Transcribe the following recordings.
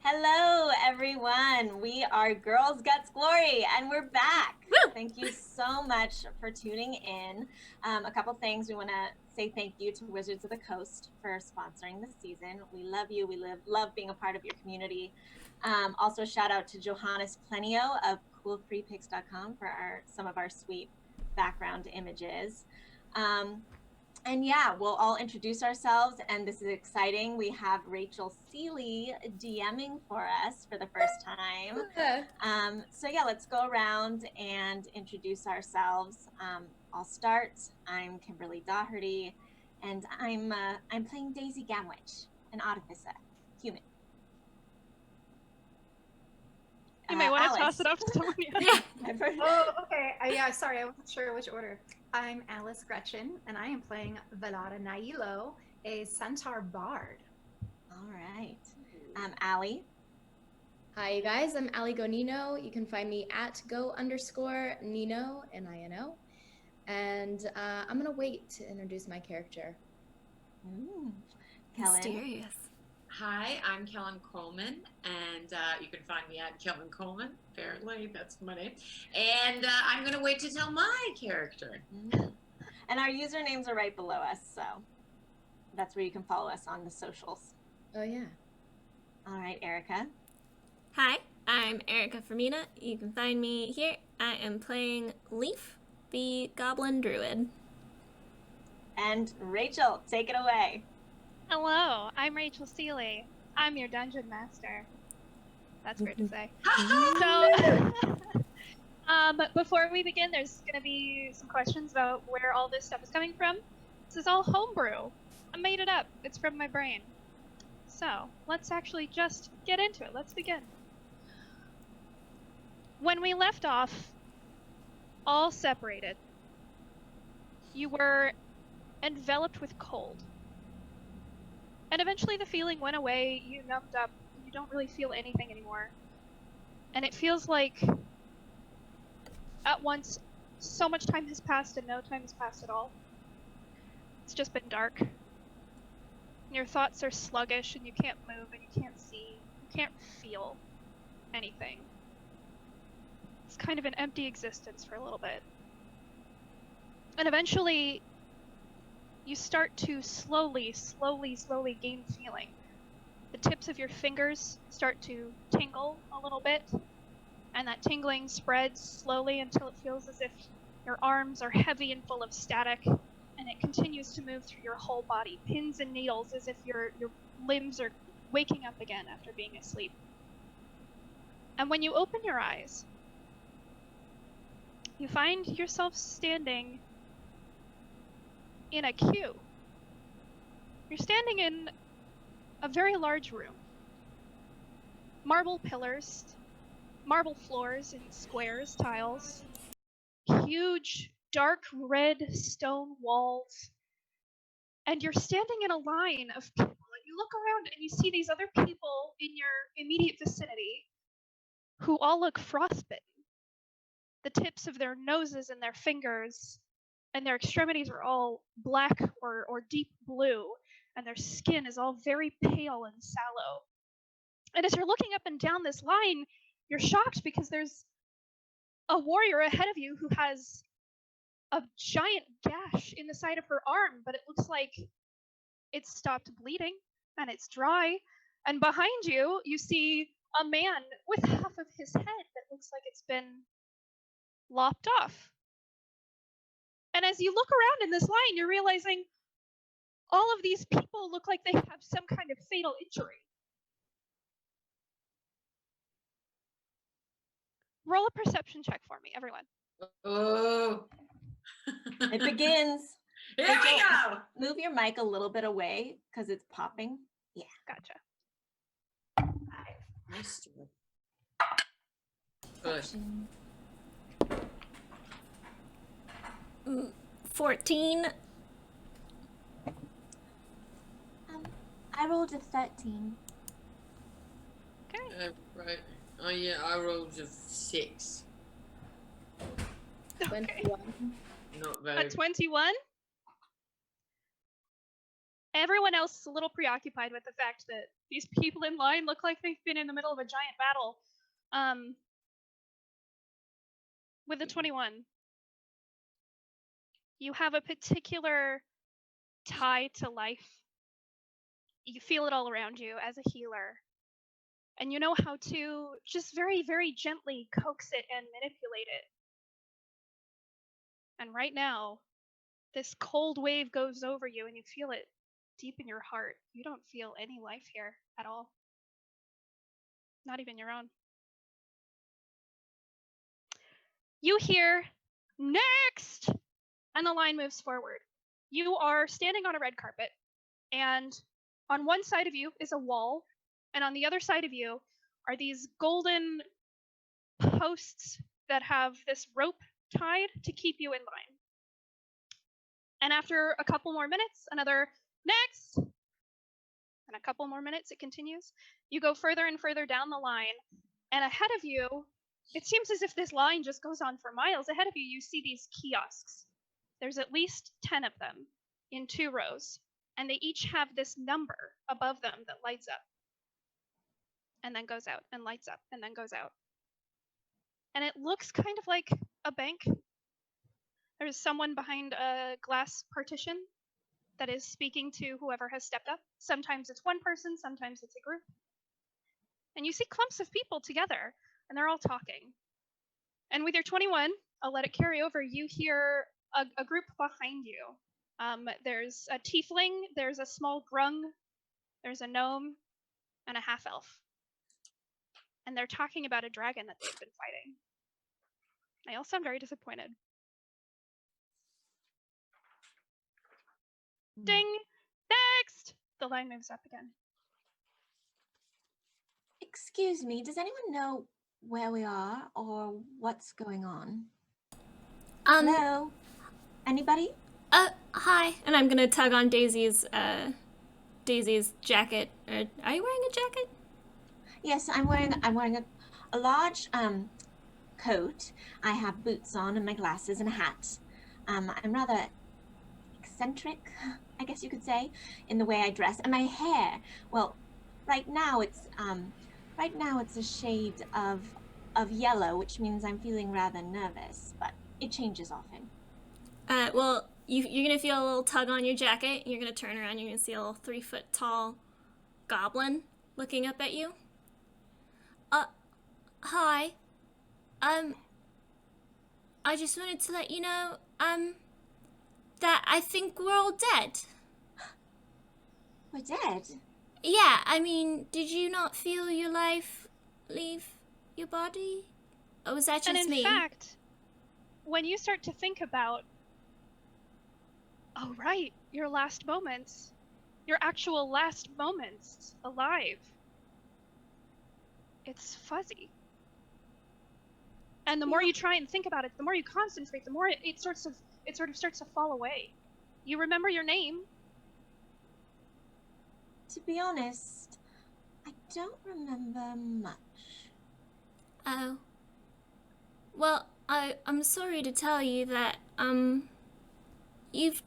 Hello, everyone. We are Girls Guts Glory, and we're back. Woo! Thank you so much for tuning in. A couple things. We want to say thank you to Wizards of the Coast for sponsoring this season. We love you. We love being a part of your community. Also, shout out to Johannes Plenio of coolfreepics.com for some of our sweet background images. And yeah, we'll all introduce ourselves, and this is exciting. We have Rachel Seeley DMing for us for the first time. So yeah, let's go around and introduce ourselves. I'll start. I'm Kimberly Doherty, and I'm playing Daisy Gamwich, an artificer, human. You may want to Alice. toss it off to someone else. Yeah. Oh, okay. Yeah, sorry, I wasn't sure which order. I'm Alice Gretchen, and I am playing Velada Nailo, a centaur bard. All right. Allie. Hi, you guys. I'm Allie Go Nino. You can find me at go_Nino, Nino. And I'm going to wait to introduce my character. Kellen. Mysterious. Hi, I'm Kellen Coleman, and you can find me at Kellen Coleman. Apparently, that's my name. And I'm going to wait to tell my character. And our usernames are right below us, so that's where you can follow us on the socials. Oh, yeah. All right, Erica. Hi, I'm Erica Fermina. You can find me here. I am playing Leaf, the Goblin Druid. And Rachel, take it away. Hello, I'm Rachel Seeley. I'm your dungeon master. That's weird to say. But before we begin, there's going to be some questions about where all this stuff is coming from. This is all homebrew. I made it up. It's from my brain. So, let's actually just get into it. Let's begin. When we left off, all separated, you were enveloped with cold. And eventually the feeling went away, you numbed up, you don't really feel anything anymore. And it feels like at once so much time has passed and no time has passed at all. It's just been dark. And your thoughts are sluggish and you can't move and you can't see, you can't feel anything. It's kind of an empty existence for a little bit. And eventually you start to slowly gain feeling. The tips of your fingers start to tingle a little bit, and that tingling spreads slowly until it feels as if your arms are heavy and full of static, and it continues to move through your whole body, pins and needles, as if your limbs are waking up again after being asleep. And when you open your eyes, you find yourself standing in a queue. You're standing in a very large room. Marble pillars, marble floors in squares, tiles, huge dark red stone walls, and you're standing in a line of people, and you look around and you see these other people in your immediate vicinity who all look frostbitten. The tips of their noses and their fingers and their extremities are all black or deep blue, and their skin is all very pale and sallow. And as you're looking up and down this line, you're shocked because there's a warrior ahead of you who has a giant gash in the side of her arm, but it looks like it's stopped bleeding and it's dry. And behind you, you see a man with half of his head that looks like it's been lopped off. And as you look around in this line, you're realizing all of these people look like they have some kind of fatal injury. Roll a perception check for me, everyone. Oh. It begins. Here we go. Move your mic a little bit away because it's popping. Yeah. Gotcha. Nice. Good. 14. I rolled a 13. Okay. Right. Oh yeah, I rolled a 6. 21. Not very. A 21? Everyone else is a little preoccupied with the fact that these people in line look like they've been in the middle of a giant battle. With the 21, you have a particular tie to life. You feel it all around you as a healer. And you know how to just very, very gently coax it and manipulate it. And right now, this cold wave goes over you and you feel it deep in your heart. You don't feel any life here at all. Not even your own. You hear, "Next!" And the line moves forward. You are standing on a red carpet, and on one side of you is a wall, and on the other side of you are these golden posts that have this rope tied to keep you in line. And after a couple more minutes, another "Next!" And a couple more minutes, it continues. You go further and further down the line, and ahead of you, it seems as if this line just goes on for miles. Ahead of you, you see these kiosks. There's at least 10 of them in 2 rows, and they each have this number above them that lights up and then goes out and lights up and then goes out. And it looks kind of like a bank. There's someone behind a glass partition that is speaking to whoever has stepped up. Sometimes it's one person, sometimes it's a group. And you see clumps of people together, and they're all talking. And with your 21, I'll let it carry over, you hear a group behind you. There's a tiefling, there's a small grung, there's a gnome, and a half-elf. And they're talking about a dragon that they've been fighting. They all sound very disappointed. Ding! Next! The line moves up again. Excuse me, does anyone know where we are or what's going on? Hello? Anybody? Hi. And I'm gonna tug on Daisy's jacket. Are you wearing a jacket? Yes, I'm wearing a large coat. I have boots on and my glasses and a hat. I'm rather eccentric, I guess you could say, in the way I dress. And my hair, well, right now it's a shade of yellow, which means I'm feeling rather nervous, but it changes often. Well, you're gonna feel a little tug on your jacket. You're gonna turn around. You're gonna see a little 3-foot tall goblin looking up at you. Hi. I just wanted to let you know, that I think we're all dead. We're dead? Yeah, I mean, did you not feel your life leave your body? Or was that just me? And in fact, when you start to think about, oh right, your last moments, your actual last moments alive, it's fuzzy. And the more you try and think about it, the more you concentrate, the more it sort of starts to fall away. You remember your name. To be honest, I don't remember much. Oh. Well, I'm sorry to tell you that, you've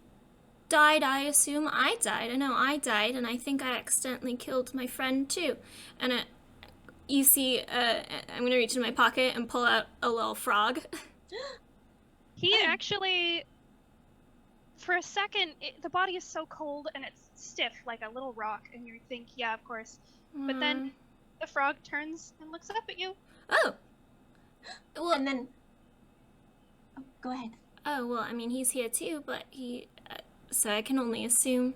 died, I assume. I died. I know I died, and I think I accidentally killed my friend, too. And, you see, I'm gonna reach in my pocket and pull out a little frog. He actually, for a second, the body is so cold and it's stiff like a little rock, and you think, yeah, of course. But then the frog turns and looks up at you. Oh! Well, And then... Oh, go ahead. Oh, well, I mean, he's here too, but so I can only assume.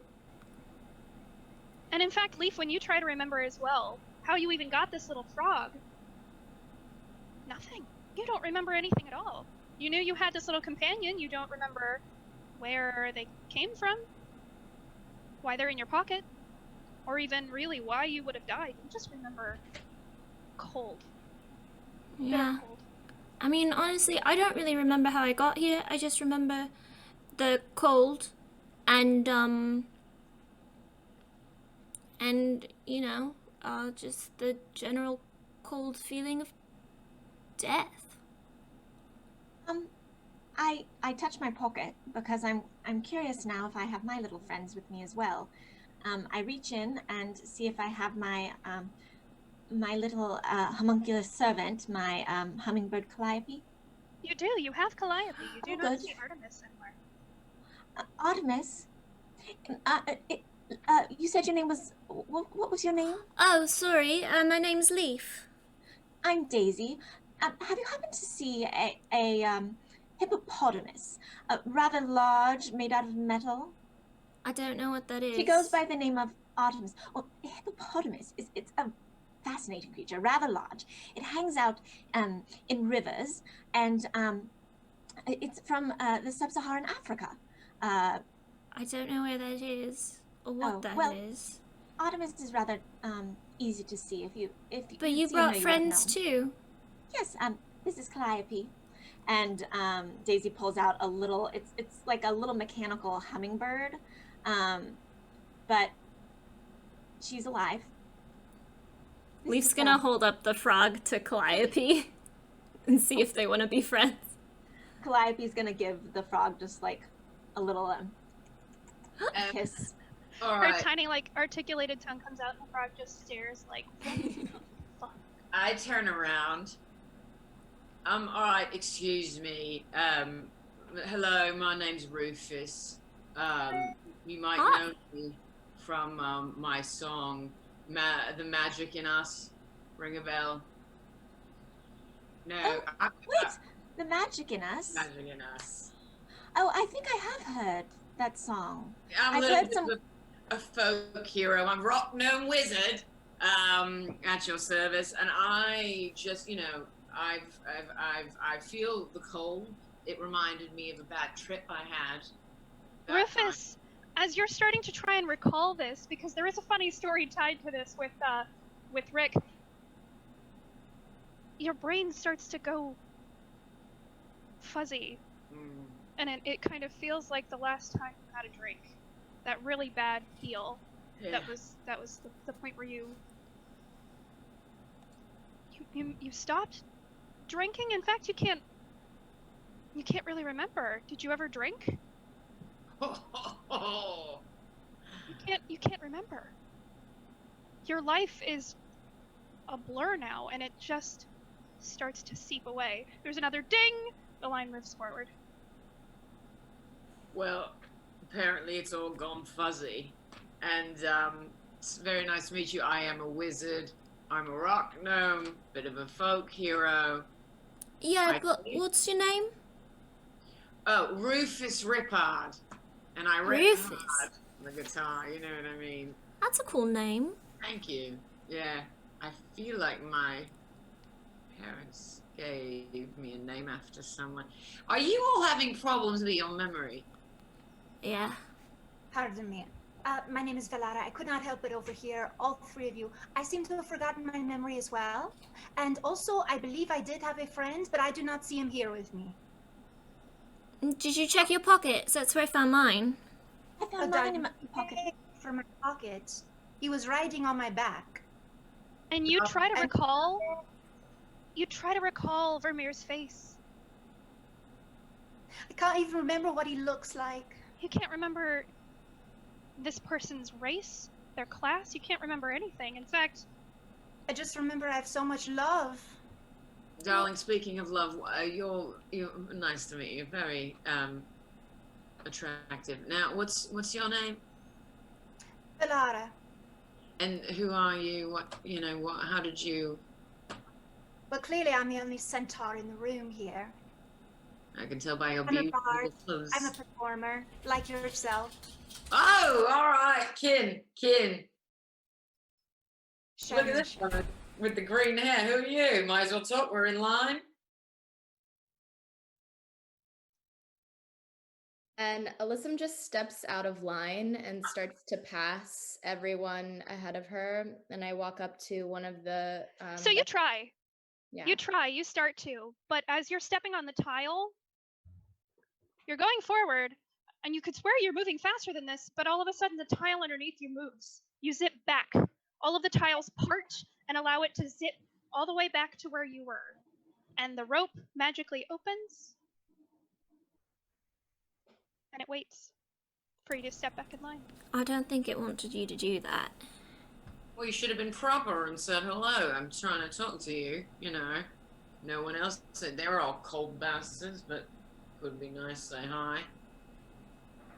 And in fact, Leaf, when you try to remember as well, how you even got this little frog, nothing. You don't remember anything at all. You knew you had this little companion, you don't remember where they came from, why they're in your pocket, or even really why you would have died. You just remember cold. Yeah. Cold. I mean, honestly, I don't really remember how I got here. I just remember the cold and, you know, just the general cold feeling of death. I touch my pocket because I'm curious now if I have my little friends with me as well. I reach in and see if I have my my little homunculus servant, my hummingbird Calliope. You do. You have Calliope. You do Oh, not good. see Artemis anywhere. Artemis, you said your name was, what was your name? Oh, sorry. My name's Leaf. I'm Daisy. Have you happened to see a hippopotamus, rather large, made out of metal? I don't know what that is. She goes by the name of Artemis. Well, a hippopotamus it's a fascinating creature, rather large. It hangs out in rivers, and it's from the sub-Saharan Africa. I don't know where that is or what that is. Artemis is rather easy to see if But you'd you seen her, brought you would friends know. too. Yes, this is Calliope. And Daisy pulls out a little, it's like a little mechanical hummingbird, but she's alive. Leaf's gonna hold up the frog to Calliope and see if they want to be friends. Calliope's gonna give the frog just like a little kiss. All Her right. tiny, like, articulated tongue comes out, and the frog just stares, like, what the fuck? I turn around. All right, excuse me. Hello, my name's Rufus. You might know me from my song, "The Magic in Us." Ring a bell? No. Wait, the magic in us. Magic in Us. Oh, I think I have heard that song. I'm a I've little heard bit some. of a folk hero. I'm rock gnome wizard. At your service, and I just, I feel the cold. It reminded me of a bad trip I had. that time. Rufus, as you're starting to try and recall this, because there is a funny story tied to this with Rick, your brain starts to go fuzzy, and it kind of feels like the last time you had a drink. That really bad feel. Yeah. That was the point where you stopped drinking. In fact, you can't really remember. Did you ever drink? You can't remember. Your life is a blur now, and it just starts to seep away. There's another ding. The line moves forward. Well, apparently it's all gone fuzzy. And it's very nice to meet you. I am a wizard. I'm a rock gnome, bit of a folk hero. Yeah, but what's your name? Oh, Rufus Rippard. And I rip Rufus. hard on the guitar, you know what I mean? That's a cool name. Thank you. Yeah, I feel like my parents gave me a name after someone. Are you all having problems with your memory? Yeah. Pardon me. My name is Velara. I could not help it over here, all three of you. I seem to have forgotten my memory as well. And also, I believe I did have a friend, but I do not see him here with me. Did you check your pockets? That's where I found mine. I found mine in my pocket. From my pocket. He was riding on my back. And you try to recall. You try to recall Vermeer's face. I can't even remember what he looks like. You can't remember this person's race, their class. You can't remember anything. In fact, I just remember I have so much love. Darling, speaking of love, you're nice to meet you. Very attractive. Now, what's your name? Velara. And who are you? How did you? Well, clearly I'm the only centaur in the room here. I can tell by your I'm a beautiful bard. clothes. I'm a performer, like yourself. Oh, all right, kin. Show Look me. at this one with the green hair. Who are you? Might as well talk. We're in line. And Alyssum just steps out of line and starts to pass everyone ahead of her. And I walk up to one of the. so you try. Yeah. You try. You start to. But as you're stepping on the tile, you're going forward, and you could swear you're moving faster than this, but all of a sudden the tile underneath you moves. You zip back. All of the tiles part and allow it to zip all the way back to where you were. And the rope magically opens, and it waits. for you to step back in line. I don't think it wanted you to do that. Well, you should have been proper and said hello. I'm trying to talk to you, you know. No one else said they were all cold bastards, but would be nice to say hi.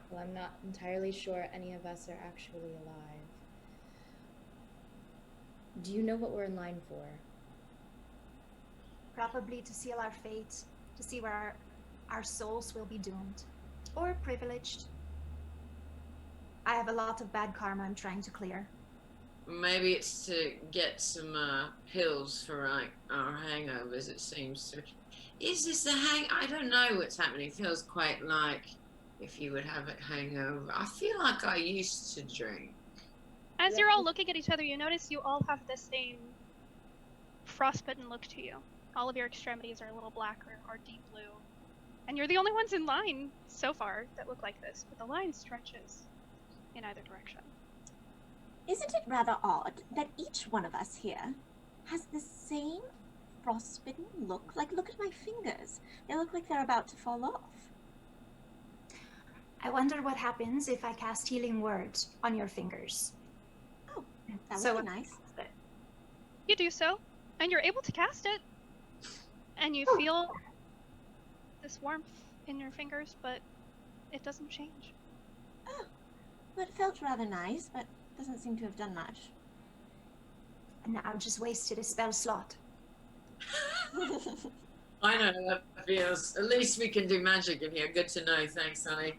Well, I'm not entirely sure any of us are actually alive. Do you know what we're in line for? Probably to seal our fate, to see where our souls will be doomed. Or privileged. I have a lot of bad karma I'm trying to clear. Maybe it's to get some pills for like our hangovers. It seems to. Is this a I don't know what's happening. It feels quite like if you would have a hangover. I feel like I used to drink. As you're all looking at each other, you notice you all have the same frostbitten look to you. All of your extremities are a little black or deep blue. And you're the only ones in line so far that look like this, but the line stretches in either direction. Isn't it rather odd that each one of us here has the same frostbitten look? Like, look at my fingers. They look like they're about to fall off. I wonder what happens if I cast healing word on your fingers. Oh, that So would be nice. You do so, and you're able to cast it. And you feel this warmth in your fingers, but it doesn't change. Oh, well, it felt rather nice, but doesn't seem to have done much. And now I've just wasted a spell slot. I know how that feels. At least we can do magic in here. Good to know. Thanks, honey.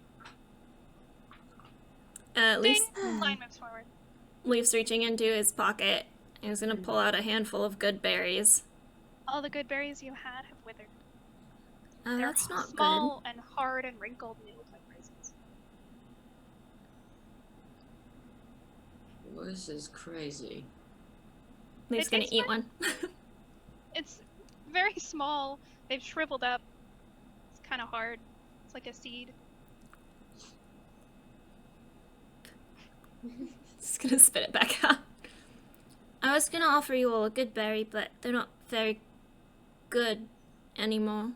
At least Ding! Line moves forward. Leaf's reaching into his pocket. He's gonna pull out a handful of good berries. All the good berries you had have withered. They're That's not small and hard and wrinkled, and they look like raisins. Well, this is crazy. good. Leaf's It gonna tastes eat fine. one. It's very small. They've shriveled up. It's kind of hard. It's like a seed. Just gonna spit it back out. I was gonna offer you all a good berry, but they're not very good anymore.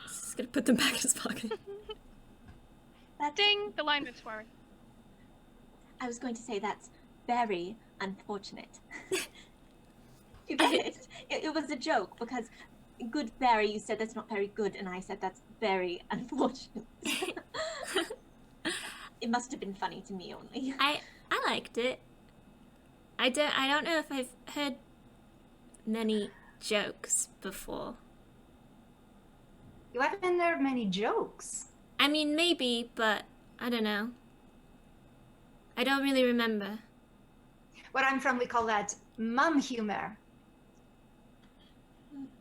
Just gonna put them back in his pocket. That's, Ding! The line moves forward. I was going to say that's very unfortunate. You get it? It was a joke because good berry, you said that's not very good, and I said that's very unfortunate. It must have been funny to me only. I liked it. I don't know if I've heard many jokes before. You haven't heard many jokes. I mean, maybe, but I don't know. I don't really remember. Where I'm from, we call that mum humor.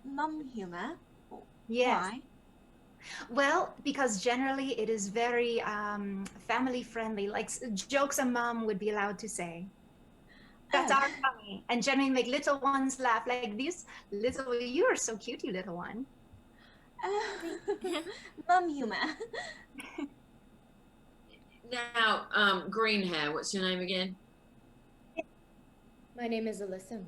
Mum humor? Yes. Why? Well, because generally it is very family friendly, like jokes a mom would be allowed to say. That's Oh. our funny, and generally make little ones laugh. Like this little, you are so cute, you little one. Mum humor. Now, green hair. What's your name again? My name is Alyssum.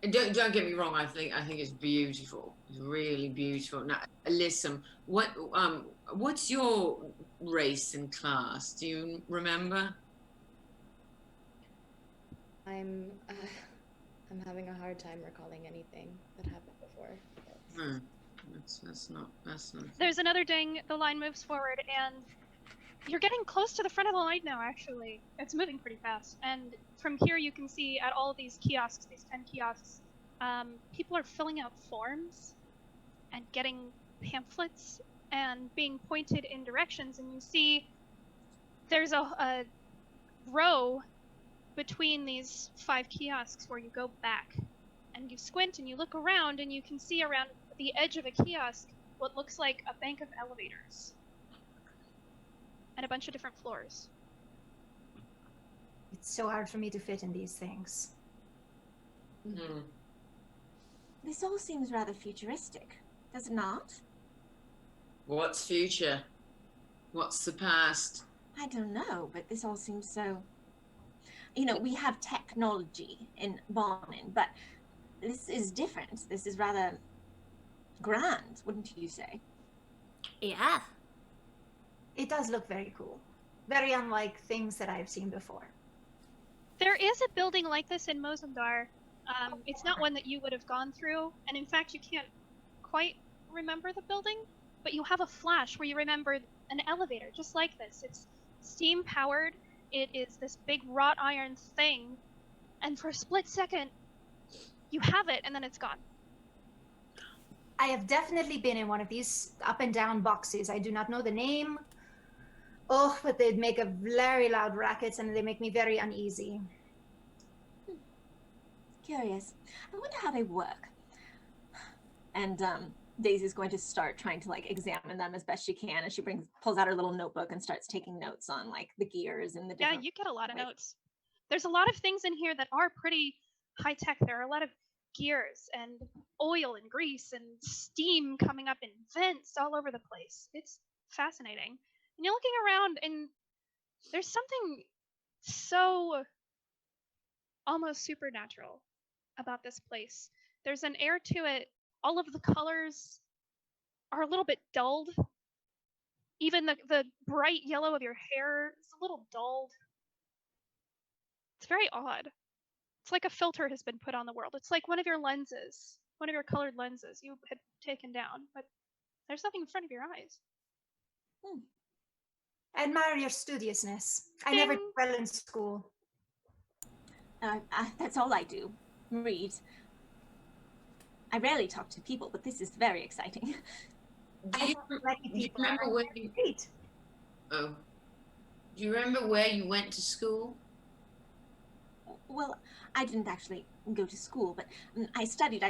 And don't get me wrong. I think it's beautiful. It's really beautiful. Now, listen. What's your race and class? Do you remember? I'm having a hard time recalling anything that happened before. That's not. There's another ding. The line moves forward, and you're getting close to the front of the line now, actually. It's moving pretty fast. And from here, you can see at all of these kiosks, these 10 kiosks, people are filling out forms and getting pamphlets and being pointed in directions. And you see there's a row between these 5 kiosks where you go back. And you squint and you look around, and you can see around the edge of a kiosk what looks like a bank of elevators. And a bunch of different floors. It's so hard for me to fit in these things. Hmm. This all seems rather futuristic, does it not? What's future? What's the past? I don't know, but this all seems so... You know, we have technology in Barnin, but this is different. This is rather grand, wouldn't you say? Yeah. It does look very cool. very unlike things that I've seen before. There is a building like this in Mozambique. It's not one that you would have gone through, and in fact, you can't quite remember the building, but you have a flash where you remember an elevator just like this. It's steam powered. It is this big wrought iron thing, and for a split second, you have it, and then it's gone. I have definitely been in one of these up and down boxes. I do not know the name. Oh, but they'd make a very loud racket and they make me very uneasy. Curious. I wonder how they work. And Daisy's going to start trying to like examine them as best she can, and she pulls out her little notebook and starts taking notes on like the gears and the different. Yeah, you get a lot of notes. There's a lot of things in here that are pretty high tech. There are a lot of gears and oil and grease and steam coming up in vents all over the place. It's fascinating. And you're looking around and there's something so almost supernatural about this place. There's an air to it. All of the colors are a little bit dulled. Even the bright yellow of your hair is a little dulled. It's very odd. It's like a filter has been put on the world. It's like one of your lenses, one of your colored lenses you had taken down, but there's nothing in front of your eyes. I admire your studiousness. I never did well in school. That's all I do. Read. I rarely talk to people, but this is very exciting. Do you remember where you... Oh. Do you remember where you went to school? Well, I didn't actually go to school, but I studied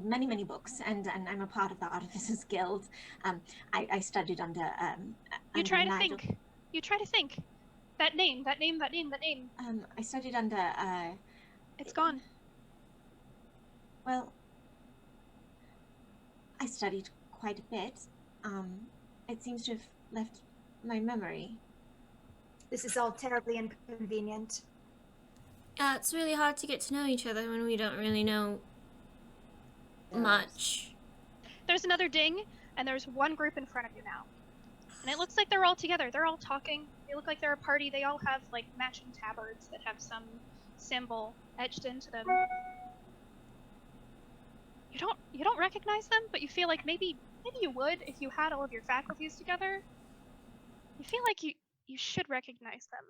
many books, and I'm a part of the Artificers Guild. I studied under You try to Nigel. think. You try to think. That name. I studied under It's gone. Well, I studied quite a bit. It seems to have left my memory. This is all terribly inconvenient. It's really hard to get to know each other when we don't really know much. There's another ding, and there's one group in front of you now. And it looks like they're all together. They're all talking. They look like they're a party. They all have like matching tabards that have some symbol etched into them. You don't recognize them, but you feel like maybe you would if you had all of your faculties together. You feel like you should recognize them.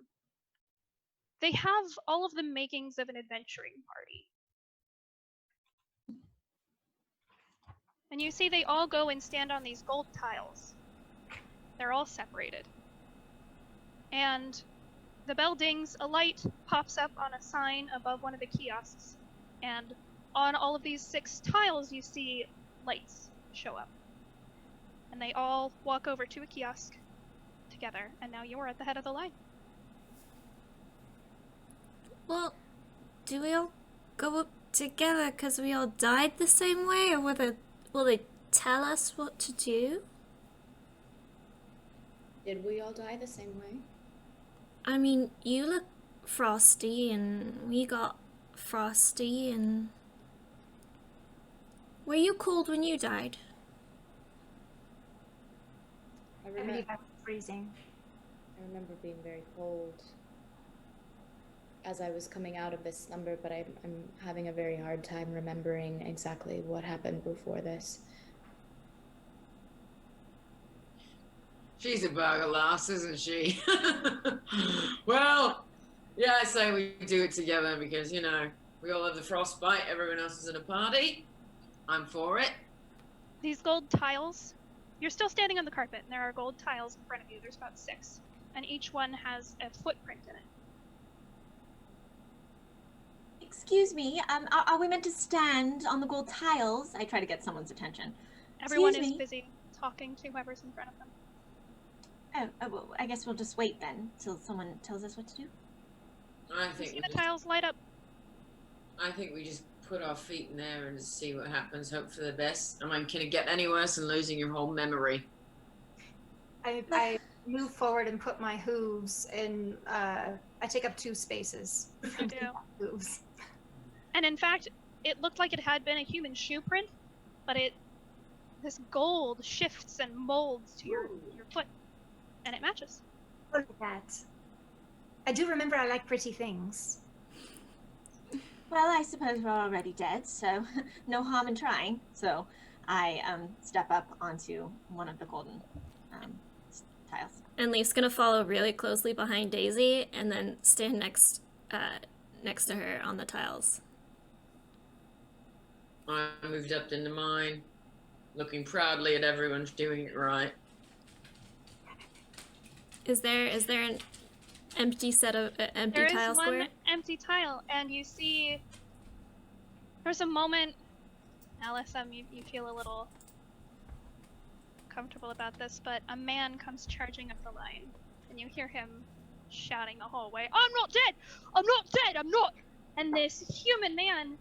They have all of the makings of an adventuring party. And you see they all go and stand on these gold tiles. They're all separated. And the bell dings, a light pops up on a sign above one of the kiosks, and on all of these 6 tiles you see lights show up. And they all walk over to a kiosk together, and now you're at the head of the line. Well, do we all go up together because we all died the same way, or will they tell us what to do? Did we all die the same way? I mean, you look frosty, and we got frosty, and... Were you cold when you died? I I believe I was freezing. remember being very cold as I was coming out of this slumber, but I'm having a very hard time remembering exactly what happened before this. She's a bag of laughs, isn't she? Well, yeah, I say we do it together because, you know, we all have the frostbite, everyone else is in a party. I'm for it. These gold tiles, you're still standing on the carpet, and there are gold tiles in front of you. There's about 6, and each one has a footprint in it. Excuse me, are we meant to stand on the gold tiles? I try to get someone's attention. Everyone Excuse is me? busy talking to whoever's in front of them. Well, I guess we'll just wait then till someone tells us what to do. I You think see we the just, tiles light up. I think we just put our feet in there and see what happens. Hope for the best. I mean, can it get any worse than losing your whole memory? I move forward and put my hooves in. I take up 2 spaces. You do. Hooves. And in fact, it looked like it had been a human shoe print, but this gold shifts and molds to your foot, and it matches. Look at that. I do remember I like pretty things. Well, I suppose we're already dead, so no harm in trying. So I step up onto one of the golden tiles. And Leaf's gonna follow really closely behind Daisy and then stand next to her on the tiles. I moved up into mine, looking proudly at everyone's doing it right. Is there an empty set of empty There tile is square? one empty tile, and you see there's a moment, Alice, you feel a little comfortable about this, but a man comes charging up the line, and you hear him shouting the whole way, "I'm not dead! I'm not dead! I'm not!" And this human man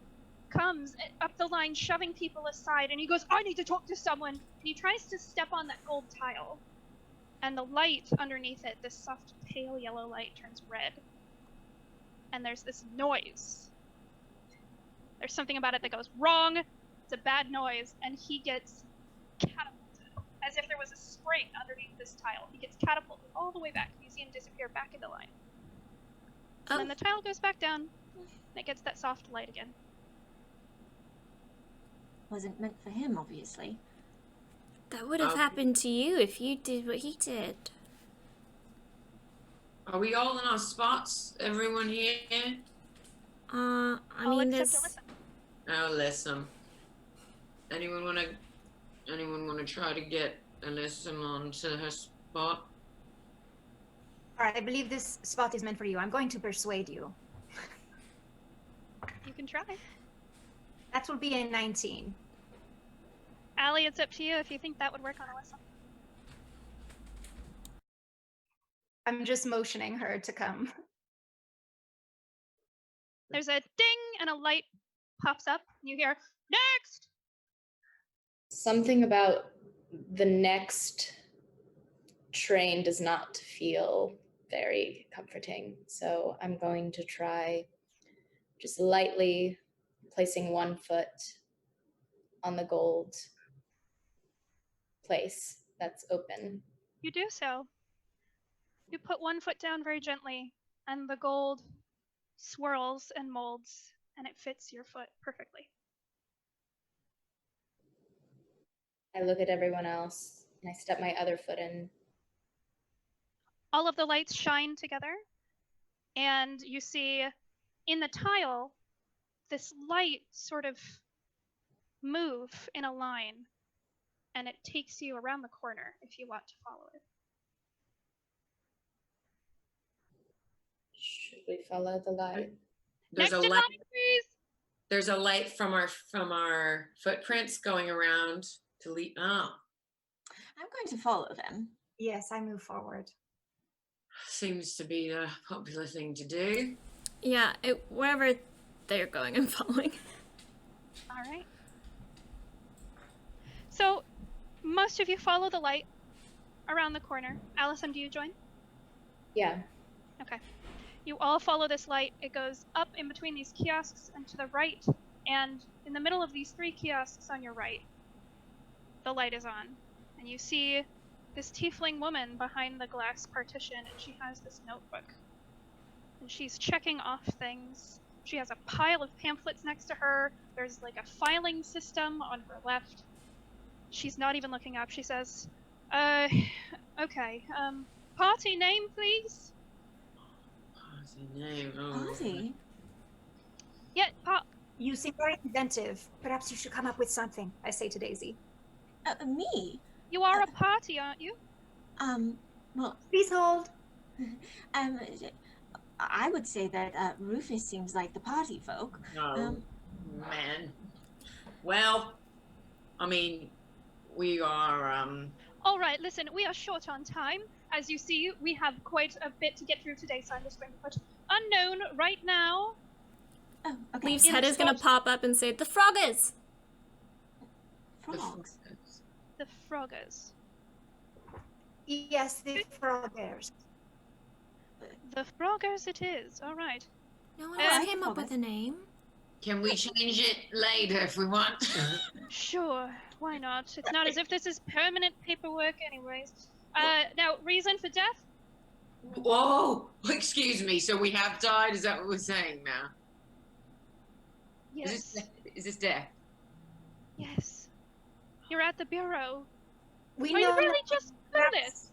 comes up the line, shoving people aside, and he goes, "I need to talk to someone!" And he tries to step on that gold tile, and the light underneath it, this soft, pale yellow light, turns red. And there's this noise. There's something about it that goes wrong. It's a bad noise, and he gets catapulted, as if there was a spring underneath this tile. He gets catapulted all the way back. You see him disappear back into line. And then the tile goes back down, and it gets that soft light again. Wasn't meant for him, obviously. That would have happened to you if you did what he did. Are we all in our spots? Everyone here? I All mean, except this. Alyssa. Oh, listen. Anyone wanna try to get Alyssa onto her spot? All right, I believe this spot is meant for you. I'm going to persuade you. You can try. That will be a 19. Allie, it's up to you if you think that would work on Alyssa. I'm just motioning her to come. There's a ding, and a light pops up. You hear, "Next!" Something about the next train does not feel very comforting. So I'm going to try just lightly placing one foot on the gold place that's open. You do so. You put one foot down very gently, and the gold swirls and molds, and it fits your foot perfectly. I look at everyone else and I step my other foot in. All of the lights shine together, and you see in the tile this light sort of move in a line, and it takes you around the corner if you want to follow it. Should we follow the light? There's Next a in light. line, please! There's a light from our footprints going around to lead. Oh, I'm going to follow them. Yes, I move forward. seems to be the popular thing to do. Yeah, wherever they're going, I'm following. All right. So, most of you follow the light around the corner. Allison, do you join? Yeah. Okay. You all follow this light. It goes up in between these kiosks and to the right, and in the middle of these 3 kiosks on your right, the light is on. And you see this tiefling woman behind the glass partition, and she has this notebook. And she's checking off things. She has a pile of pamphlets next to her. There's like a filing system on her left. She's not even looking up. She says, okay, party name, please? Party name. Oh. Party? Yeah, You seem very inventive. Perhaps you should come up with something, I say to Daisy. Me? you are a party, aren't you? Well, Please hold. I would say that Rufus seems like the party folk. Oh, man. Well, I mean, we are, All right, listen, we are short on time. As you see, we have quite a bit to get through today, so I'm just going to put unknown right now. Oh, okay. Leaf's In head the is gonna spot. pop up and say, "The froggers!" Frogs. The Froggers. Yes, the froggers. The Froggers it is, all right. No one else I came can up with a name. Can we change it later if we want? Sure, why not? It's not as if this is permanent paperwork anyways. Now, reason for death? Whoa! Excuse me. So we have died? Is that what we're saying now? Yes. Is this death? Yes. You're at the bureau. We Are you know really just clueless?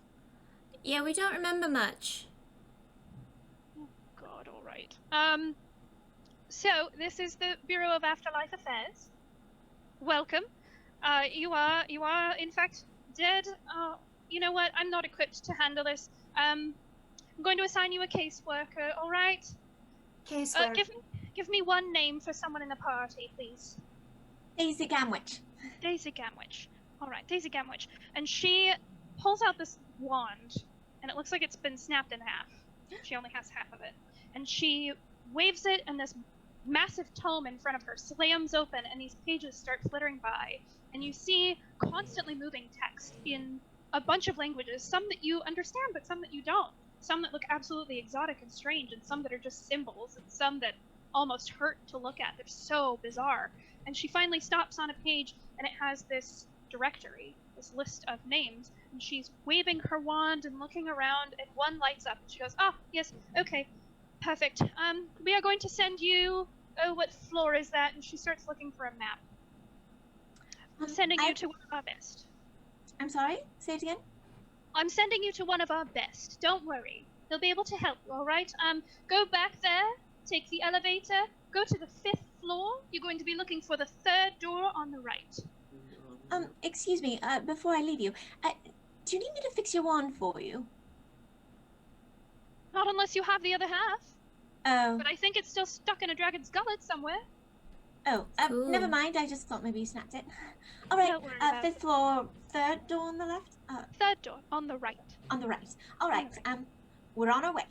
Yeah, we don't remember much. Oh, God, all right. So this is the Bureau of Afterlife Affairs. Welcome. You are in fact dead. You know what? I'm not equipped to handle this. I'm going to assign you a caseworker. All right. casework. Give me one name for someone in the party, please. Daisy Gamwich. Daisy Gamwich. All right, Daisy Gamwich. And she pulls out this wand, and it looks like it's been snapped in half. She only has half of it. And she waves it, and this massive tome in front of her slams open, and these pages start flittering by. And you see constantly moving text in a bunch of languages, some that you understand, but some that you don't. Some that look absolutely exotic and strange, and some that are just symbols, and some that almost hurt to look at. They're so bizarre. And she finally stops on a page, and it has this directory, this list of names, and she's waving her wand and looking around, and one lights up, and she goes, "Ah, yes, okay, perfect. We are going to send you, oh, what floor is that?" And she starts looking for a map. I'm sending you to one of our best. I'm sorry? Say it again? I'm sending you to one of our best. Don't worry. They'll be able to help you, all right? Go back there, take the elevator, go to the 5th floor. You're going to be looking for the 3rd door on the right. Excuse me, before I leave you, do you need me to fix your wand for you? Not unless you have the other half. Oh. But I think it's still stuck in a dragon's gullet somewhere. Oh, Cool. never mind. I just thought maybe you snapped it. All right, Don't worry about 5th floor, 3rd door on the left? 3rd door on the right. On the right. All right, we're on our way.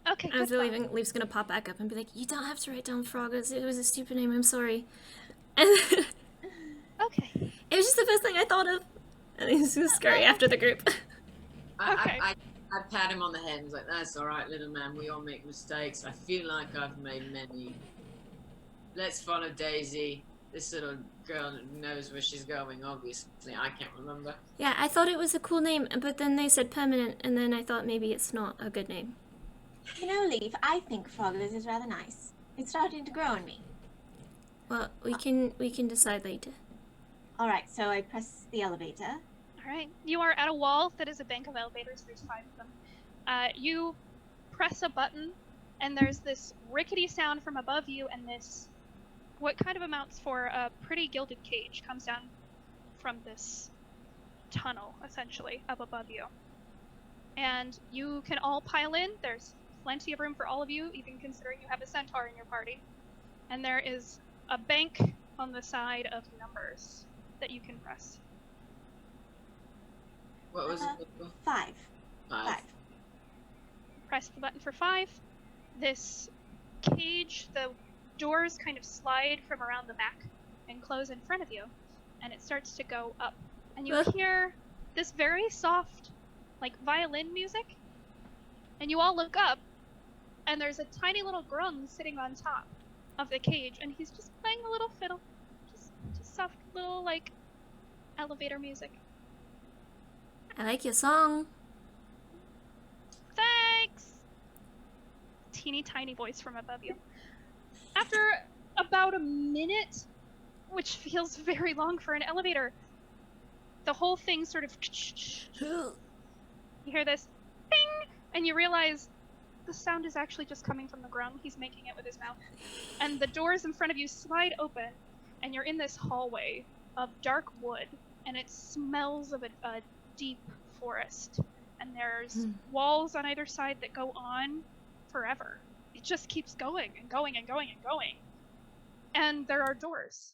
Okay, As good they're luck. leaving, Leaf's gonna pop back up and be like, "You don't have to write down Frogos. It was a stupid name. I'm sorry." And Okay. it was just the first thing I thought of. And he's gonna scurry after the group. Okay. I pat him on the head and was like, "That's all right, little man. We all make mistakes. I feel like I've made many. Let's follow Daisy. This little girl knows where she's going, obviously. I can't remember." Yeah, I thought it was a cool name, but then they said permanent, and then I thought maybe it's not a good name. You know, Leaf, I think Frogos is rather nice. It's starting to grow on me. Well, we can decide later. All right, so I press the elevator. All right. You are at a wall that is a bank of elevators. There's 5 of them. You press a button, and there's this rickety sound from above you, and this, what kind of amounts for a pretty gilded cage, comes down from this tunnel, essentially, up above you. And you can all pile in. There's plenty of room for all of you, even considering you have a centaur in your party. And there is a bank on the side of numbers that you can press. What was it? 5. 5. Press the button for 5. This cage, the doors kind of slide from around the back and close in front of you, and it starts to go up. And you hear this very soft, like, violin music, and you all look up, and there's a tiny little grung sitting on top of the cage, and he's just playing a little fiddle. Just soft little, like, elevator music. I like your song. Thanks! Teeny tiny voice from above you. After about a minute, which feels very long for an elevator, the whole thing sort of... You hear this ping, and you realize the sound is actually just coming from the ground. He's making it with his mouth. And the doors in front of you slide open, and you're in this hallway of dark wood, and it smells of a deep forest. And there's walls on either side that go on forever. It just keeps going and going and going and going. And there are doors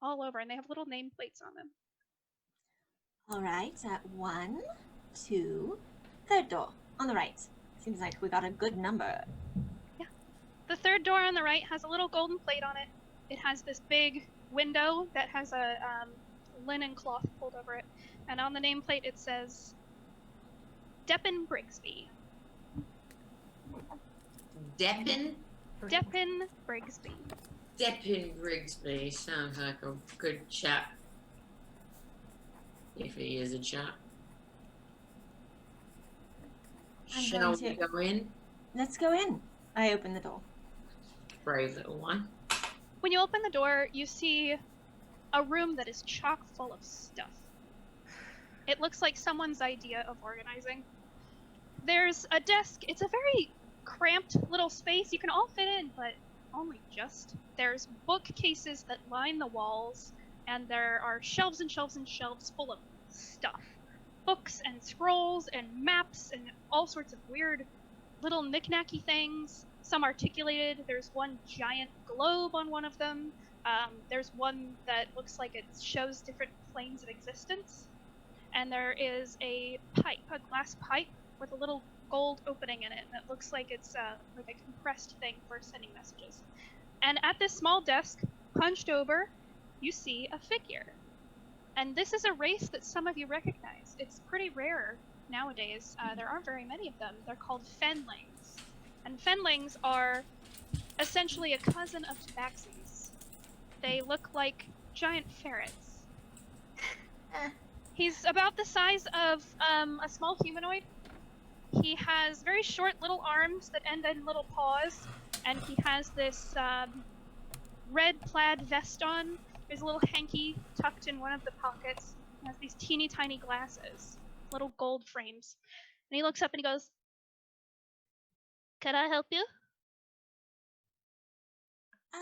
all over, and they have little nameplates on them. All right, 1, 2, 3rd door on the right. Seems like we got a good number. Yeah. The 3rd door on the right has a little golden plate on it. It has this big window that has a linen cloth pulled over it. And on the nameplate it says, Deppin Brigsby. Deppin? Deppin Brigsby. Deppin Brigsby sounds like a good chap. If he is a chap. Shall we go in? Let's go in. I open the door. Brave little one. When you open the door, you see a room that is chock full of stuff. It looks like someone's idea of organizing. There's a desk. It's a very cramped little space. You can all fit in, but only just. There's bookcases that line the walls, and there are shelves and shelves and shelves full of stuff. Books and scrolls and maps and all sorts of weird little knick-knacky things. Some articulated. There's one giant globe on one of them. There's one that looks like it shows different planes of existence. And there is a pipe, a glass pipe, with a little gold opening in it that looks like it's like a compressed thing for sending messages. And at this small desk, hunched over, you see a figure. And this is a race that some of you recognize. It's pretty rare nowadays. There aren't very many of them. They're called Fendlings. And Fendlings are essentially a cousin of tabaxis. They look like giant ferrets. He's about the size of a small humanoid. He has very short little arms that end in little paws, and he has this red plaid vest on. There's a little hanky tucked in one of the pockets. He has these teeny tiny glasses, little gold frames. And he looks up and he goes, "Can I help you?"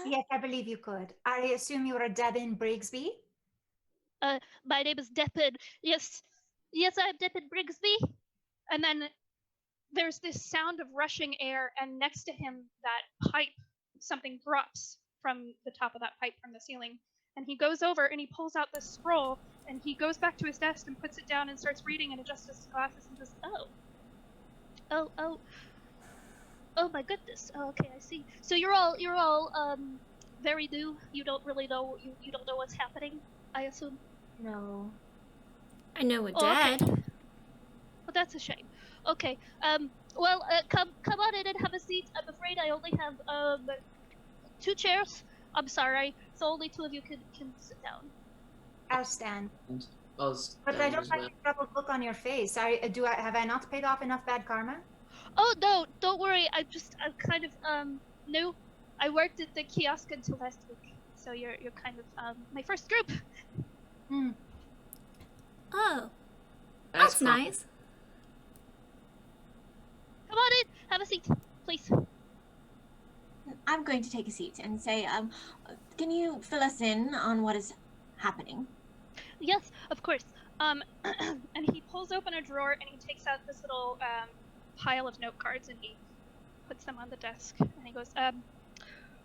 Yes, I believe you could. I assume you are Devin Brigsby? My name is Deppin. Yes, I'm Deppin Brigsby. And then there's this sound of rushing air, and next to him, that pipe, something drops from the top of that pipe from the ceiling. And he goes over and he pulls out this scroll, and he goes back to his desk and puts it down and starts reading and adjusts his glasses and says, oh my goodness. Oh, okay, I see. So you're all very new. You don't really know. You don't know what's happening, I assume. No. I know a Oh, dad. okay. Well, that's a shame. Okay. Well, come on in and have a seat. I'm afraid I only have 2 chairs. I'm sorry. So only 2 of you can sit down. I'll stand. I'll But I stand don't as like well. the troubled look on your face. Have I not paid off enough bad karma? Oh no, don't worry. I'm kind of new. I worked at the kiosk until last week, so you're kind of my first group. Hmm. Oh, that's fine. nice. Come on in, have a seat, please. I'm going to take a seat and say, can you fill us in on what is happening? Yes, of course. And he pulls open a drawer and he takes out this little pile of note cards and he puts them on the desk. And he goes,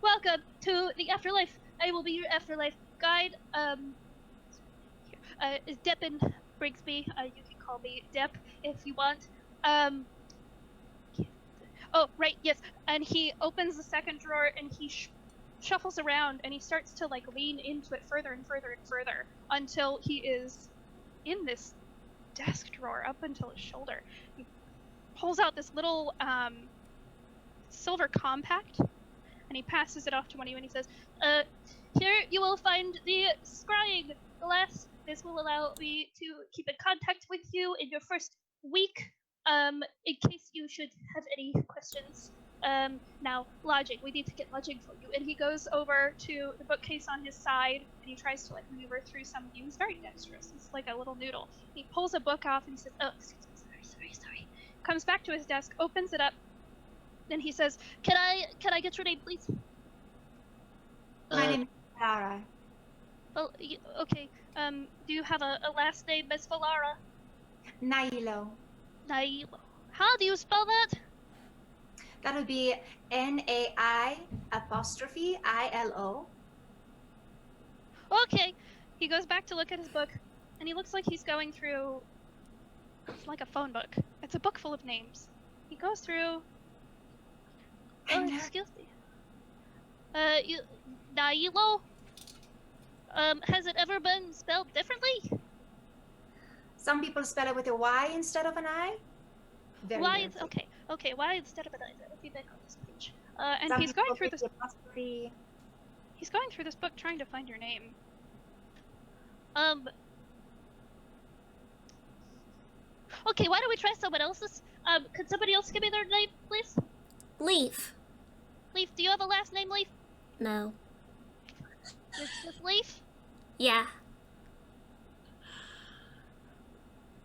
"Welcome to the afterlife. I will be your afterlife guide. Is Deppin Brigsby. You can call me Depp if you want. Oh, right, yes. And he opens the second drawer and he shuffles around and he starts to like lean into it further and further and further until he is in this desk drawer up until his shoulder. He pulls out this little silver compact and he passes it off to one of you and he says, "Here you will find the scrying glass. This will allow me to keep in contact with you in your first week, in case you should have any questions. Now, lodging. We need to get lodging for you." And he goes over to the bookcase on his side and he tries to like maneuver through some of you. He's very dexterous. He's like a little noodle. He pulls a book off and he says, "Oh, excuse me, sorry." Comes back to his desk, opens it up, then he says, Can I get your name, please?" My name is Clara. "Oh, okay. Do you have a last name, Miss Valara?" Nailo. Nailo. How do you spell that? That would be NAI''ILO. Okay. He goes back to look at his book, and he looks like he's going through like a phone book. It's a book full of names. He goes through. Oh, excuse me. Nailo? Has it ever been spelled differently? Some people spell it with a Y instead of an I. Very Why? rarely. Okay. Why instead of an I? That'll be back on this page. And Some he's going people through put this. the apostrophe. He's going through this book trying to find your name. Okay, why don't we try someone else's? Could somebody else give me their name, please? Leaf. Leaf, do you have a last name, Leaf? No. Just Leaf? Yeah.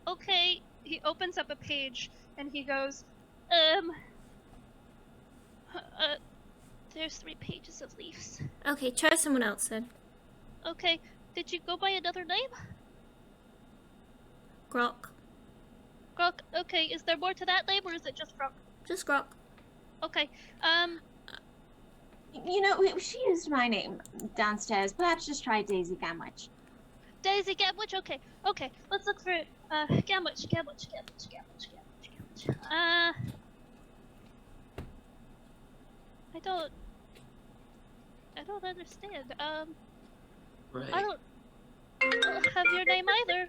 Okay. He opens up a page and he goes, there's 3 pages of Leafs. Okay, try someone else then. Okay, did you go by another name? Grok. Grok, okay, is there more to that name or is it just Grok? Just Grok. Okay, You know, she used my name downstairs, but let's just try Daisy Gamwich. Daisy Gamwich, okay, let's look for, Gamwich. I don't understand, Right. I don't have your name either.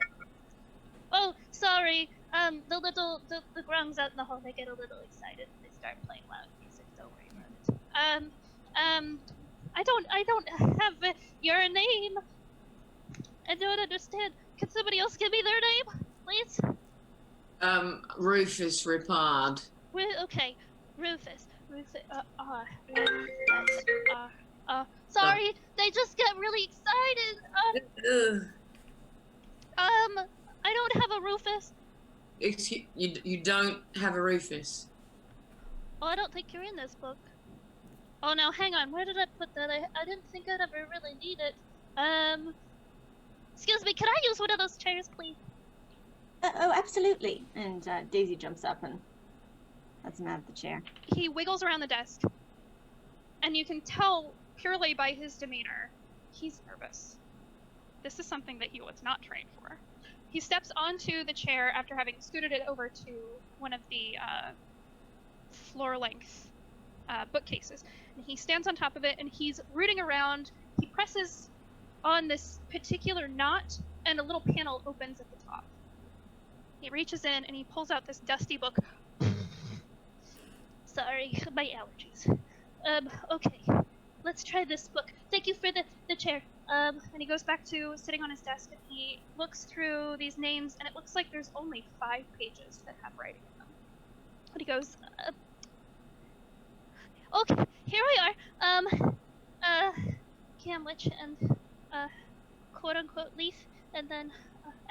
Oh, sorry. The grungs out in the hall, they get a little excited. They start playing loud music. Don't worry about it. I don't have your name. I don't understand. Can somebody else give me their name, please? Rufus Ripard. Okay, Rufus. Sorry, they just get really excited. Ugh. I don't have a Rufus. Excuse, you don't have a Rufus? Oh, I don't think you're in this book. Oh, now hang on. Where did I put that? I didn't think I'd ever really need it. Excuse me. Can I use one of those chairs, please? Oh, absolutely. And Daisy jumps up and lets him out of the chair. He wiggles around the desk, and you can tell purely by his demeanor, he's nervous. This is something that he was not trained for. He steps onto the chair after having scooted it over to one of the floor-length bookcases. And he stands on top of it, and he's rooting around. He presses on this particular knot, and a little panel opens at the top. He reaches in, and he pulls out this dusty book. Sorry, my allergies. Okay. Let's try this book. Thank you for the chair. And he goes back to sitting on his desk and he looks through these names and it looks like there's only 5 pages that have writing in them. And he goes, okay, here we are. Camwich and, quote unquote Leaf, and then,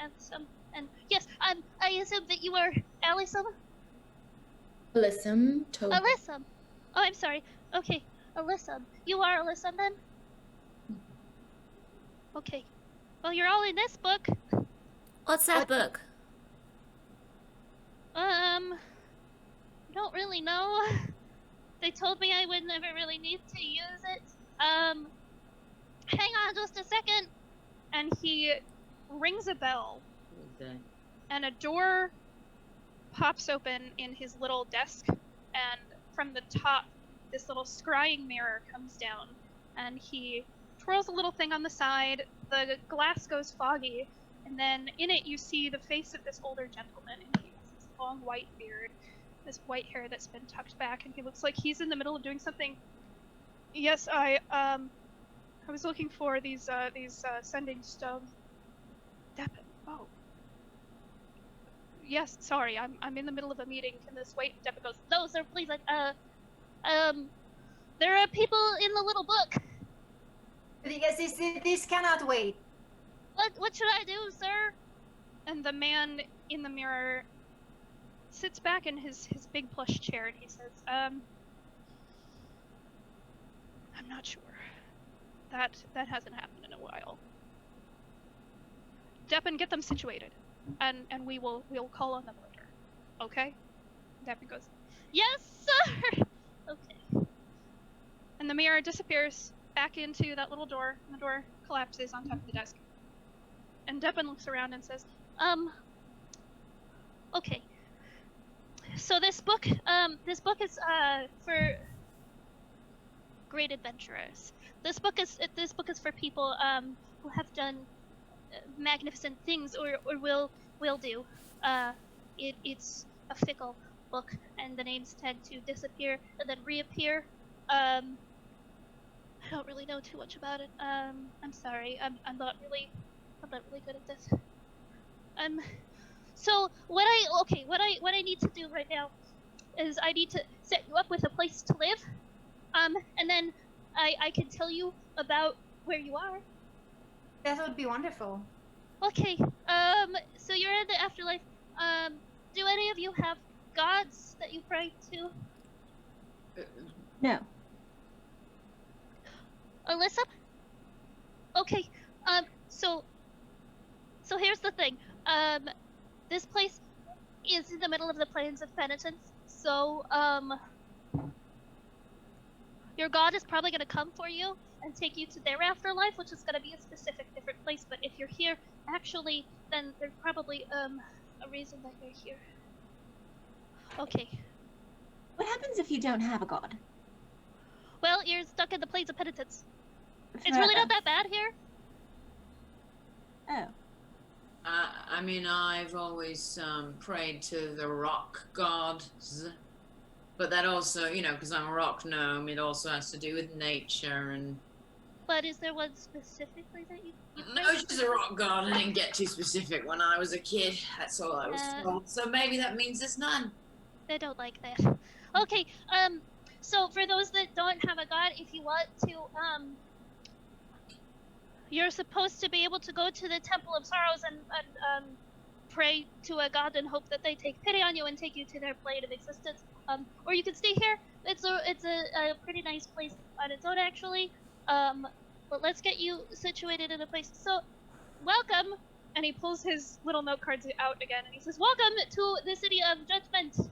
Alyssum. And yes, I assume that you are Alyssum? Alyssum. Alyssum. Oh, I'm sorry. Okay. Alyssum. You are Alyssum then? Okay. Well, you're all in this book. What's that book? Don't really know. They told me I would never really need to use it. Hang on just a second. And he rings a bell. Okay. And a door pops open in his little desk. And from the top, this little scrying mirror comes down, and he twirls a little thing on the side. The glass goes foggy, and then in it you see the face of this older gentleman, and he has this long white beard, this white hair that's been tucked back, and he looks like he's in the middle of doing something. Yes, I was looking for these sending stones. Deppin. Oh. Yes, sorry, I'm in the middle of a meeting. Can this wait? Deppin goes, no, sir, please, there are people in the little book. Yes, this cannot wait. What should I do, sir? And the man in the mirror sits back in his big plush chair and he says, I'm not sure. That hasn't happened in a while. Deppin, get them situated. And we'll call on them later. Okay? Deppin goes, yes, sir! Okay. And the mirror disappears back into that little door, and the door collapses on top of the desk. And Deppin looks around and says, okay. So this book is for great adventurers. This book is for people who have done magnificent things or will do. It's a fickle book, and the names tend to disappear and then reappear. I don't really know too much about it. I'm sorry. I'm not really good at this. So what I need to do right now is I need to set you up with a place to live. And then I can tell you about where you are. That would be wonderful. Okay. So you're in the afterlife. Do any of you have gods that you pray to? No. Alyssa? Okay. So here's the thing. This place is in the middle of the Plains of Penitence. So, your god is probably gonna come for you and take you to their afterlife, which is gonna be a specific different place. But if you're here, actually, then there's probably, a reason that you're here. Okay. What happens if you don't have a god? Well, you're stuck in the Plains of Penitence. It's really not that bad here. Oh. I mean, I've always prayed to the rock gods, but that also, you know, because I'm a rock gnome, it also has to do with nature and. But is there one specifically that you No, pray it's just a rock god. I didn't get too specific when I was a kid. That's all I was told. So maybe that means there's none. They don't like that. Okay, so for those that don't have a god, if you want to, you're supposed to be able to go to the Temple of Sorrows and pray to a god and hope that they take pity on you and take you to their plane of existence. Or you can stay here. It's a pretty nice place on its own, actually. But let's get you situated in a place. So, welcome. And he pulls his little note cards out again, and he says, "Welcome to the city of Judgment.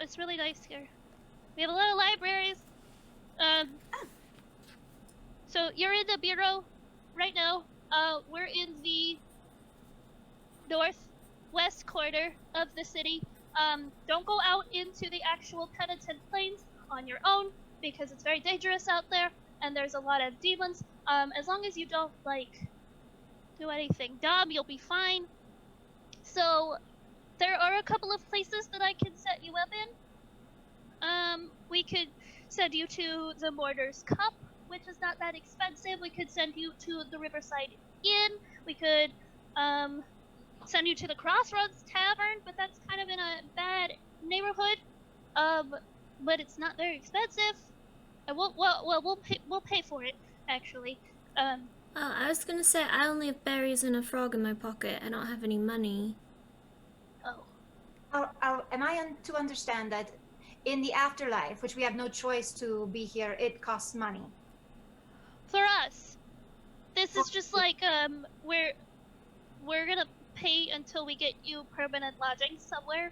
It's really nice here. We have a lot of libraries. So you're in the bureau right now. We're in the northwest corner of the city. Don't go out into the actual penitent plains on your own because it's very dangerous out there and there's a lot of demons. As long as you don't do anything dumb, you'll be fine. So there are a couple of places that I can set you up in. We could send you to the Mortar's Cup, which is not that expensive. We could send you to the Riverside Inn. We could send you to the Crossroads Tavern, but that's kind of in a bad neighborhood. But it's not very expensive. And we'll pay for it, actually. I was gonna say I only have berries and a frog in my pocket. I don't have any money. Oh. Am I to understand that in the afterlife, which we have no choice to be here, it costs money? For us, this is just like we're gonna pay until we get you permanent lodging somewhere.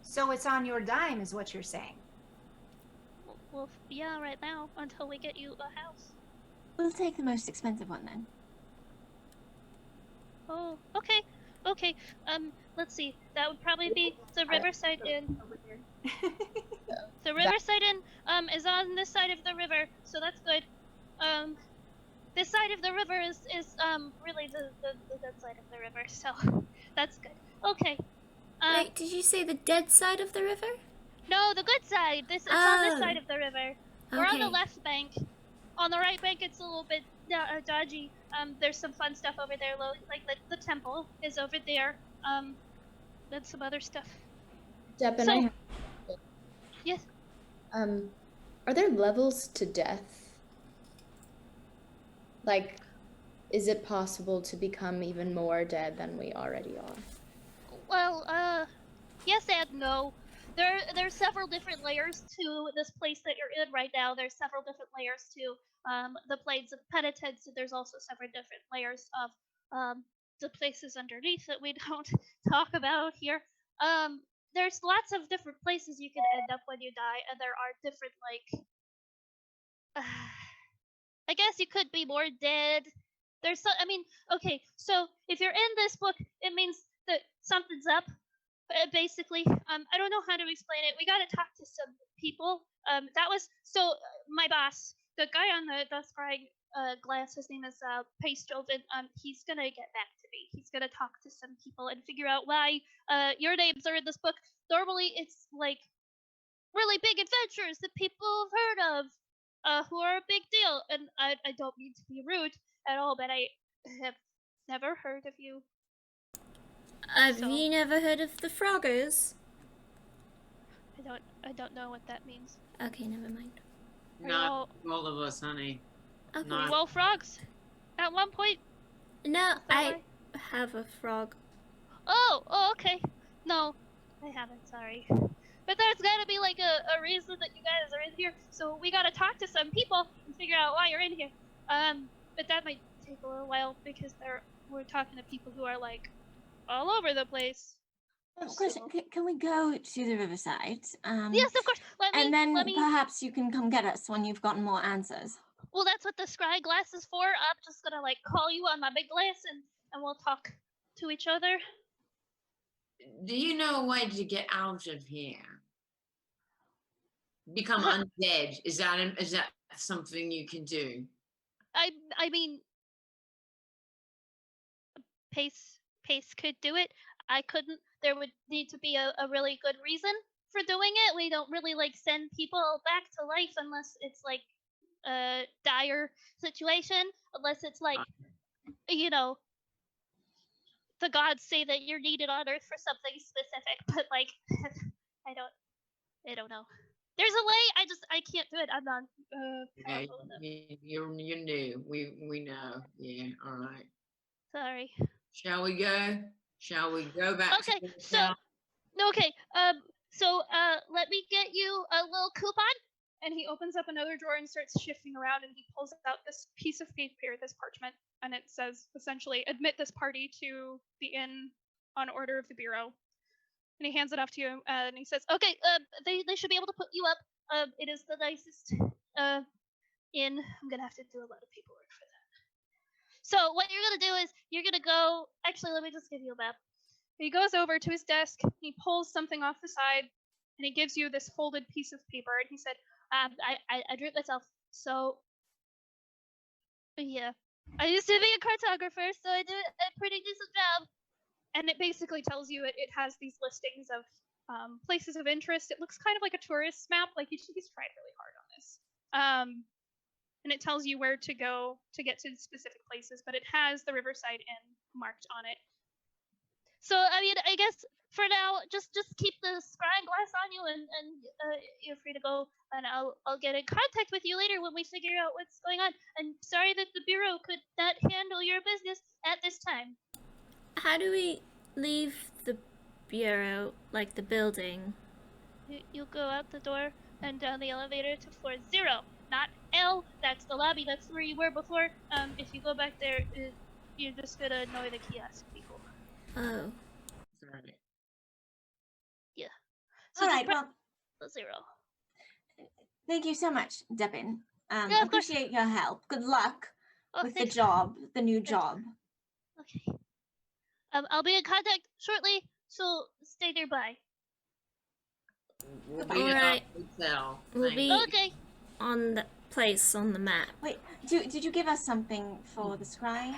So it's on your dime, is what you're saying? Well, yeah, right now until we get you a house. We'll take the most expensive one then. Oh, okay. Let's see. That would probably be the Riverside Inn. The Riverside Inn is on this side of the river, so that's good. This side of the river is really the good side of the river, so that's good. Okay. Wait, did you say the dead side of the river? No, the good side. It's on this side of the river. We're on the left bank. On the right bank, it's a little bit dodgy. There's some fun stuff over there, like the temple is over there. And some other stuff. Deb, and So, yes. Are there levels to death? Like, is it possible to become even more dead than we already are? Well, yes and no. There's several different layers to this place that you're in right now. There's several different layers to the planes of penitence. There's also several different layers of the places underneath that we don't talk about here. There's lots of different places you can end up when you die, and there are different I guess you could be more dead. Okay, so if you're in this book, it means that something's up. Basically, I don't know how to explain it. We gotta talk to some people. My boss, the guy on the scrying glass. His name is Pace Joven. He's gonna get back to me. He's gonna talk to some people and figure out why your names are in this book. Normally, it's like really big adventures that people have heard of, who are a big deal. And I don't mean to be rude at all, but I have never heard of you. Have So- you never heard of the Froggers? I don't know what that means. Okay, never mind. Are Not all of us, honey. Okay. Not- We all frogs. At one point. No, that I why? have a frog. Oh, okay. No, I haven't. Sorry. But there's gotta be like a reason that you guys are in here. So we gotta talk to some people and figure out why you're in here. But that might take a little while because we're talking to people who are like all over the place. Chris, can we go to the riverside? Yes, of course. And then let me. perhaps you can come get us when you've gotten more answers. Well, that's what the scry glass is for. I'm just gonna like call you on my big glass and we'll talk to each other. Do you know a way to get out of here? Become undead. Is that something you can do? I mean, Pace could do it. I couldn't. There would need to be a really good reason for doing it. We don't really like send people back to life unless it's like a dire situation. Unless it's like, you know, the gods say that you're needed on Earth for something specific. But like, I don't know. There's a way. I can't do it. I'm not. Yeah, you're new. We know. Yeah. All right. Sorry. Shall we go? Shall we go back? Okay, To the so town? okay, let me get you a little coupon. And he opens up another drawer and starts shifting around, and he pulls out this piece of paper, this parchment, and it says essentially, "Admit this party to the inn on order of the bureau." And he hands it off to you, and he says, "Okay, they should be able to put you up. It is the nicest inn. I'm gonna have to do a lot of paperwork for that." So what you're gonna do is you're gonna go. Actually, let me just give you a map. He goes over to his desk, he pulls something off the side, and he gives you this folded piece of paper. And he said, I drew it myself. So, yeah. I used to be a cartographer, so I did a pretty decent job. And it basically tells you it has these listings of places of interest. It looks kind of like a tourist map. Like he's tried really hard on this. And it tells you where to go to get to specific places, but it has the Riverside Inn marked on it. So I mean, I guess for now, just keep the scrying glass on you, and you're free to go. And I'll get in contact with you later when we figure out what's going on. And sorry that the bureau could not handle your business at this time. How do we leave the bureau, like the building? You go out the door and down the elevator to floor 0, not L. That's the lobby. That's where you were before. If you go back there, you're just gonna annoy the kiosk people. Oh. Right. Yeah. So All just right, well, 0. thank you so much, Deppin. Yeah, of course. Appreciate your help. Good luck Oh, with the thanks. job, the new job. Okay. I'll be in contact shortly, so stay nearby. We'll be All at right. the hotel. We'll Thank be you. Okay. on the place on the map. Wait, did you give us something for the scrying?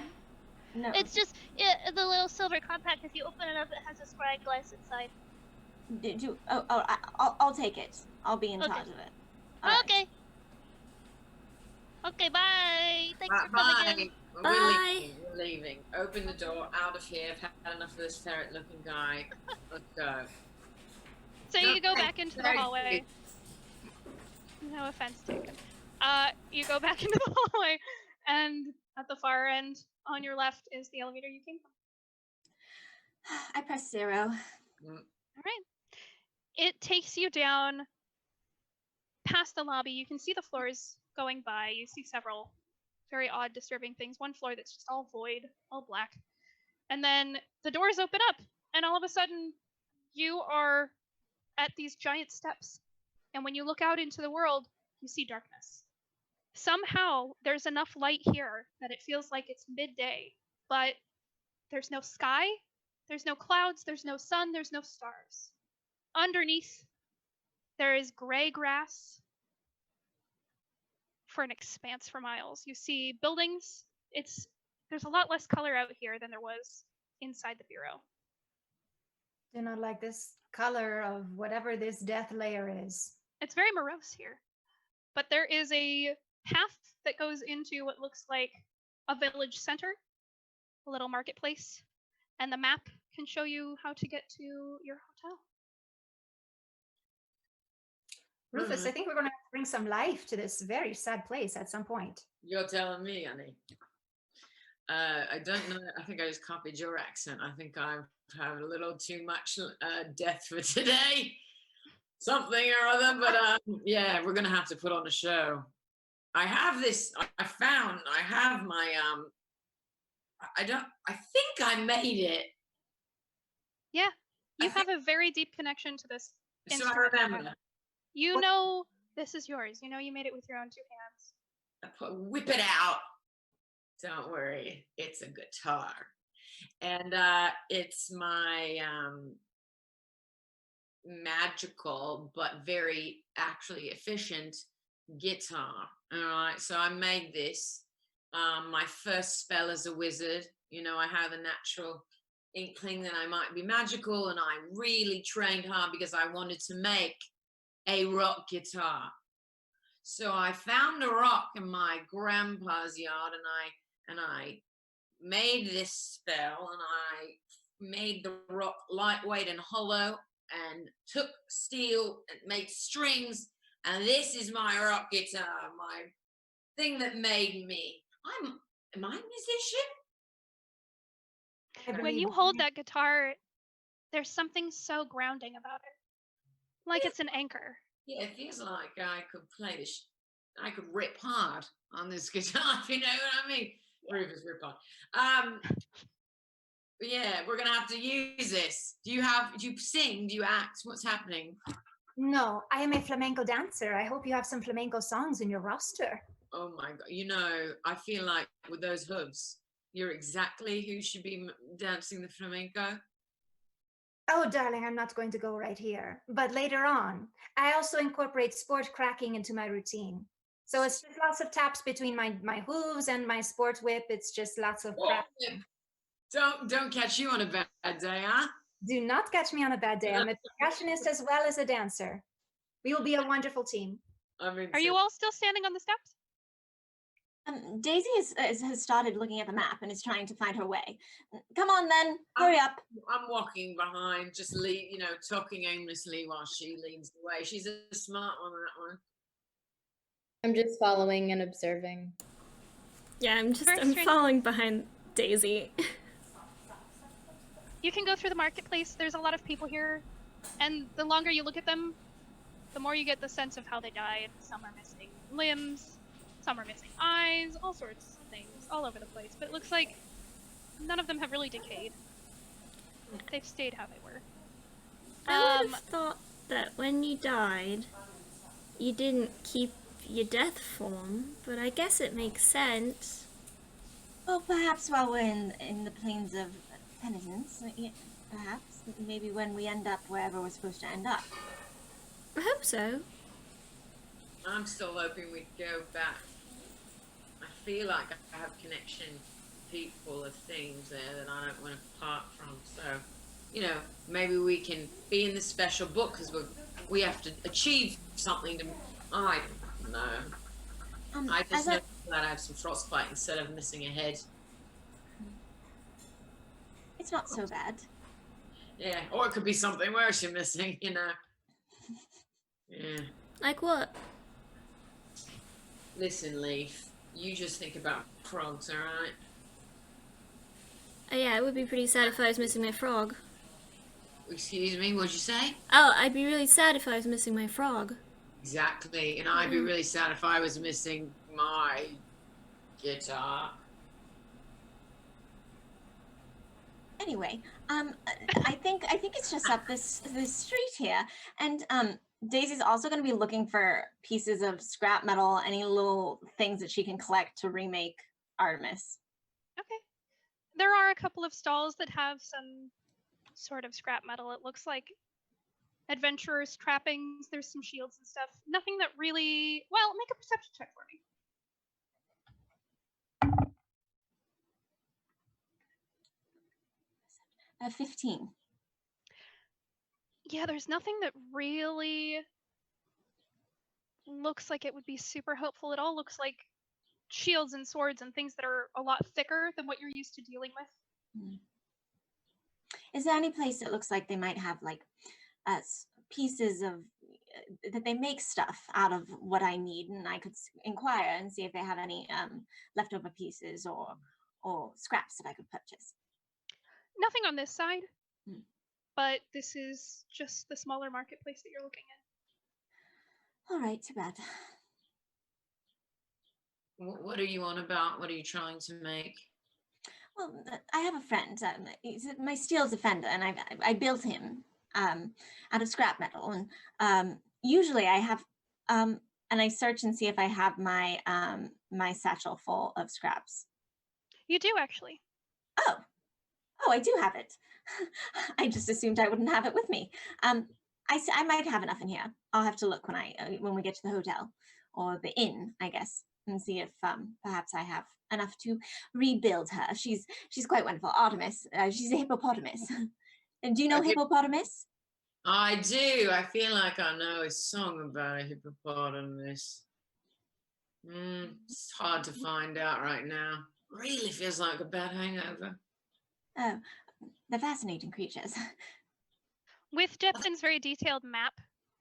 No. It's just the little silver compact. If you open it up, it has a scrying glass inside. Did you? I'll take it. I'll be in Okay. charge of it. All right. Okay. Okay, bye. Thanks for Bye. coming in. Bye. We're leaving. Open the door. Out of here. I've had enough of this ferret-looking guy. Let's go. So you go Okay, back into the very hallway. No offense taken. You go back into the hallway, and at the far end, on your left, is the elevator you came from. I pressed 0. All right. It takes you down past the lobby. You can see the floors going by. You see several very odd, disturbing things. One floor that's just all void, all black. And then the doors open up, and all of a sudden, you are at these giant steps. And when you look out into the world, you see darkness. Somehow, there's enough light here that it feels like it's midday, but there's no sky, there's no clouds, there's no sun, there's no stars. Underneath, there is gray grass for an expanse for miles. You see buildings. There's a lot less color out here than there was inside the bureau. Do not like this color of whatever this death layer is. It's very morose here. But there is a path that goes into what looks like a village center, a little marketplace, and the map can show you how to get to your hotel. Rufus, I think we're going to have to bring some life to this very sad place at some point. You're telling me, honey. I don't know. I think I just copied your accent. I think I've had a little too much death for today. Something or other, but yeah, we're gonna have to put on a show. I have this. I have my I think I made it. Yeah, you have a very deep connection to this So I instrument. remember. You know this is yours. You know you made it with your own 2 hands. Whip it out. Don't worry, it's a guitar, and it's my magical but very actually efficient guitar. All right, so I made this my first spell as a wizard. You know, I have a natural inkling that I might be magical, and I really trained hard because I wanted to make a rock guitar. So I found a rock in my grandpa's yard, and I made this spell, and I made the rock lightweight and hollow, and took steel and made strings, and this is my rock guitar, my thing that made me. Am I a musician? When you hold that guitar, there's something so grounding about it. Like it's an anchor. Yeah, it feels like I could play this. I could rip hard on this guitar, if you know what I mean. Rufus, rip hard. Yeah, we're gonna have to use this. Do you sing? Do you act? What's happening? No, I am a flamenco dancer. I hope you have some flamenco songs in your roster. Oh my God. You know, I feel like with those hooves, you're exactly who should be dancing the flamenco. Oh, darling, I'm not going to go right here. But later on, I also incorporate sport cracking into my routine. So it's just lots of taps between my hooves and my sport whip. It's just lots of cracking. Don't catch you on a bad day, huh? Do not catch me on a bad day. I'm a percussionist as well as a dancer. We will be a wonderful team. Are you all still standing on the steps? Daisy has started looking at the map and is trying to find her way. Come on, then, hurry up. I'm walking behind, just talking aimlessly while she leads the way. She's a smart one, that one. I'm just following and observing. Yeah, I'm following behind Daisy. You can go through the marketplace. There's a lot of people here, and the longer you look at them, the more you get the sense of how they died. Some are missing limbs, some are missing eyes, all sorts of things all over the place. But it looks like none of them have really decayed. They've stayed how they were. I would have thought that when you died, you didn't keep your death form, but I guess it makes sense. Well, perhaps while we're in the plains of penitence, perhaps, maybe when we end up wherever we're supposed to end up. I hope so. I'm still hoping we'd go back. I feel like I have connection, people, of things there that I don't want to part from. So, maybe we can be in this special book because we have to achieve something to. I don't know. I just know that I have some frostbite instead of missing a head. It's not so bad. Yeah, or it could be something worse you're missing, Yeah. Like what? Listen, Leaf, you just think about frogs, alright? Oh yeah, it would be pretty sad if I was missing my frog. Excuse me, what'd you say? Oh, I'd be really sad if I was missing my frog. Exactly, and I'd be really sad if I was missing my guitar. Anyway, I think it's just up this street here, and Daisy's also going to be looking for pieces of scrap metal, any little things that she can collect to remake Artemis. Okay. There are a couple of stalls that have some sort of scrap metal. It looks like adventurers' trappings. There's some shields and stuff. Nothing that really... Well, make a perception check for me. 15. Yeah, there's nothing that really looks like it would be super helpful. It all looks like shields and swords and things that are a lot thicker than what you're used to dealing with. Is there any place that looks like they might have like pieces of that they make stuff out of what I need, and I could inquire and see if they have any leftover pieces or scraps that I could purchase. Nothing on this side, Hmm. but this is just the smaller marketplace that you're looking at. All right, too bad. What are you on about? What are you trying to make? Well, I have a friend. He's my steel's a fender, and I built him out of scrap metal. And usually I have, and I search and see if I have my my satchel full of scraps. You do actually. Oh, I do have it. I just assumed I wouldn't have it with me. I might have enough in here. I'll have to look when we get to the hotel or the inn, I guess, and see if perhaps I have enough to rebuild her. She's quite wonderful. Artemis. She's a hippopotamus. And do you know hippopotamus? I do. I feel like I know a song about a hippopotamus. It's hard to find out right now. Really feels like a bad hangover. Oh, they're fascinating creatures. With Depton's very detailed map,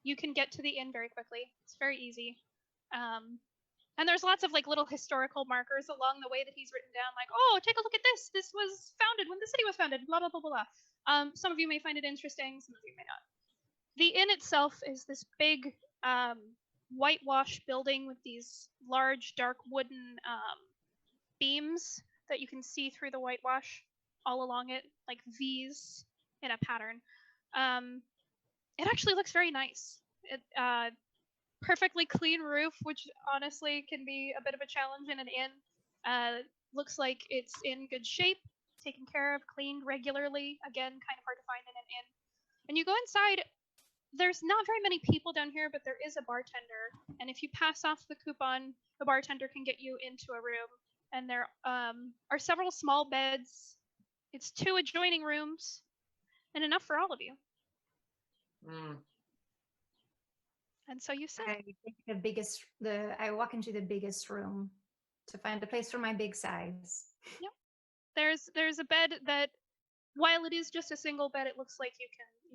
you can get to the inn very quickly. It's very easy. And there's lots of like little historical markers along the way that he's written down, like, oh, take a look at this. This was founded when the city was founded, blah, blah, blah, blah, blah. Some of you may find it interesting, some of you may not. The inn itself is this big whitewash building with these large, dark wooden beams that you can see through the whitewash all along it, like V's in a pattern. It actually looks very nice. It perfectly clean roof, which honestly can be a bit of a challenge in an inn. Looks like it's in good shape, taken care of, cleaned regularly. Again, kind of hard to find in an inn. And you go inside. There's not very many people down here, but there is a bartender. And if you pass off the coupon, the bartender can get you into a room. And there are several small beds. It's 2 adjoining rooms, and enough for all of you. And so you sit. I take I walk into the biggest room to find a place for my big size. Yep. There's a bed that, while it is just a single bed, it looks like you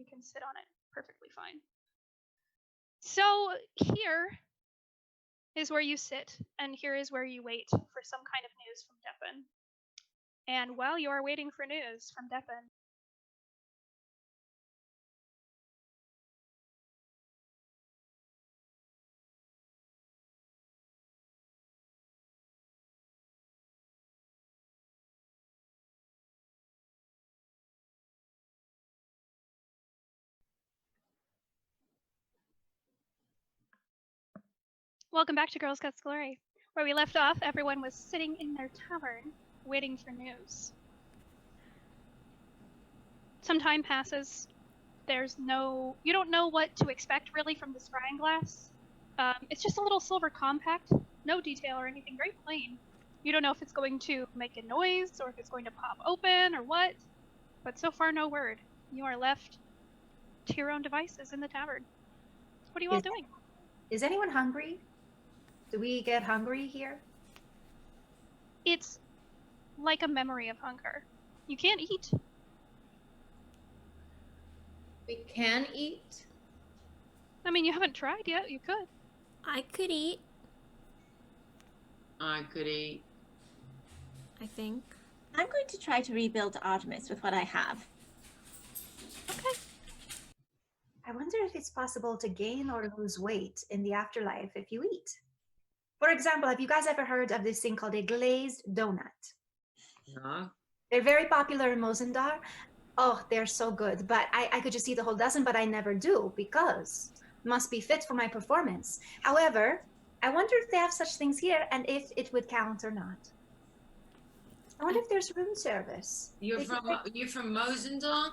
can sit on it perfectly fine. So here is where you sit, and here is where you wait for some kind of news from Deppen. And while you are waiting for news from Deppen, welcome back to Girls Guts Glory. Where we left off, everyone was sitting in their tavern, waiting for news. Some time passes. You don't know what to expect really from the scrying glass. It's just a little silver compact, no detail or anything, very plain. You don't know if it's going to make a noise or if it's going to pop open or what, but so far no word. You are left to your own devices in the tavern. What are you all doing? Is anyone hungry? Do we get hungry here? It's like a memory of hunger. You can't eat. We can eat. I mean, you haven't tried yet. You could. I could eat, I could eat. I think. I'm going to try to rebuild Artemis with what I have. Okay. I wonder if it's possible to gain or lose weight in the afterlife if you eat. For example, have you guys ever heard of this thing called a glazed donut? No. They're very popular in Mozendar. Oh, they're so good. But I could just eat the whole dozen, but I never do because it must be fit for my performance. However, I wonder if they have such things here and if it would count or not. I wonder if there's room service. You're from Mozendar?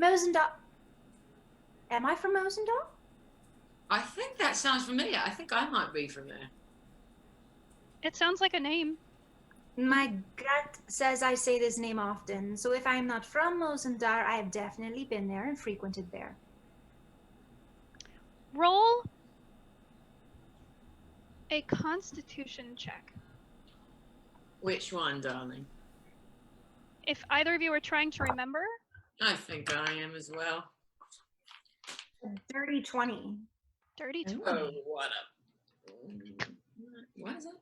Mozendar. Am I from Mozendar? I think that sounds familiar. I think I might be from there. It sounds like a name. My gut says I say this name often, so if I'm not from Mozendar, I have definitely been there and frequented there. Roll a Constitution check. Which one, darling? If either of you are trying to remember, I think I am as well. A dirty 20. Dirty Ooh. 20. Oh, what a... What is that?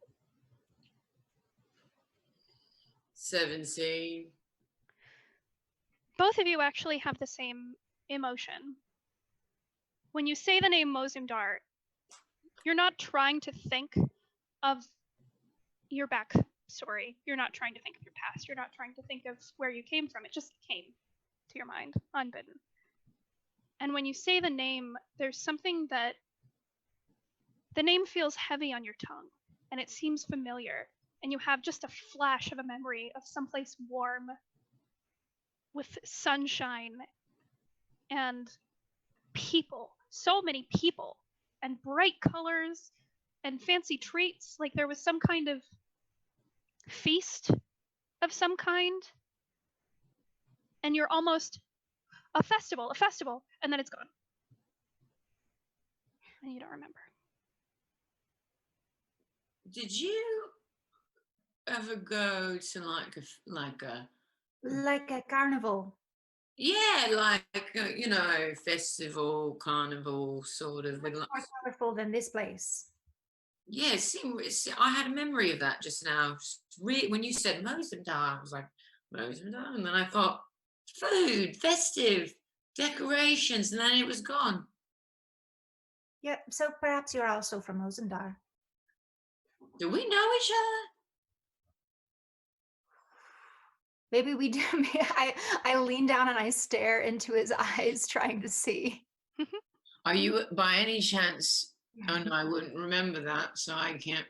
17. Both of you actually have the same emotion. When you say the name Mozumdar, you're not trying to think of your backstory. You're not trying to think of your past. You're not trying to think of where you came from. It just came to your mind, unbidden. And when you say the name, there's something that the name feels heavy on your tongue, and it seems familiar. And you have just a flash of a memory of someplace warm with sunshine and people, so many people, and bright colors and fancy treats. Like there was some kind of feast of some kind, and you're almost a festival, and then it's gone. And you don't remember. Did you ever go to like a Like a carnival. yeah, like festival, carnival sort of with More colorful than this place. yeah, I had a memory of that just now. When you said Mozambique, I was like, Mozambique, and then I thought, food, festive, decorations, and then it was gone. Yeah, so perhaps you're also from Ozendar. Do we know each other? Maybe we do. I lean down and I stare into his eyes, trying to see. Are you by any chance? Oh no, I wouldn't remember that, so I can't.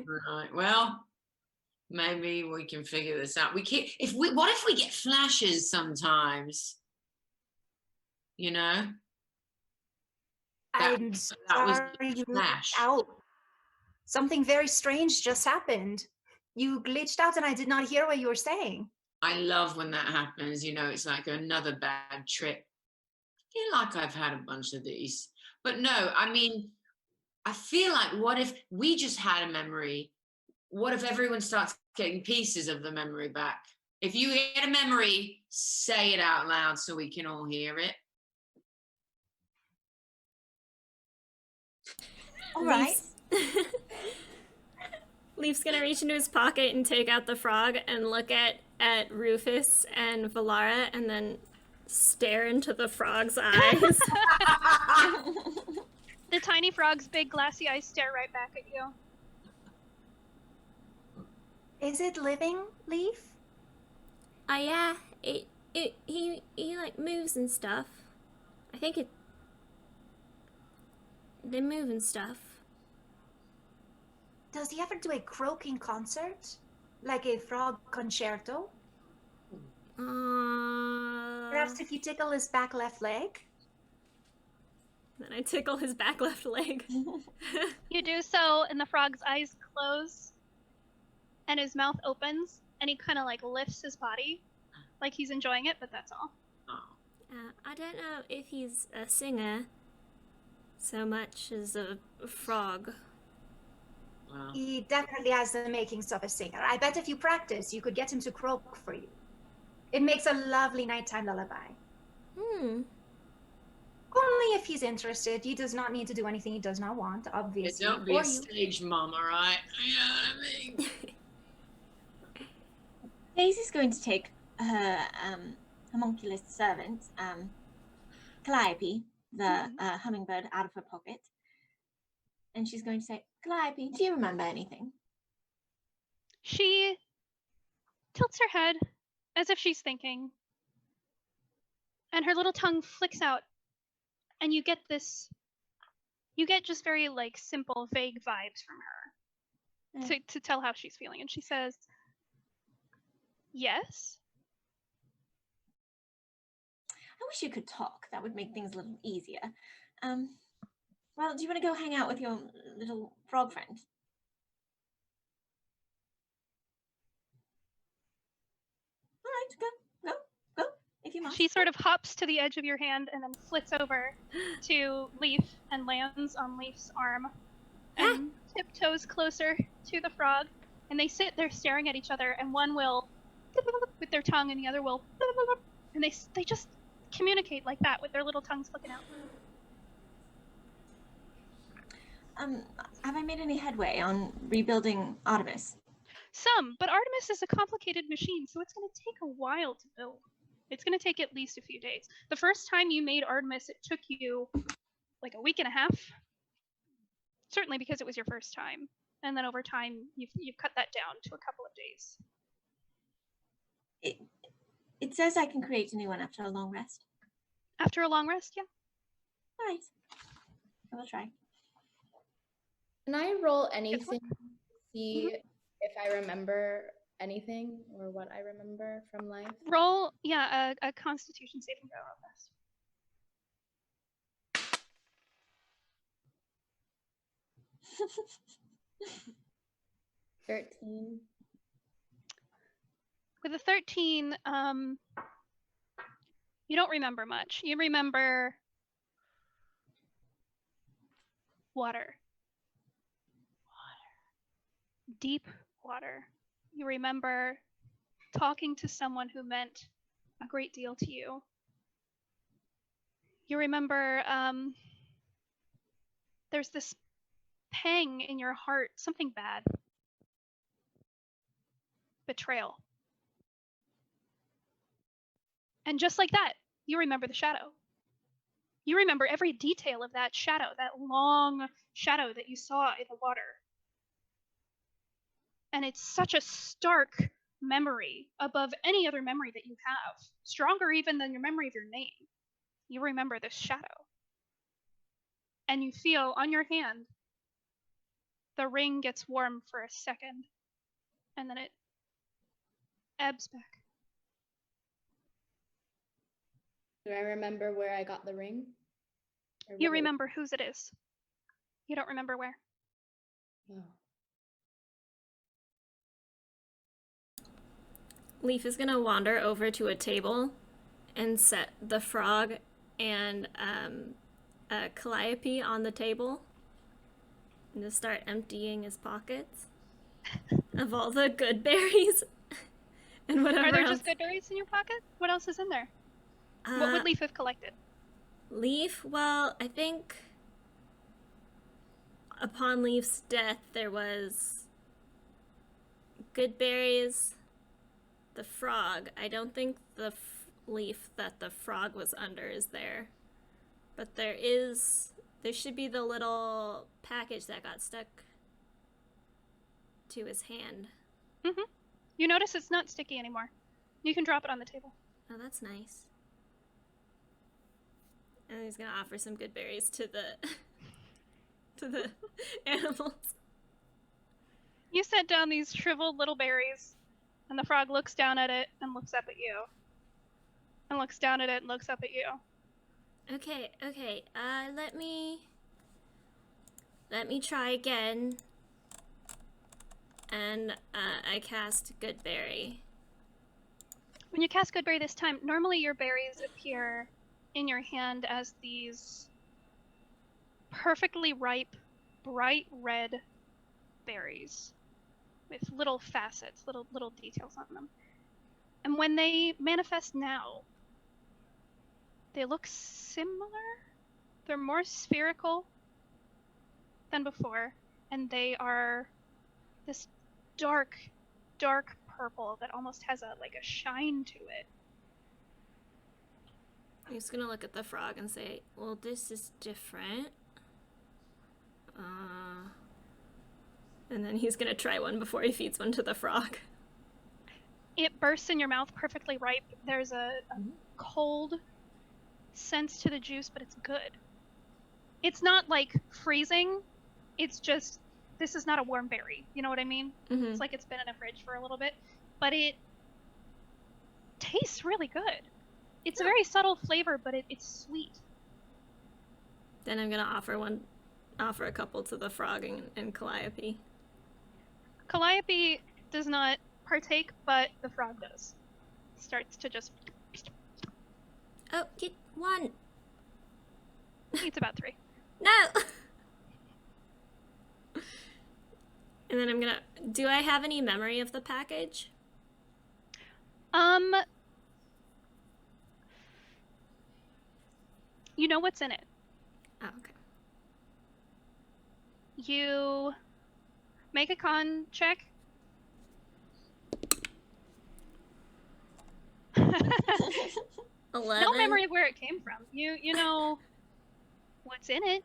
Right. Well, maybe we can figure this out. What if we get flashes sometimes? You know? I'm that was sorry the you flash. glitched out. Something very strange just happened. You glitched out and I did not hear what you were saying. I love when that happens. It's like another bad trip. I feel like I've had a bunch of these. But no, I mean, I feel like what if we just had a memory? What if everyone starts getting pieces of the memory back? If you get a memory, say it out loud so we can all hear it. All right. Leaf's gonna reach into his pocket and take out the frog and look at Rufus and Valara and then stare into the frog's eyes. The tiny frog's big glassy eyes stare right back at you. Is it living, Leaf? Yeah, he like moves and stuff. I think they move and stuff. Does he ever do a croaking concert? Like a frog concerto? Perhaps if you tickle his back left leg? Then I tickle his back left leg. You do so, and the frog's eyes close, and his mouth opens, and he kind of like lifts his body, like he's enjoying it, but that's all. I don't know if he's a singer so much as a frog. Wow. He definitely has the makings of a singer. I bet if you practice, you could get him to croak for you. It makes a lovely nighttime lullaby. Hmm. Only if he's interested. He does not need to do anything he does not want, obviously. Don't be Or a you. stage mom, all right? You know what I mean? Daisy's going to take her homunculus servant, Calliope, the hummingbird, out of her pocket. And she's going to say, Calliope, do you remember anything? She tilts her head as if she's thinking, and her little tongue flicks out, and you get just very like simple, vague vibes from her to tell how she's feeling. And she says, yes. I wish you could talk. That would make things a little easier. Well, do you want to go hang out with your little frog friend? All right, go, if you must. She sort of hops to the edge of your hand and then flits over to Leaf and lands on Leaf's arm and tiptoes closer to the frog. And they sit there staring at each other, and one will with their tongue and the other will And they just communicate like that with their little tongues flicking out. Have I made any headway on rebuilding Artemis? Some, but Artemis is a complicated machine, so it's going to take a while to build. It's going to take at least a few days. The first time you made Artemis, it took you like a week and a half. Certainly because it was your first time. And then over time, you've cut that down to a couple of days. It says I can create a new one after a long rest. After a long rest, yeah. All right. I will try. Can I roll anything to see if I remember anything or what I remember from life? Roll, yeah, a Constitution saving throw real fast. 13. With a 13, you don't remember much. You remember water. Deep water. You remember talking to someone who meant a great deal to you. You remember there's this pang in your heart, something bad. Betrayal. And just like that, you remember the shadow. You remember every detail of that shadow, that long shadow that you saw in the water. And it's such a stark memory above any other memory that you have, stronger even than your memory of your name. You remember this shadow. And you feel on your hand, the ring gets warm for a second, and then it ebbs back. Do I remember where I got the ring? You remember whose it is. You don't remember where. Oh. Leaf is gonna wander over to a table and set the frog and a calliope on the table and just start emptying his pockets of all the good berries and whatever Are there else. just good berries in your pocket? What else is in there? What would Leaf have collected? Leaf, well, I think upon Leaf's death there was good berries, the frog. I don't think the leaf that the frog was under is there. But there should be the little package that got stuck to his hand. Mm-hmm. You notice it's not sticky anymore. You can drop it on the table. Oh, that's nice. And he's gonna offer some good berries to the animals. You set down these shriveled little berries, and the frog looks down at it and looks up at you. And looks down at it and looks up at you. Okay. Let me try again. And I cast Good Berry. When you cast Good Berry this time, normally your berries appear in your hand as these perfectly ripe, bright red berries with little facets, little details on them. And when they manifest now, they look similar. They're more spherical than before, and they are this dark purple that almost has a shine to it. I'm just gonna look at the frog and say, well, this is different. And then he's gonna try one before he feeds one to the frog. It bursts in your mouth perfectly ripe. There's a cold sense to the juice, but it's good. It's not freezing. It's just, this is not a warm berry. You know what I mean? Mm-hmm. It's like it's been in a fridge for a little bit, but it tastes really good. It's a very subtle flavor, but it's sweet. Then I'm gonna offer a couple to the frog and Calliope. Calliope does not partake, but the frog does. Starts to just... Oh, get one. Eats about 3. No! And then I'm gonna... Do I have any memory of the package? You know what's in it. Oh, okay. You make a con check. No 11. memory of where it came from. You know what's in it.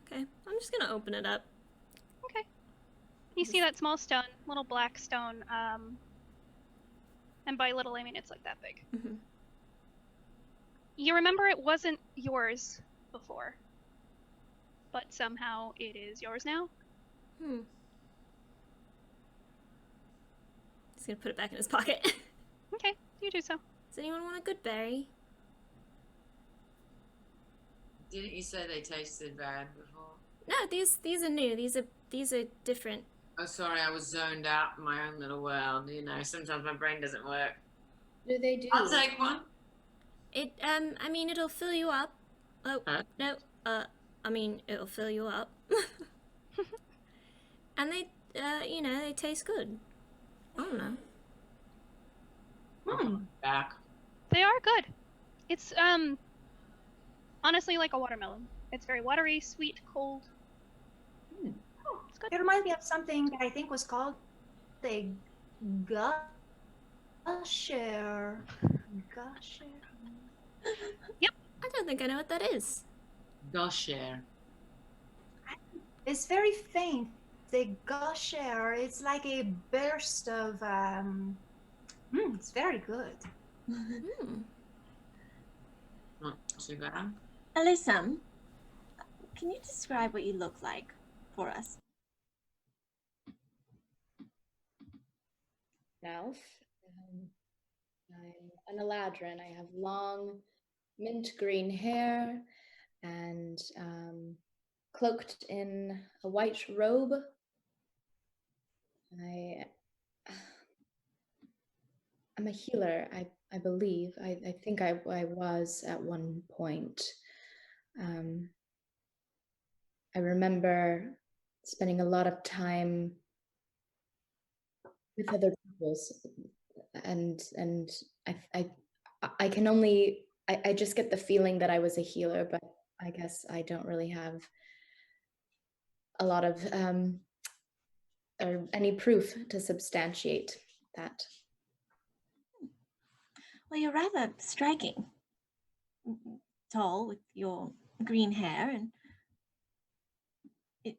Okay, I'm just gonna open it up. Okay. You see that small stone, little black stone, and by little I mean it's like that big. Mhm. You remember it wasn't yours before, but somehow it is yours now. He's gonna put it back in his pocket. Okay, you do so. Does anyone want a good berry? Didn't you say they tasted bad before? No, these are new. These are different. Oh, sorry, I was zoned out in my own little world. You know, sometimes my brain doesn't work. What do they do? I'll take one. It I mean it'll fill you up. Oh Huh? no, I mean it'll fill you up. And they you know, they taste good. I don't know. Back. They are good. It's honestly like a watermelon. It's very watery, sweet, cold. It's good. It reminds me of something that I think was called the gusher. Gusher. I don't think I know what that is. Gosher. It's very faint. The gusher. It's like a burst of. It's very good. Not too bad. Alyssa, can you describe what you look like for us? Self. I'm an Eladrin. I have long mint green hair and cloaked in a white robe. I'm a healer, I believe. I think I was at one point. I remember spending a lot of time with other peoples, and I can only I just get the feeling that I was a healer, but I guess I don't really have a lot of or any proof to substantiate that. Well, you're rather striking. Tall with your green hair and it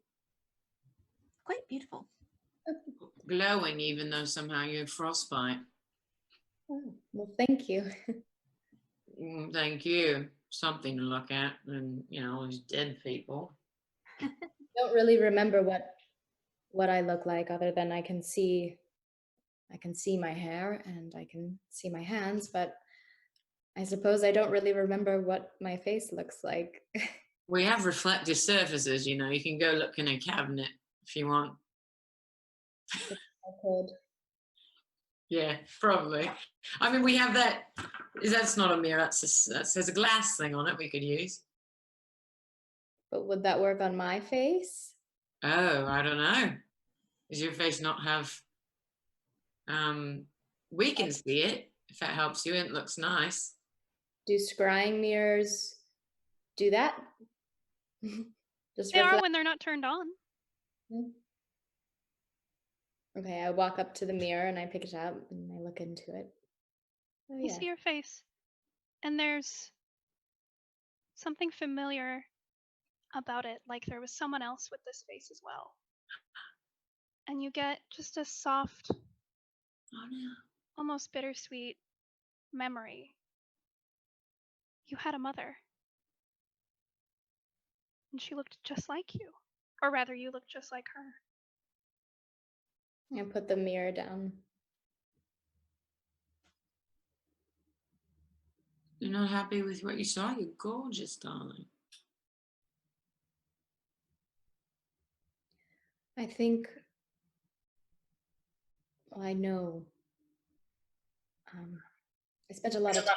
quite beautiful. Glowing, even though somehow you have frostbite. Oh, well, thank you. Thank you. Something to look at, and you know, all these dead people. Don't really remember what I look like, other than I can see my hair and I can see my hands, but I suppose I don't really remember what my face looks like. We have reflective surfaces, you know. You can go look in a cabinet if you want. I could. Yeah, probably. I mean, we have that. That's not a mirror. There's a glass thing on it we could use. But would that work on my face? Oh, I don't know. Does your face not have? We can see it if that helps you. It looks nice. Do scrying mirrors do that? Just They are reflect. when they're not turned on. Okay, I walk up to the mirror and I pick it up and I look into it. Oh, You yeah. see your face, and there's something familiar about it, like there was someone else with this face as well. And you get just a soft, Oh no. almost bittersweet memory. You had a mother, and she looked just like you. Or rather, you looked just like her. I put the mirror down. You're not happy with what you saw? You're gorgeous, darling. I think, well, I know. I spent a lot of time.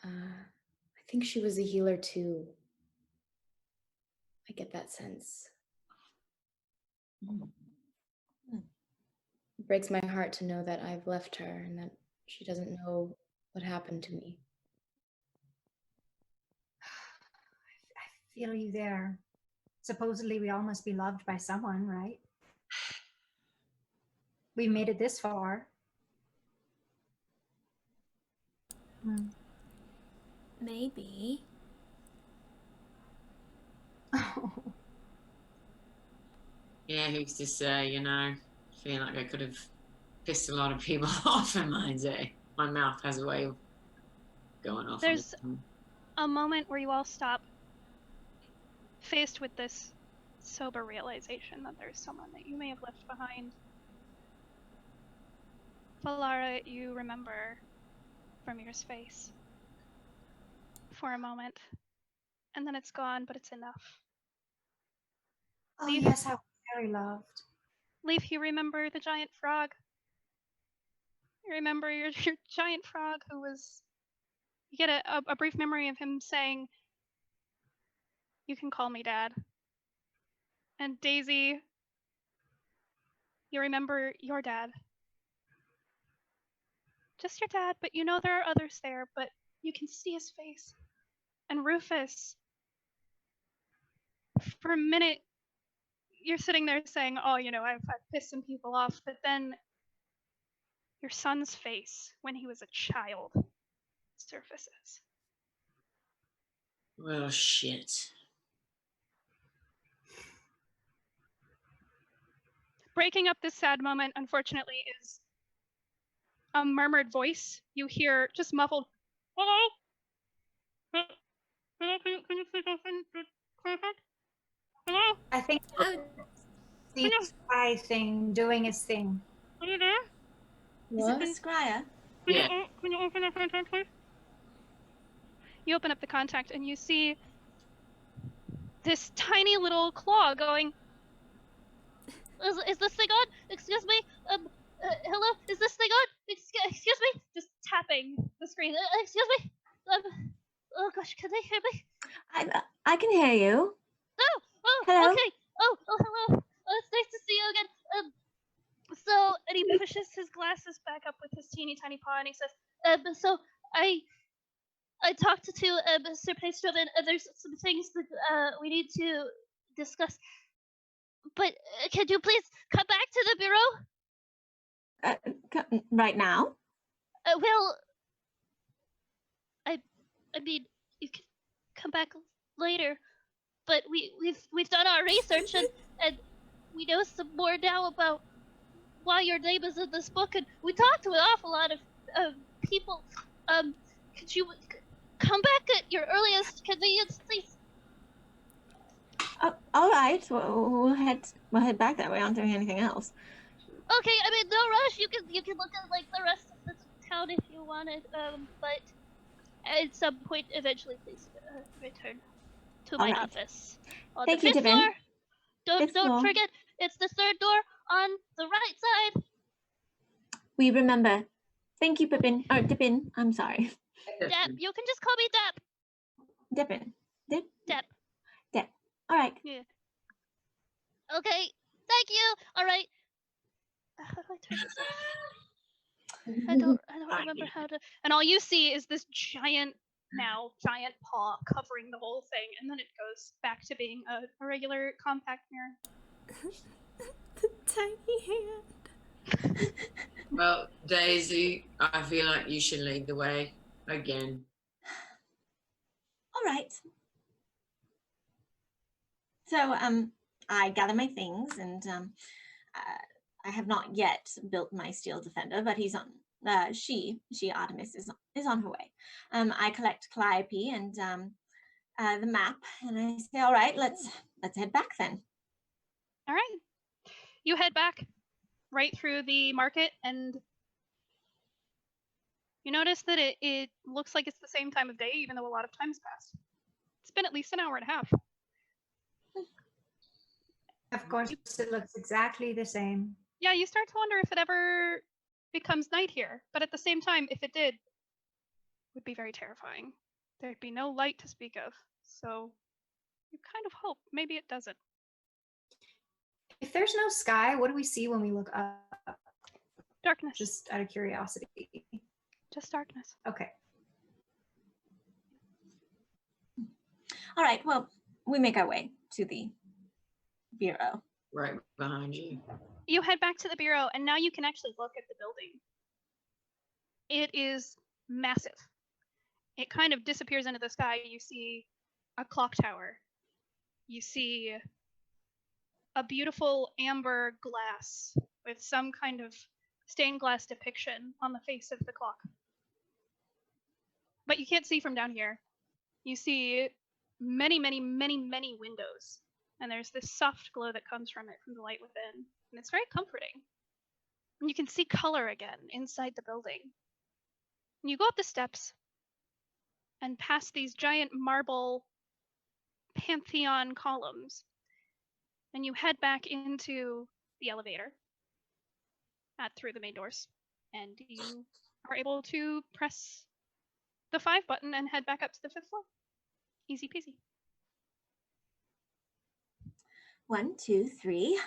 I think she was a healer too. I get that sense. It breaks my heart to know that I've left her and that she doesn't know what happened to me. I feel you there. Supposedly, we all must be loved by someone, right? We made it this far. Maybe. Yeah, who's to say, you know? I feel like I could have pissed a lot of people off in my day. My mouth has a way of going off. There's a moment where you all stop, faced with this sober realization that there's someone that you may have left behind. Valara, you remember Vermeer's face for a moment, and then it's gone, but it's enough. Oh, Leaf, yes, I was very loved. Leaf, you remember the giant frog? You remember your giant frog who was... You get a brief memory of him saying, "You can call me Dad." And Daisy, you remember your dad. Just your dad, but you know there are others there, but you can see his face. And Rufus, for a minute, you're sitting there saying, "Oh, you know, I've pissed some people off," but then your son's face when he was a child surfaces. Well, shit. Breaking up this sad moment, unfortunately, is a murmured voice. You hear just muffled, "Hello? Hello? Can you please open the contact? Hello? I think Oh, the spy thing doing its thing. Are you there? Is it What? the Scryer? Yeah. Can you open the contact, please?" You open up the contact and you see this tiny little claw going, Is this thing on? Excuse me? Hello? Is this thing on? Excuse me? Just tapping the screen. Excuse me? Oh gosh, can they hear me? I can hear you. Oh, Hello? okay. Oh, hello. It's nice to see you again. So, and he pushes his glasses back up with his teeny tiny paw and he says, so I talked to Sir Paystrom and there's some things that we need to discuss. But can you please come back to the bureau? Right now? Well, I mean, you can come back later. But we've done our research and we know some more now about why your name is in this book, and we talked to an awful lot of people. Could you come back at your earliest convenience, please? Oh, all right. We'll head back that way. Aren't doing anything else. Okay, I mean, no rush. You can look at like the rest of the town if you wanted. But at some point, eventually, please return to my All right. office on Thank the you, fifth Divin. floor. Fifth Don't floor. forget, it's the third door on the right side. We remember. Thank you, Pippin. Or Dippin. I'm sorry. Dap. You can just call me Dap. Dippin. Dap. Dip. All right. Yeah. Okay. Thank you. All right. How do I turn this off? I don't remember how to. And all you see is this giant paw covering the whole thing, and then it goes back to being a regular compact mirror. the tiny hand. Well, Daisy, I feel like you should lead the way again. All right. So I gather my things, and I have not yet built my steel defender, but he's on. She Artemis is on her way. I collect Calliope and the map, and I say, all right, let's head back then. All right. You head back right through the market, and you notice that it looks like it's the same time of day, even though a lot of time's passed. It's been at least an hour and a half. Of course, it looks exactly the same. Yeah, you start to wonder if it ever becomes night here, but at the same time, if it did, it would be very terrifying. There'd be no light to speak of, so you kind of hope maybe it doesn't. If there's no sky, what do we see when we look up? Darkness. Just out of curiosity. Just darkness. Okay. All right, well, we make our way to the bureau. Right behind you. You head back to the bureau, and now you can actually look at the building. It is massive. It kind of disappears into the sky. You see a clock tower. You see a beautiful amber glass with some kind of stained glass depiction on the face of the clock. But you can't see from down here. You see many, many, many, many windows. And there's this soft glow that comes from it, from the light within. And it's very comforting. And you can see color again inside the building. And you go up the steps and past these giant marble Pantheon columns. And you head back into the elevator through the main doors. And you are able to press the 5 button and head back up to the 5th floor. Easy peasy. 1, 2, 3.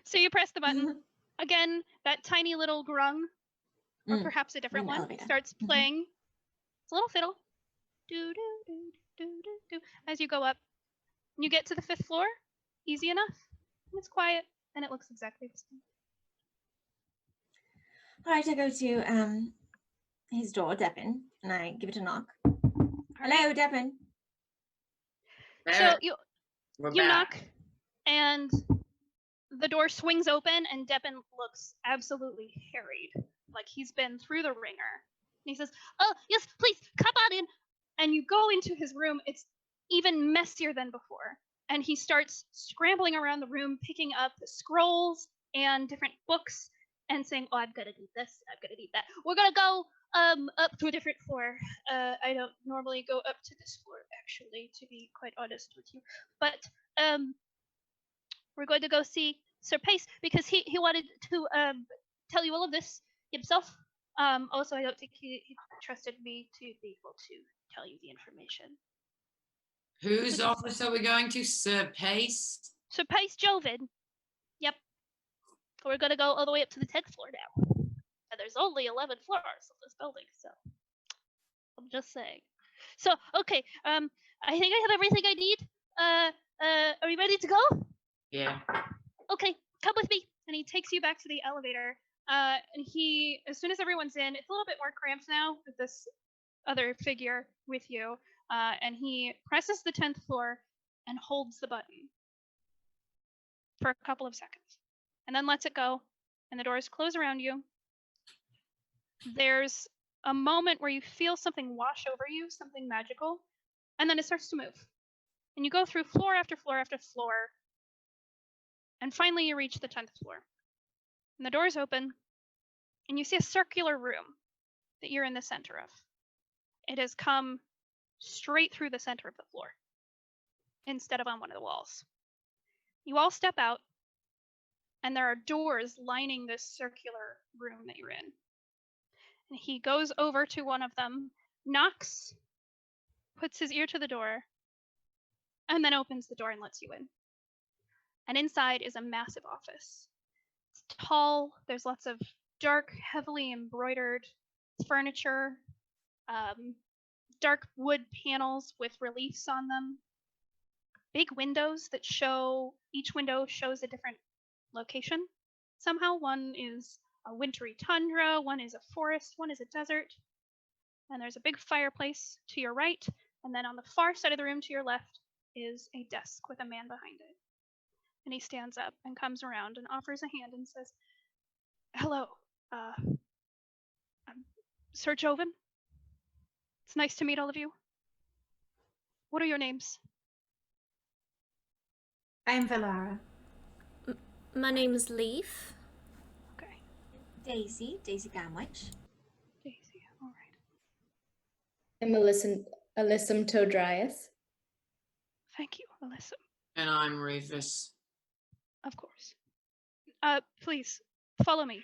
So you press the button. Again, that tiny little grung, or perhaps a different one, elevator. starts playing. It's a little fiddle. Do, do, do, do, do, do. As you go up, you get to the 5th floor. Easy enough. And it's quiet, and it looks exactly the same. All right, I go to his door, Deppin, and I give it a knock. Hello, Deppin. So you We're you back. knock, and the door swings open, and Deppin looks absolutely harried, like he's been through the ringer. And he says, "Oh, yes, please, come on in." And you go into his room. It's even messier than before. And he starts scrambling around the room, picking up scrolls and different books, and saying, "Oh, I'm gonna need this, I'm gonna need that. We're gonna go up to a different floor. I don't normally go up to this floor, actually, to be quite honest with you. But we're going to go see Sir Pace, because he wanted to tell you all of this himself. Also, I don't think he trusted me to be able to tell you the information." Whose office are we going to? Sir Pace? Sir Pace Joven. Yep. We're going to go all the way up to the 10th floor now. And there's only 11 floors of this building, so I'm just saying. So, okay, I think I have everything I need. Are we ready to go? Yeah. Okay, come with me. And he takes you back to the elevator. And he, as soon as everyone's in, it's a little bit more cramped now with this other figure with you. And he presses the 10th floor and holds the button for a couple of seconds. And then lets it go. And the doors close around you. There's a moment where you feel something wash over you, something magical. And then it starts to move. And you go through floor after floor after floor. And finally you reach the 10th floor. And the doors open, and you see a circular room that you're in the center of. It has come straight through the center of the floor, instead of on one of the walls. You all step out, and there are doors lining this circular room that you're in. And he goes over to one of them, knocks, puts his ear to the door, and then opens the door and lets you in. And inside is a massive office. It's tall. There's lots of dark, heavily embroidered furniture, dark wood panels with reliefs on them, big windows that each window shows a different location. Somehow one is a wintry tundra, one is a forest, one is a desert. And there's a big fireplace to your right, and then on the far side of the room to your left is a desk with a man behind it. And he stands up and comes around and offers a hand and says, "Hello, I'm Sir Joven. It's nice to meet all of you. What are your names?" I am Velara. My name's Leaf. Okay. Daisy Gamwich. Daisy, all right. I'm Alyssum Todrius. Thank you, Alyssa. And I'm Rufus. Of course. Please, follow me.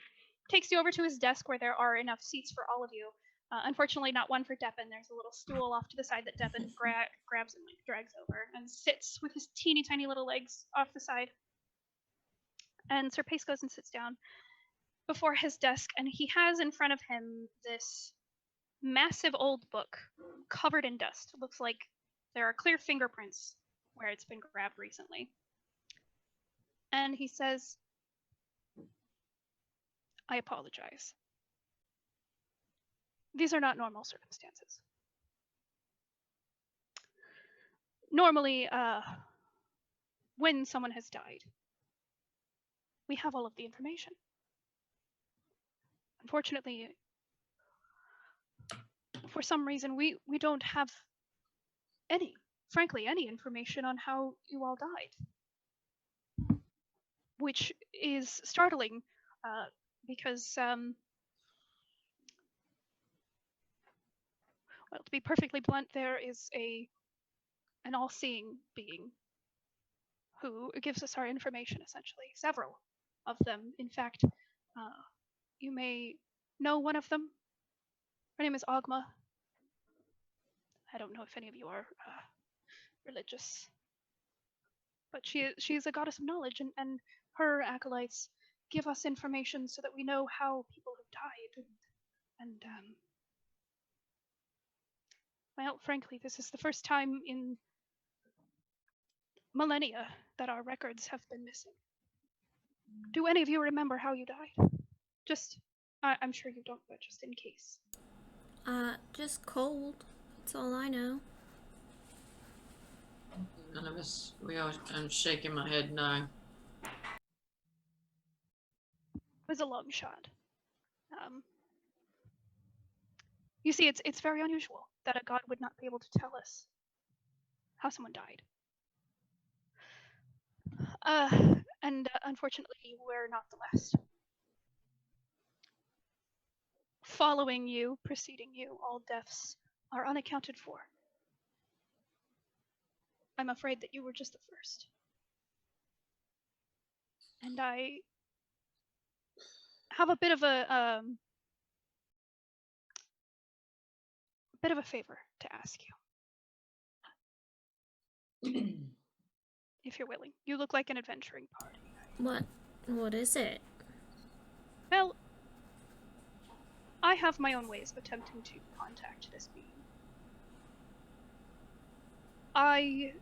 Takes you over to his desk where there are enough seats for all of you. Unfortunately, not one for Deppin. There's a little stool off to the side that Deppin grabs and drags over and sits with his teeny tiny little legs off the side. And Sir Pace goes and sits down. before his desk, and he has in front of him this massive old book covered in dust. It looks like there are clear fingerprints where it's been grabbed recently. And he says, I apologize. These are not normal circumstances. Normally, when someone has died, we have all of the information. Unfortunately, for some reason, we don't have frankly, any information on how you all died. Which is startling, because, well, to be perfectly blunt, there is an all-seeing being who gives us our information, essentially. Several of them. In fact, you may know one of them. Her name is Ogma. I don't know if any of you are religious, but she's a goddess of knowledge, and her acolytes give us information so that we know how people have died. And well, frankly, this is the first time in millennia that our records have been missing. Do any of you remember how you died? I'm sure you don't, but just in case. Just cold. That's all I know. None of us. I'm shaking my head no. It was a long shot. You see, it's very unusual that a god would not be able to tell us how someone died. And unfortunately, we're not the last. Following you, preceding you, all deaths are unaccounted for. I'm afraid that you were just the first. And I have a bit of a favor to ask you. If you're willing. You look like an adventuring party. What is it? Well, I have my own ways of attempting to contact this being. I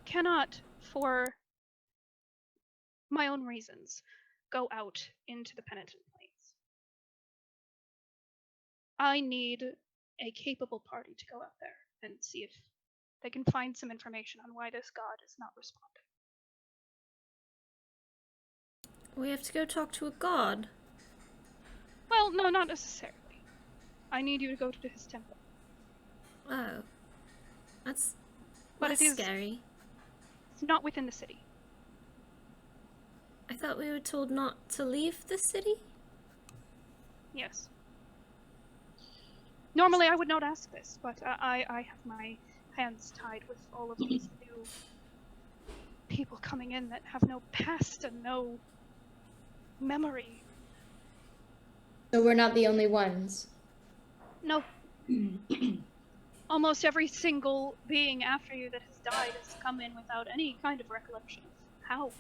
cannot, for my own reasons, go out into the Penitent Plains. I need a capable party to go out there and see if they can find some information on why this god is not responding. We have to go talk to a god. Well, no, not necessarily. I need you to go to his temple. Oh. That's Scary. It's not within the city. I thought we were told not to leave the city? Yes. Normally I would not ask this, but I have my hands tied with all of these new people coming in that have no past and no memory. So we're not the only ones. No. Almost every single being after you that has died has come in without any kind of recollection of how.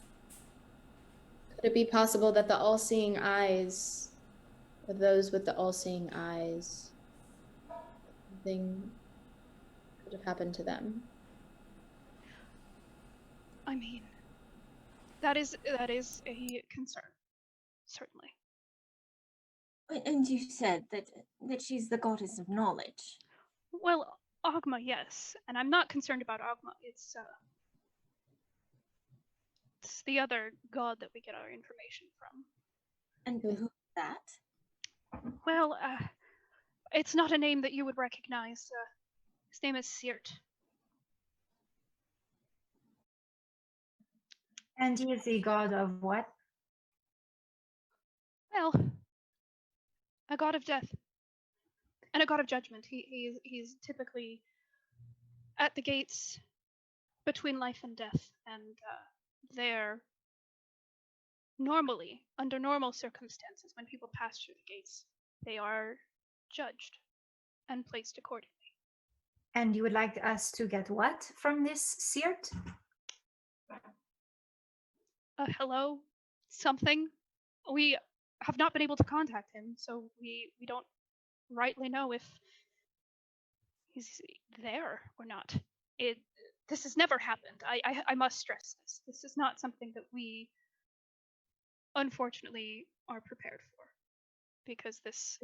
Could it be possible that the all-seeing eyes, or those with the all-seeing eyes, something could have happened to them? I mean, that is a concern, certainly. And you said that she's the goddess of knowledge. Well, Ogma, yes, and I'm not concerned about Ogma. It's the other god that we get our information from. And who's that? Well, it's not a name that you would recognize. His name is Sirt. And he is the god of what? Well, a god of death and a god of judgment. He's typically at the gates between life and death, and there, normally, under normal circumstances, when people pass through the gates, they are judged and placed accordingly. And you would like us to get what from this Sirt? Hello, something. We have not been able to contact him, so we don't rightly know if he's there or not. This has never happened. I must stress this. This is not something that we unfortunately are prepared for, because this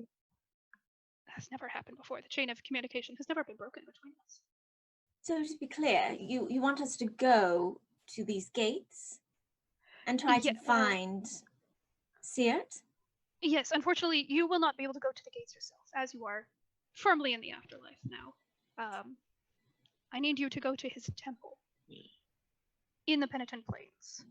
has never happened before. The chain of communication has never been broken between us. So to be clear, you want us to go to these gates and try to find Seert? Yes, unfortunately, you will not be able to go to the gates yourself, as you are firmly in the afterlife now. I need you to go to his temple in the Penitent Plains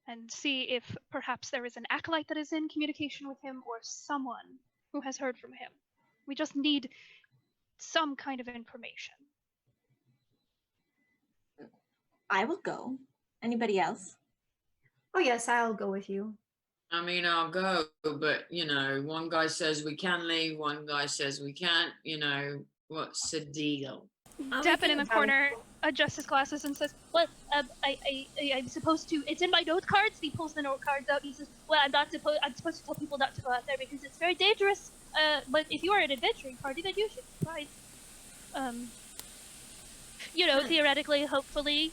and see if perhaps there is an acolyte that is in communication with him or someone who has heard from him. We just need some kind of information. I will go. Anybody else? Oh, yes, I'll go with you. I mean, I'll go, but, one guy says we can leave, one guy says we can't, what's the deal? Deppin in the corner adjusts his glasses and says, "Well, I'm supposed to. It's in my note cards." He pulls the note cards out. He says, "Well, I'm supposed to tell people not to go out there because it's very dangerous. But if you are an adventuring party, then you should be fine. Theoretically, hopefully."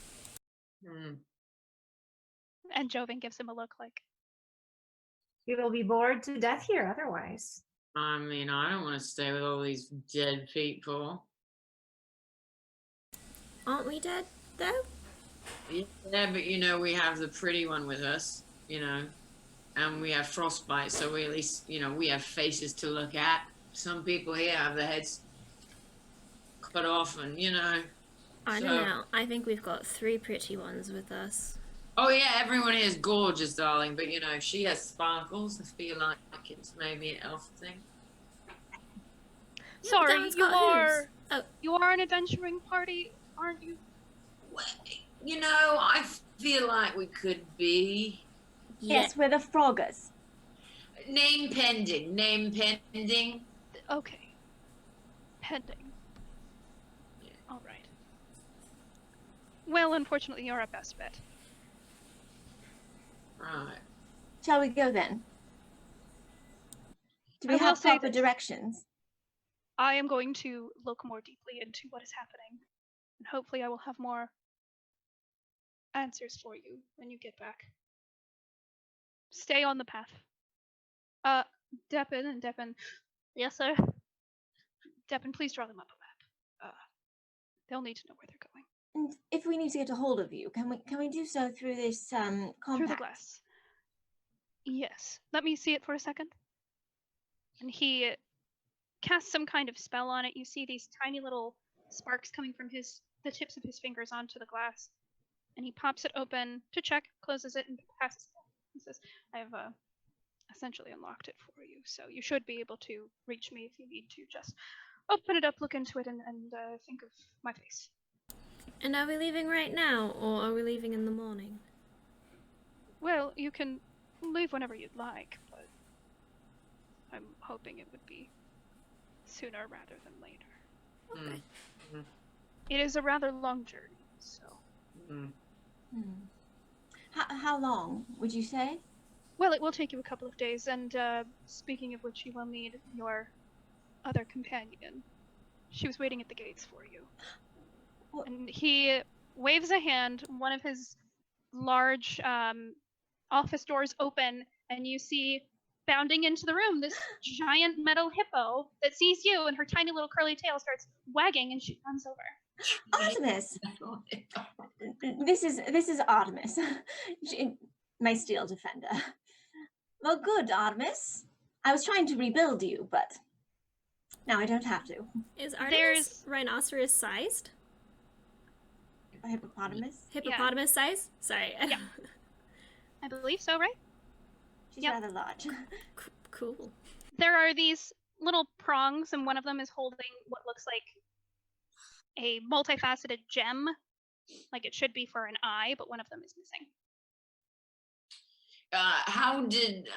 And Joven gives him a look like, You will be bored to death here otherwise. I mean, I don't want to stay with all these dead people. Aren't we dead, though? Yeah, but we have the pretty one with us, and we have frostbite, so we at least, we have faces to look at. Some people here have their heads cut off, and I don't know. I think we've got 3 pretty ones with us. Oh yeah, everyone here is gorgeous, darling, but she has sparkles. I feel like it's maybe an elf thing. Yeah, sorry, you are an adventuring party, aren't you? Well, I feel like we could be. Yes, we're the Froggers. Name pending. Okay. Pending. Yeah. All right. Well, unfortunately, you're our best bet. Right. Shall we go then? Do we have proper directions? I am going to look more deeply into what is happening, and hopefully I will have more answers for you when you get back. Stay on the path. Deppin. Yes, sir? Deppin, please draw them up a map. They'll need to know where they're going. And if we need to get a hold of you, can we do so through this compact? Through the glass. Yes. Let me see it for a second. And he casts some kind of spell on it. You see these tiny little sparks coming from the tips of his fingers onto the glass. And he pops it open to check, closes it, and passes it. He says, I have essentially unlocked it for you, so you should be able to reach me if you need to. Just open it up, look into it, and think of my face. And are we leaving right now, or are we leaving in the morning? Well, you can leave whenever you'd like, but I'm hoping it would be sooner rather than later. Okay. Mm-hmm. It is a rather long journey, so... How long, would you say? Well, it will take you a couple of days, and speaking of which, you will need your other companion. She was waiting at the gates for you. What? And he waves a hand, one of his large office doors open, and you see bounding into the room this giant metal hippo that sees you, and her tiny little curly tail starts wagging, and she runs over. Artemis! This is Artemis, my steel defender. Well, good, Artemis. I was trying to rebuild you, but now I don't have to. Is Artemis rhinoceros sized? A hippopotamus? Hippopotamus size? Sorry. Yeah. I believe so, right? She's rather large. Cool. There are these little prongs, and one of them is holding what looks like a multifaceted gem, like it should be for an eye, but one of them is missing. How did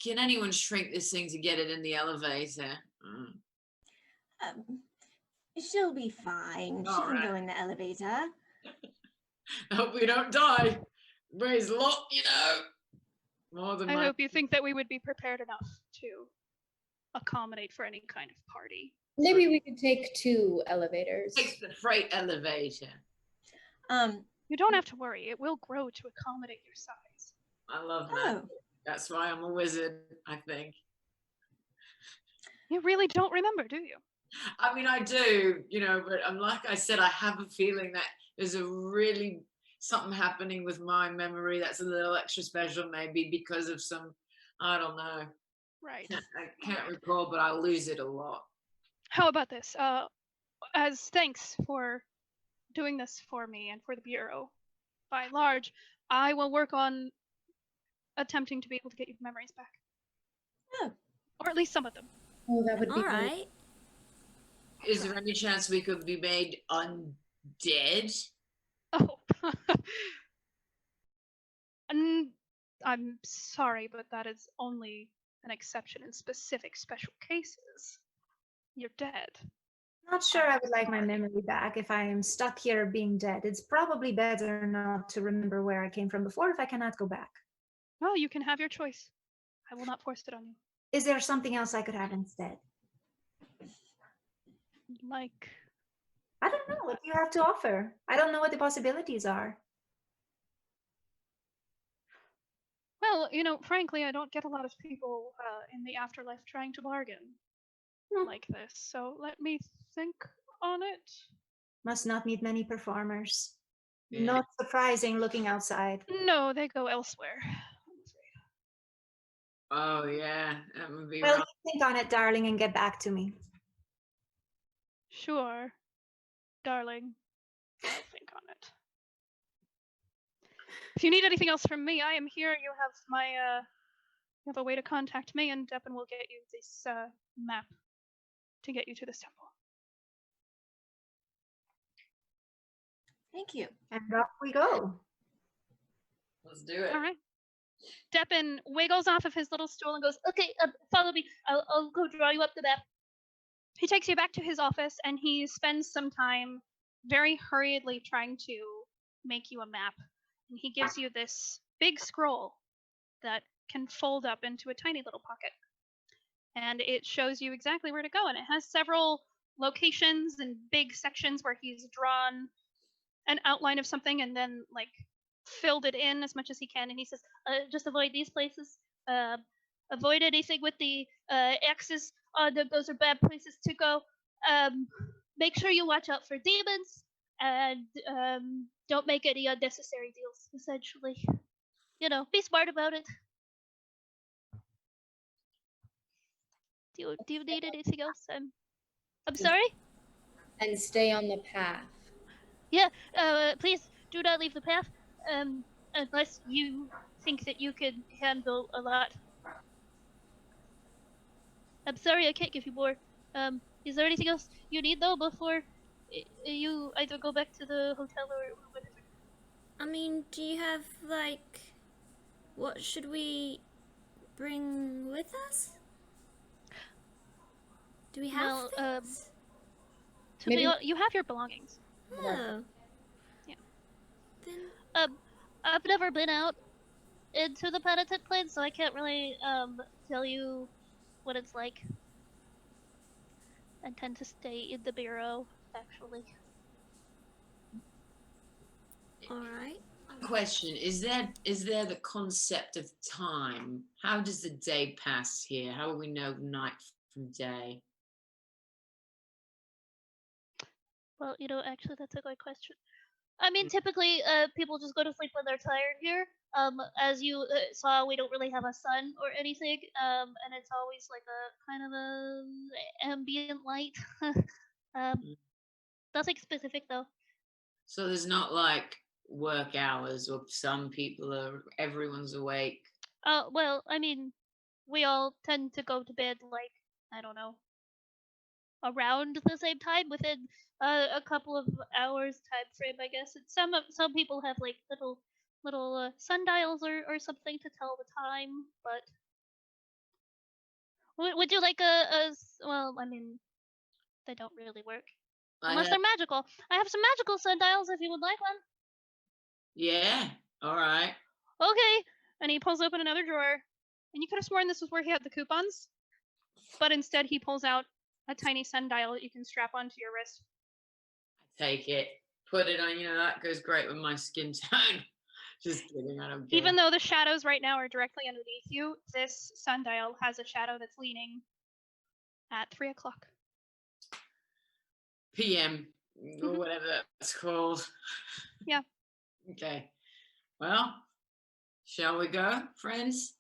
can anyone shrink this thing to get it in the elevator? She'll be fine. She can go in the elevator. I hope we don't die. Brains lot, More than I my hope you think that we would be prepared enough to accommodate for any kind of party. Maybe we could take 2 elevators. takes the freight elevator. You don't have to worry. It will grow to accommodate your size. I love that. Oh, That's why I'm a wizard, I think. You really don't remember, do you? I mean, I do, but like I said, I have a feeling that there's a really something happening with my memory that's a little extra special, maybe because of some, I don't know. Right. I can't recall, but I lose it a lot. How about this? As thanks for doing this for me and for the Bureau, by and large, I will work on attempting to be able to get your memories back. Oh. Or at least some of them. Oh, that would be All great. right. Is there any chance we could be made undead? Oh. I'm sorry, but that is only an exception in specific special cases. You're dead. Not sure I would like my memory back if I am stuck here being dead. It's probably better not to remember where I came from before if I cannot go back. Well, you can have your choice. I will not force it on you. Is there something else I could have instead? Like, I don't know. What do you have to offer? I don't know what the possibilities are. well, frankly, I don't get a lot of people in the afterlife trying to bargain like this. So let me think on it. Must not meet many performers. Yeah. Not surprising looking outside. No, they go elsewhere. Oh, yeah, that would be Well, right. you think on it, darling, and get back to me. Sure, darling. I'll think on it. If you need anything else from me, I am here. You have my you have a way to contact me, and Deppin will get you this map to get you to this temple. thank you. And off we go. Let's do it. All right. Deppin wiggles off of his little stool and goes, "Okay, follow me. I'll go draw you up the map." He takes you back to his office, and he spends some time very hurriedly trying to make you a map. And he gives you this big scroll that can fold up into a tiny little pocket. And it shows you exactly where to go. And it has several locations and big sections where he's drawn an outline of something and then like filled it in as much as he can. And he says, just avoid these places. Avoid anything with the X's. Those are bad places to go. Make sure you watch out for demons. And don't make any unnecessary deals, essentially. Be smart about it. Do you need anything else? I'm sorry? And stay on the path. Yeah, please do not leave the path, unless you think that you can handle a lot. I'm sorry, I can't give you more. Is there anything else you need, though, before you either go back to the hotel or whatever? I mean, do you have, like, what should we bring with us? Do we have things? You have your belongings. Oh. Yeah. Then I've never been out into the penitent plane, so I can't really tell you what it's like. I tend to stay in the bureau, actually. all right. Question: Is there the concept of time? How does the day pass here? How will we know night from day? Well, actually, that's a good question. I mean, typically, people just go to sleep when they're tired here. As you saw, we don't really have a sun or anything, and it's always like a kind of a ambient light. Nothing specific though. So there's not like work hours, or some people everyone's awake. Well, I mean, we all tend to go to bed like, I don't know, around the same time, within a couple of hours time frame, I guess. And some people have like little sundials or something to tell the time. But would you like well, I mean, they don't really work unless they're magical. I have some magical sundials if you would like one. Yeah. All right. Okay. And he pulls open another drawer. And you could have sworn this was where he had the coupons. But instead, he pulls out a tiny sundial that you can strap onto your wrist. I take it, put it on. That goes great with my skin tone. Just kidding, I don't care. Even though the shadows right now are directly underneath you, this sundial has a shadow that's leaning at 3 o'clock. PM, or whatever that's called. Yeah. Okay. Well, shall we go, friends?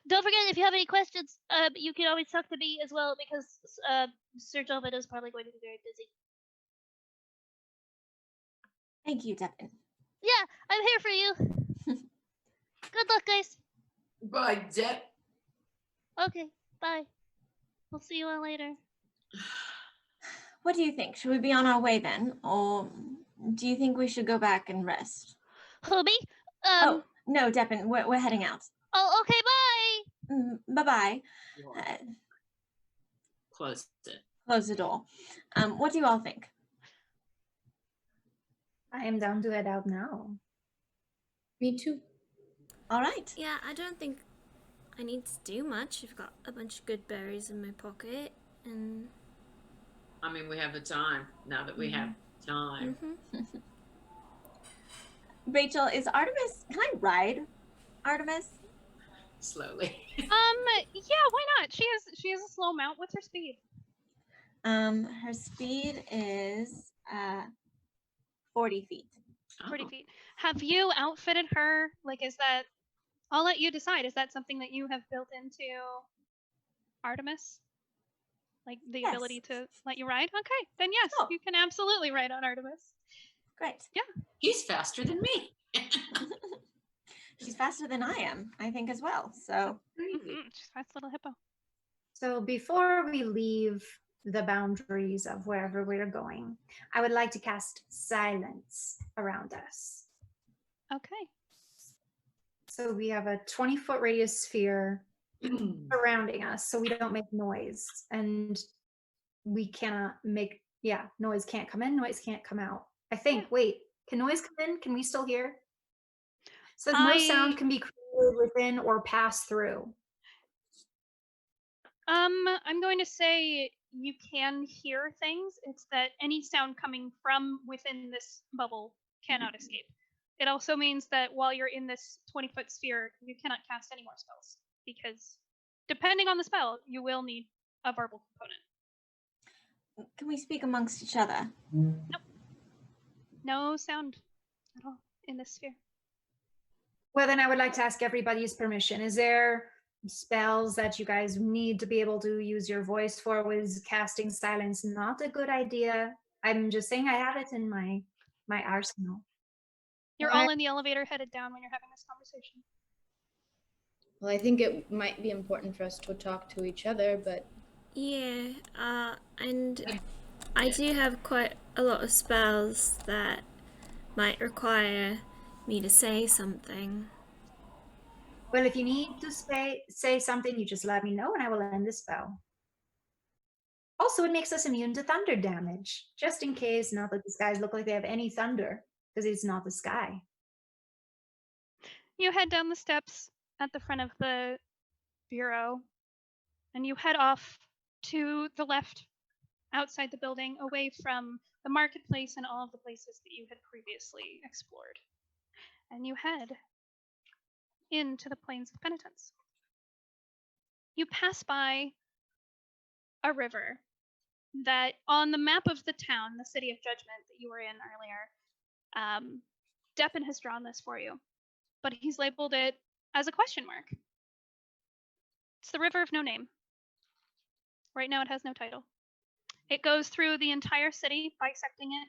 Don't forget, if you have any questions, you can always talk to me as well, because Sir Jovin is probably going to be very busy. Thank you, Devin. Yeah, I'm here for you. Good luck, guys. Bye, Depp. Okay, bye. We'll see you all later. What do you think? Should we be on our way then? Or do you think we should go back and rest? Who, me? Oh, no, Devin, we're heading out. Oh, okay, bye. Bye-bye. Close it. Close the door. What do you all think? I am down to head out now. Me too. All right. Yeah, I don't think I need to do much. I've got a bunch of good berries in my pocket, and I mean, we have the time now that we have time. Rachel, is Artemis? Can I ride Artemis? Slowly. Yeah, why not? She has a slow mount. What's her speed? Her speed is 40 feet. 40 feet. Have you outfitted her? Like, is that? I'll let you decide. Is that something that you have built into Artemis? Like the ability to let you ride? Okay, then yes, you can absolutely ride on Artemis. Great. Yeah. He's faster than me. She's faster than I am, I think, as well. So She's a fast little hippo. So before we leave the boundaries of wherever we're going, I would like to cast silence around us. Okay. So we have a 20-foot radius sphere surrounding us, so we don't make noise, and we cannot make noise can't come in, noise can't come out. I think. Wait, can noise come in? Can we still hear? So no sound can be created within or pass through. I'm going to say you can hear things. It's that any sound coming from within this bubble cannot escape. It also means that while you're in this 20-foot sphere, you cannot cast any more spells, because depending on the spell, you will need a verbal component. can we speak amongst each other? Nope. No sound at all in this sphere. Well, then I would like to ask everybody's permission. Is there spells that you guys need to be able to use your voice for? Was casting silence not a good idea? I'm just saying I have it in my arsenal. You're all in the elevator headed down when you're having this conversation. Well, I think it might be important for us to talk to each other, but yeah, and I do have quite a lot of spells that might require me to say something. Well, if you need to say something, you just let me know and I will end the spell. Also, it makes us immune to thunder damage, just in case. Not that these guys look like they have any thunder, because it's not the sky. You head down the steps at the front of the bureau, and you head off to the left outside the building, away from the marketplace and all of the places that you had previously explored. And you head into the Plains of Penitence. You pass by a river that on the map of the town, the City of Judgment that you were in earlier, Deppin has drawn this for you, but he's labeled it as a question mark. It's the River of No Name. Right now it has no title. It goes through the entire city, bisecting it.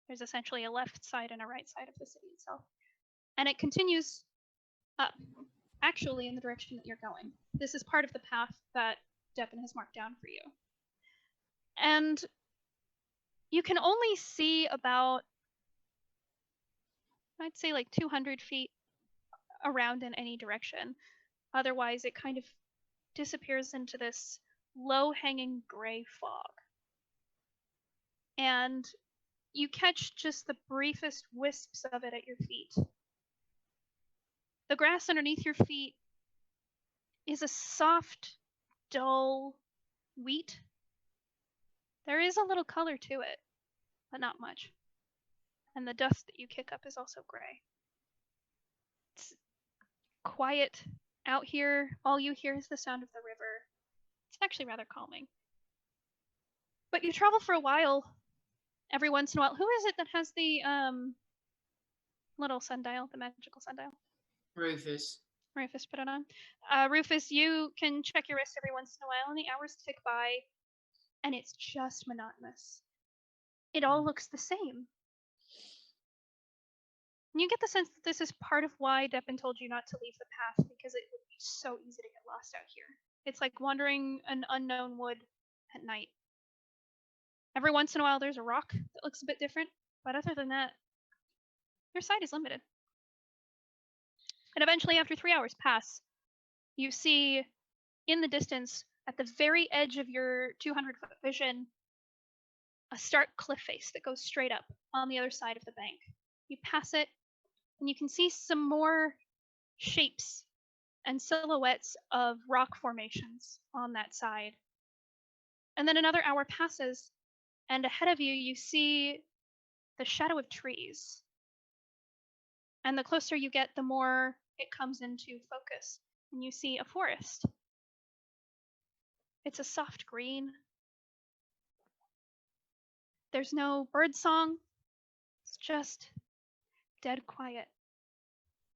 There's essentially a left side and a right side of the city itself. And it continues up, actually in the direction that you're going. This is part of the path that Deppin has marked down for you. And you can only see about, I'd say like 200 feet around in any direction. Otherwise, it kind of disappears into this low-hanging gray fog. And you catch just the briefest wisps of it at your feet. The grass underneath your feet is a soft, dull wheat. There is a little color to it, but not much. And the dust that you kick up is also gray. It's quiet out here. All you hear is the sound of the river. It's actually rather calming. But you travel for a while. Every once in a while. Who is it that has the little sundial, the magical sundial? Rufus. Rufus put it on. Rufus, you can check your wrist every once in a while, and the hours tick by, and it's just monotonous. It all looks the same. And you get the sense that this is part of why Deppin told you not to leave the path, because it would be so easy to get lost out here. It's like wandering an unknown wood at night. Every once in a while there's a rock that looks a bit different, but other than that, your sight is limited. And eventually, after 3 hours pass, you see in the distance, at the very edge of your 200-foot vision, a stark cliff face that goes straight up on the other side of the bank. You pass it, and you can see some more shapes and silhouettes of rock formations on that side. And then another hour passes, and ahead of you, you see the shadow of trees. And the closer you get, the more it comes into focus, and you see a forest. It's a soft green. There's no bird song. It's just dead quiet.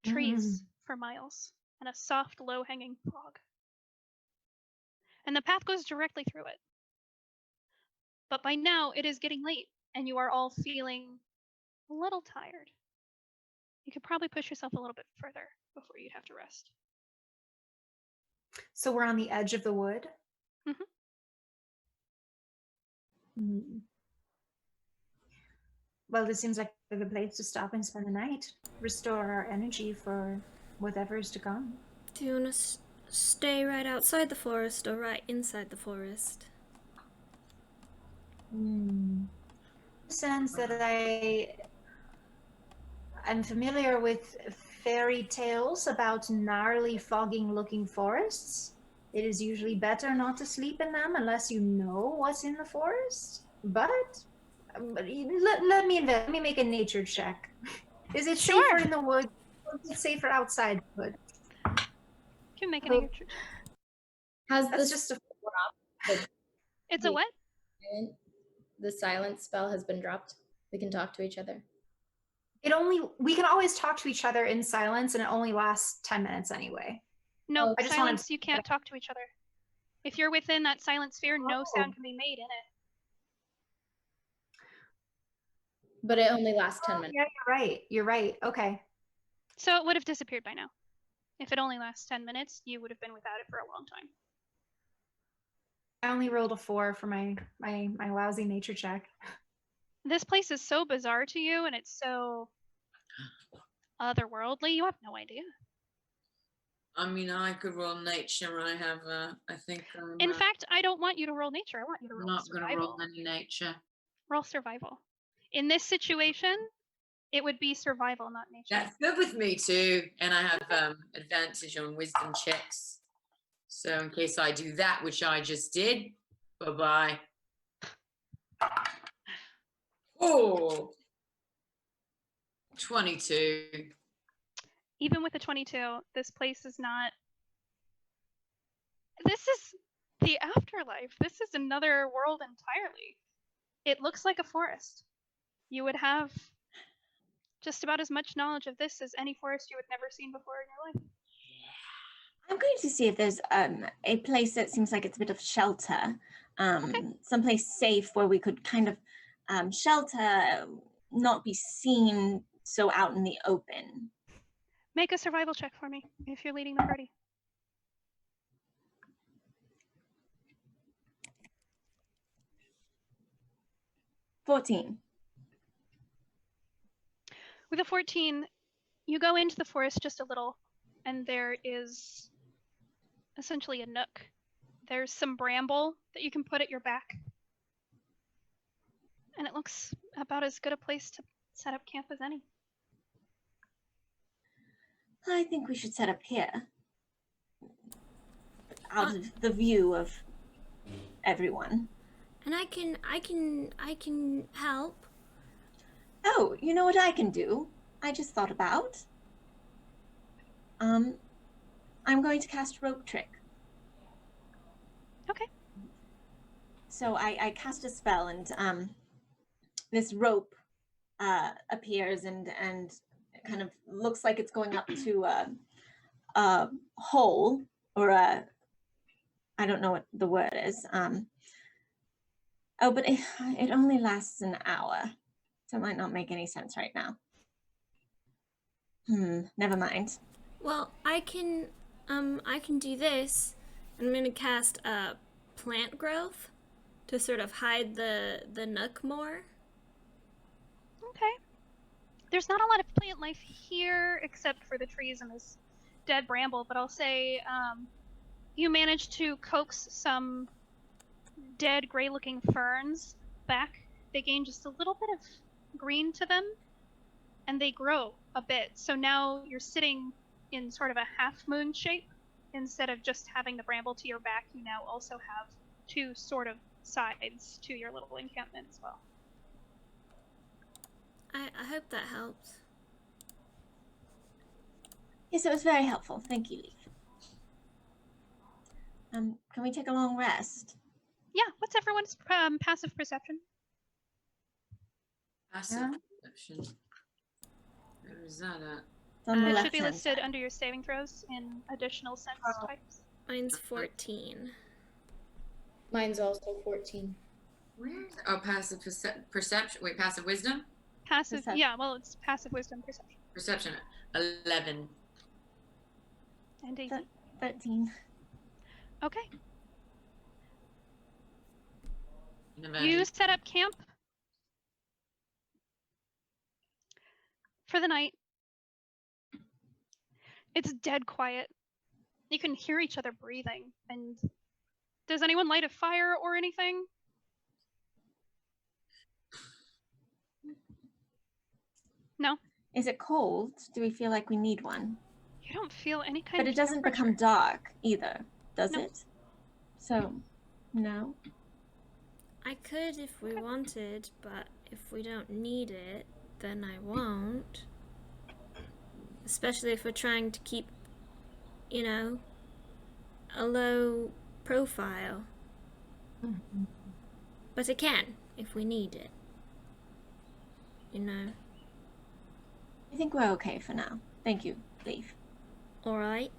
Trees for miles, and a soft, low-hanging fog. And the path goes directly through it. But by now, it is getting late, and you are all feeling a little tired. You could probably push yourself a little bit further before you'd have to rest. So we're on the edge of the wood. Well, this seems like a good place to stop and spend the night. Restore our energy for whatever is to come. Do you want to stay right outside the forest or right inside the forest? Sense that I'm familiar with fairy tales about gnarly, fogging-looking forests. It is usually better not to sleep in them unless you know what's in the forest. But let me make a nature check. Is it safer in the woods? Or is it safer outside the woods? You can make a nature check. Has That's this just a It's a what? the silence spell has been dropped? We can talk to each other. we can always talk to each other in silence, and it only lasts 10 minutes anyway. No, I just silence, you can't talk to each other. If you're within that silent sphere, no sound can be made in it. But it only lasts 10 minutes. Yeah, you're right. Okay. So it would have disappeared by now. If it only lasts 10 minutes, you would have been without it for a long time. I only rolled a 4 for my lousy nature check. This place is so bizarre to you, and it's so otherworldly, you have no idea. I mean, I could roll nature. I have, I think. In fact, I don't want you to roll nature. I want you to I'm roll not survival. going to roll any nature. Roll survival. In this situation, it would be survival, not nature. That's good with me too. And I have advantage on wisdom checks. So in case I do that, which I just did, bye-bye. Oh, 22. Even with a 22, this place is not... This is the afterlife. This is another world entirely. It looks like a forest. You would have just about as much knowledge of this as any forest you had never seen before in your life. I'm going to see if there's a place that seems like it's a bit of shelter, someplace safe where we could kind of shelter, not be seen so out in the open. Make a survival check for me if you're leading the party. $14. With a 14, you go into the forest just a little, and there is essentially a nook. There's some bramble that you can put at your back. And it looks about as good a place to set up camp as any. I think we should set up here, out of the view of everyone. And I can help. Oh, you know what I can do? I just thought about. I'm going to cast rope trick. Okay. So I cast a spell, and this rope appears and kind of looks like it's going up to a hole, or I don't know what the word is. Oh, but it only lasts an hour, so it might not make any sense right now. Never mind. Well, I can do this. I'm gonna cast plant growth to sort of hide the nook more. Okay. There's not a lot of plant life here except for the trees and this dead bramble, but I'll say you managed to coax some dead gray-looking ferns back. They gain just a little bit of green to them, and they grow a bit. So now you're sitting in sort of a half-moon shape. Instead of just having the bramble to your back, you now also have two sort of sides to your little encampment as well. I hope that helps. Yes, it was very helpful. Thank you, Leaf. Can we take a long rest? Yeah, what's everyone's passive perception? Passive perception. Where is that at? It's on the It should be left-hand listed side. under your saving throws in additional sense types. Mine's 14. Mine's also 14. Where is it? Oh, passive perception. Wait, passive wisdom? Passive, Perception. yeah, well, it's passive wisdom perception. Perception. 11. And Daisy. 13. Okay. Nevada. You set up camp for the night. It's dead quiet. You can hear each other breathing. And does anyone light a fire or anything? No? Is it cold? Do we feel like we need one? You don't feel any kind But of it doesn't become temperature. dark either, does No. it? So, no. I could if we wanted, but if we don't need it, then I won't. Especially if we're trying to keep, you know, a low profile. But I can if we need it. You know. I think we're okay for now. Thank you, Leaf. Alright.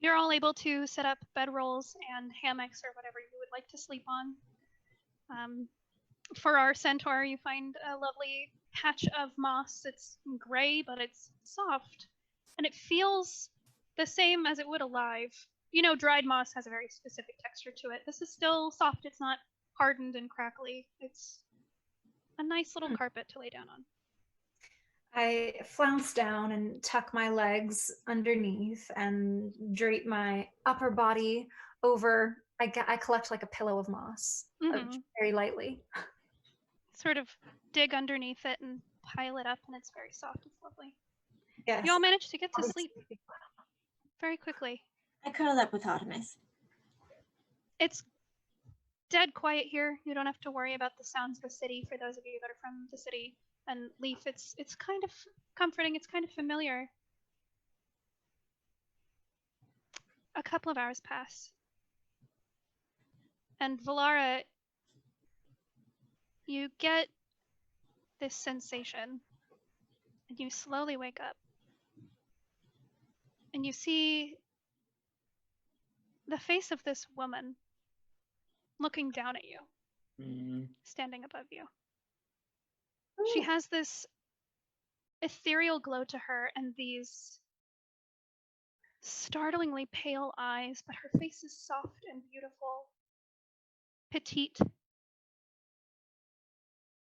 You're all able to set up bedrolls and hammocks or whatever you would like to sleep on. For our centaur, you find a lovely patch of moss. It's gray, but it's soft, and it feels the same as it would alive. You know, dried moss has a very specific texture to it. This is still soft. It's not hardened and crackly. It's a nice little carpet to lay down on. I flounce down and tuck my legs underneath and drape my upper body over. I collect like a pillow of moss, very lightly. Sort of dig underneath it and pile it up, and it's very soft. It's lovely. Yes. You all manage to get to sleep very quickly. I curled up with Artemis. It's dead quiet here. You don't have to worry about the sounds of the city for those of you that are from the city. And Leaf, it's kind of comforting. It's kind of familiar. A couple of hours pass. And Valara, you get this sensation. And you slowly wake up. And you see the face of this woman looking down at you, standing above you. She has this ethereal glow to her and these startlingly pale eyes, but her face is soft and beautiful, petite.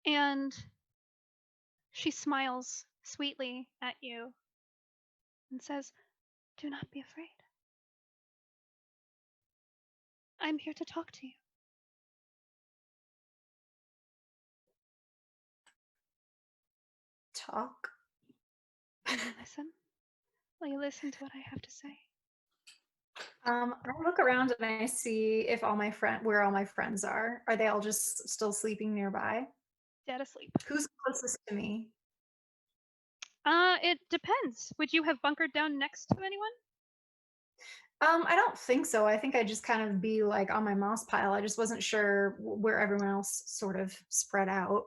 And she smiles sweetly at you and says, "Do not be afraid. I'm here to talk to you." Talk? Will you listen? Will you listen to what I have to say? I look around and I see if where all my friends are. Are they all just still sleeping nearby? Dead asleep. Who's closest to me? It depends. Would you have bunkered down next to anyone? I don't think so. I think I'd just kind of be like on my moss pile. I just wasn't sure where everyone else sort of spread out.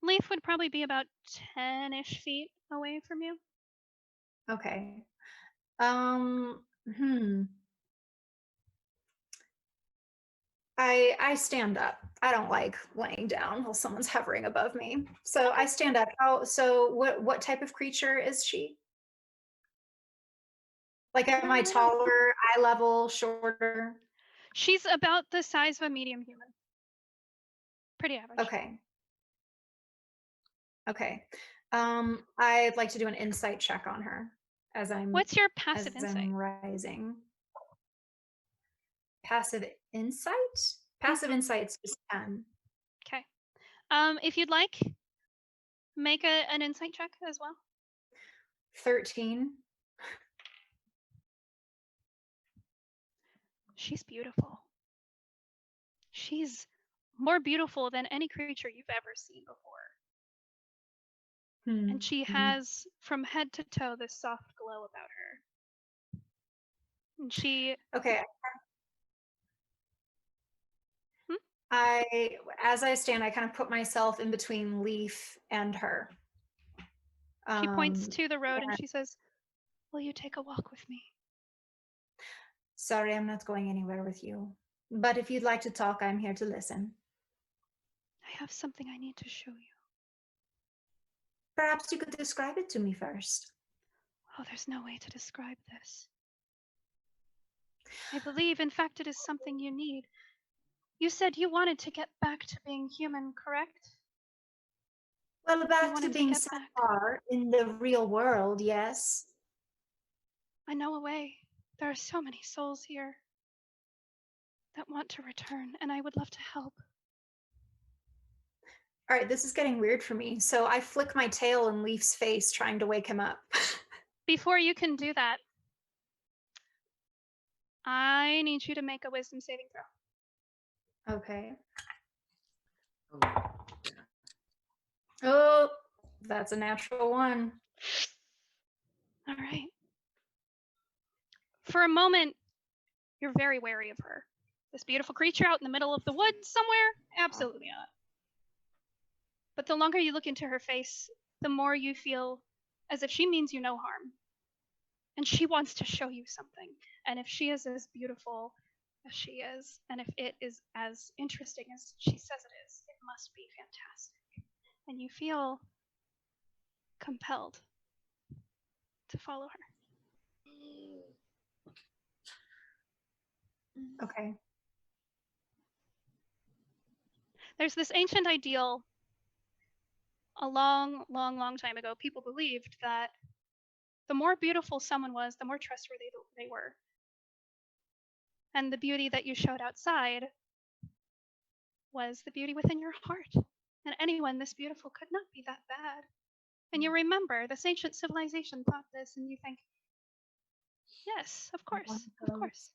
Leaf would probably be about 10-ish feet away from you. Okay. Hmm. I stand up. I don't like laying down while someone's hovering above me. So I stand up. So what type of creature is she? Like, am I taller, eye level, shorter? She's about the size of a medium human. Pretty average. Okay. Okay. I'd like to do an insight check on her as What's your passive I'm insight? rising. Passive insight? Passive insight's just 10. Okay. If you'd like, make an insight check as well. 13. She's beautiful. She's more beautiful than any creature you've ever seen before. And she has, from head to toe, this soft glow about her. And she... Okay. As I stand, I kind of put myself in between Leaf and her. She points to the road and she says, "Will you take a walk with me?" Sorry, I'm not going anywhere with you. But if you'd like to talk, I'm here to listen. I have something I need to show you. Perhaps you could describe it to me first. Oh, there's no way to describe this. I believe, in fact, it is something you need. You said you wanted to get back to being human, correct? Well, back to wanted to being get so back. far in the real world, yes. I know a way. There are so many souls here that want to return, and I would love to help. All right, this is getting weird for me. So I flick my tail in Leaf's face, trying to wake him up. Before you can do that, I need you to make a wisdom saving throw. Okay. Oh, that's a natural one. All right. For a moment, you're very wary of her. This beautiful creature out in the middle of the woods somewhere? Absolutely not. But the longer you look into her face, the more you feel as if she means you no harm. And she wants to show you something. And if she is as beautiful as she is, and if it is as interesting as she says it is, it must be fantastic. And you feel compelled to follow her. Okay. There's this ancient ideal a long, long, long time ago. People believed that the more beautiful someone was, the more trustworthy they were. And the beauty that you showed outside was the beauty within your heart. And anyone this beautiful could not be that bad. And you remember this ancient civilization thought this, and you think, yes, of course, of course.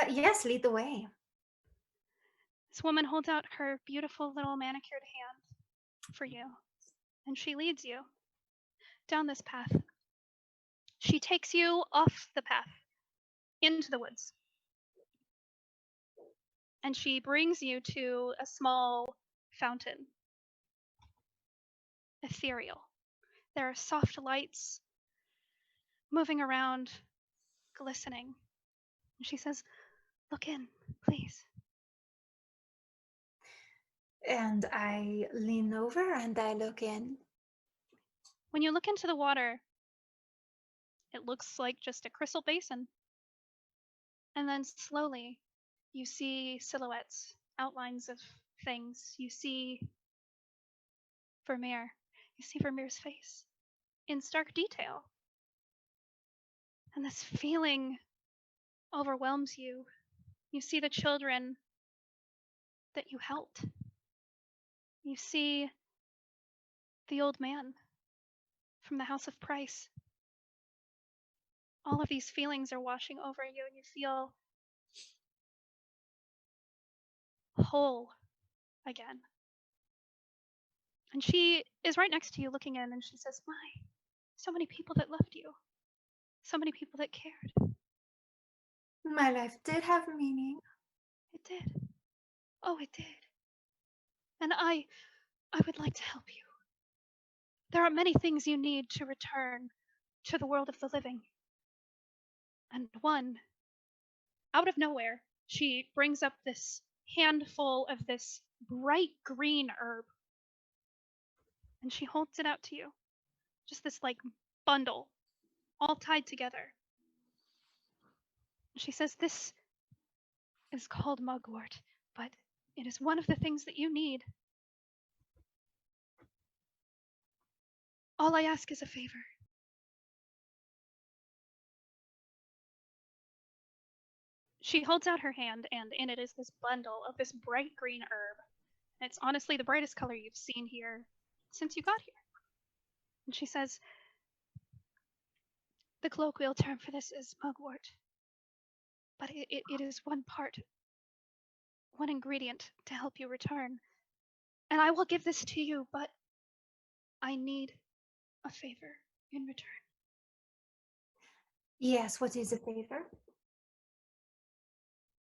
Yes, lead the way. This woman holds out her beautiful little manicured hand for you, and she leads you down this path. She takes you off the path into the woods. And she brings you to a small fountain. Ethereal. There are soft lights moving around, glistening. And she says, "Look in, please." And I lean over and I look in. When you look into the water, it looks like just a crystal basin. And then slowly, you see silhouettes, outlines of things. You see Vermeer. You see Vermeer's face in stark detail. And this feeling overwhelms you. You see the children that you helped. You see the old man from the House of Price. All of these feelings are washing over you, and you feel whole again. And she is right next to you looking in, and she says, "My, so many people that loved you. So many people that cared." My life did have meaning. It did. Oh, it did. And I would like to help you. There are many things you need to return to the world of the living. And one, out of nowhere, she brings up this handful of this bright green herb. And she holds it out to you. Just this like bundle, all tied together. And she says, "This is called mugwort, but it is one of the things that you need. All I ask is a favor." She holds out her hand, and in it is this bundle of this bright green herb. And it's honestly the brightest color you've seen here since you got here. And she says, "The colloquial term for this is mugwort, but it is one part, one ingredient to help you return. And I will give this to you, but I need a favor in return." Yes, what is a favor?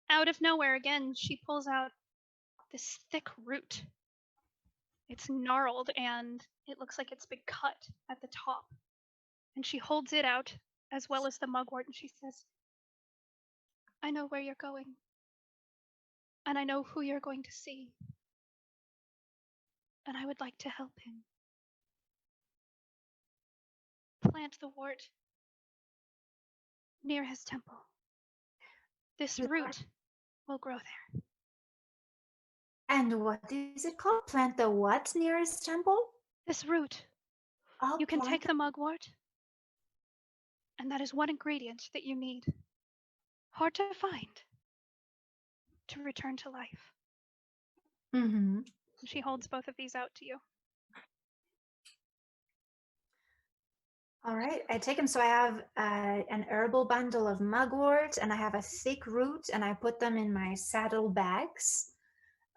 Out of nowhere again, she pulls out this thick root. It's gnarled and it looks like it's been cut at the top. And she holds it out as well as the mugwort, and she says, "I know where you're going. And I know who you're going to see. And I would like to help him. Plant the wort near his temple. This root will grow there." And what is it called? Plant the what nearest temple? This root. I'll You can plant take the mugwort, and that is one ingredient that you need. Hard to find. To return to life. Mm-hmm. She holds both of these out to you. All right, I take them. So I have an herbal bundle of mugwort, and I have a thick root, and I put them in my saddle bags.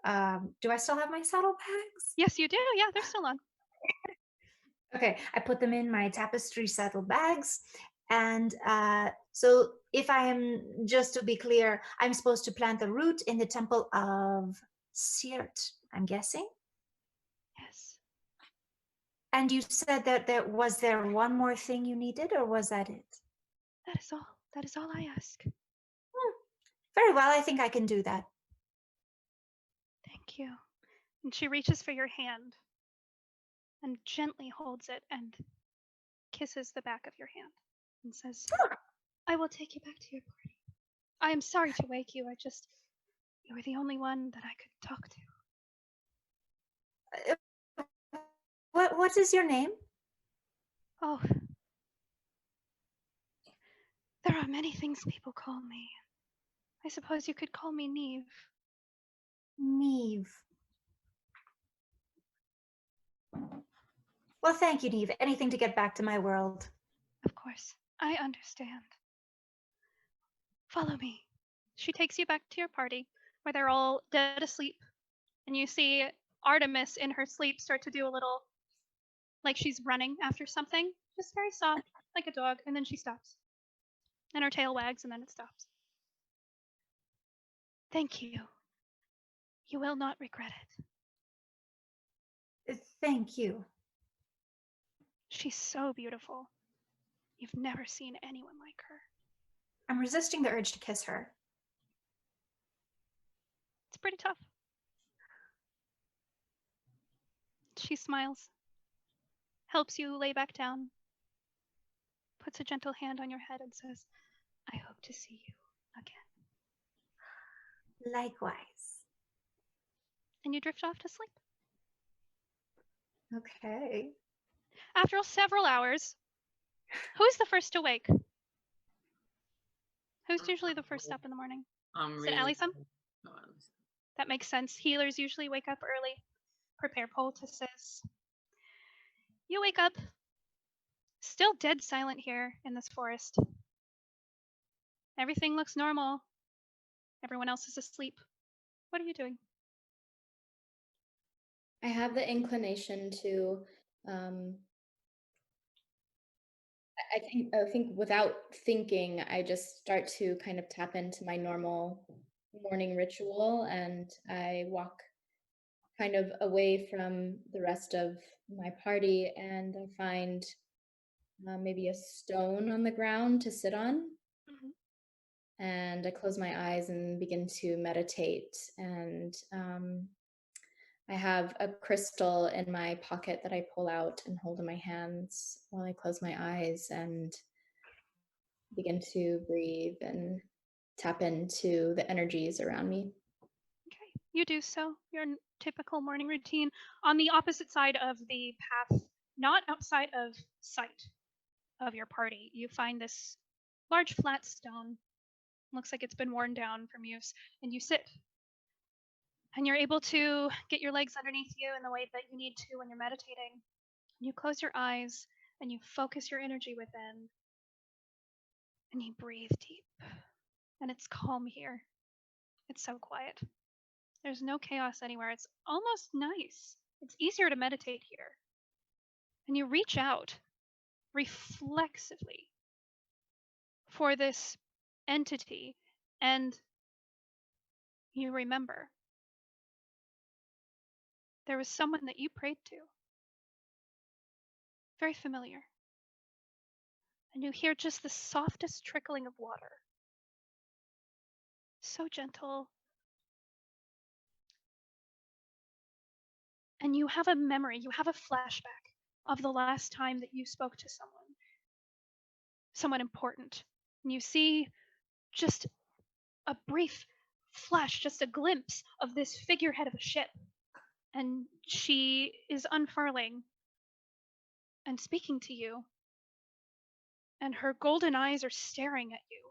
Do I still have my saddle bags? Yes, you do. Yeah, they're still on. Okay, I put them in my tapestry saddle bags. And so if I am, just to be clear, I'm supposed to plant the root in the temple of Sirt, I'm guessing? Yes. And you said that was there one more thing you needed, or was that it? That is all. That is all I ask. Very well, I think I can do that. Thank you. And she reaches for your hand and gently holds it and kisses the back of your hand and says, "I will take you back to your party. I am sorry to wake you. You were the only one that I could talk to." What is your name? Oh, there are many things people call me. I suppose you could call me Neve. Neve. Well, thank you, Neve. Anything to get back to my world. Of course, I understand. Follow me. She takes you back to your party, where they're all dead asleep, and you see Artemis in her sleep start to do a little, like she's running after something, just very soft, like a dog, and then she stops. And her tail wags, and then it stops. Thank you. You will not regret it. Thank you. She's so beautiful. You've never seen anyone like her. I'm resisting the urge to kiss her. It's pretty tough. She smiles, helps you lay back down, puts a gentle hand on your head and says, "I hope to see you again." Likewise. And you drift off to sleep. Okay. After several hours, who's the first to wake? Who's usually the first up in the morning? Is it Allison? That makes sense. Healers usually wake up early, prepare poultices. You wake up Still dead silent here in this forest. Everything looks normal. Everyone else is asleep. What are you doing? I have the inclination to I think without thinking, I just start to kind of tap into my normal morning ritual, and I walk kind of away from the rest of my party, and I find maybe a stone on the ground to sit on, Mhm. and I close my eyes and begin to meditate. And I have a crystal in my pocket that I pull out and hold in my hands while I close my eyes and begin to breathe and tap into the energies around me. Okay, you do so. Your typical morning routine. On the opposite side of the path, not outside of sight of your party, you find this large flat stone. Looks like it's been worn down from use, and you sit. And you're able to get your legs underneath you in the way that you need to when you're meditating. You close your eyes and you focus your energy within, and you breathe deep. And it's calm here. It's so quiet. There's no chaos anywhere. It's almost nice. It's easier to meditate here. And you reach out reflexively for this entity, and you remember there was someone that you prayed to. Very familiar. And you hear just the softest trickling of water. So gentle. And you have a memory, you have a flashback of the last time that you spoke to someone important. And you see just a brief flash, just a glimpse of this figurehead of a ship. And she is unfurling and speaking to you. And her golden eyes are staring at you.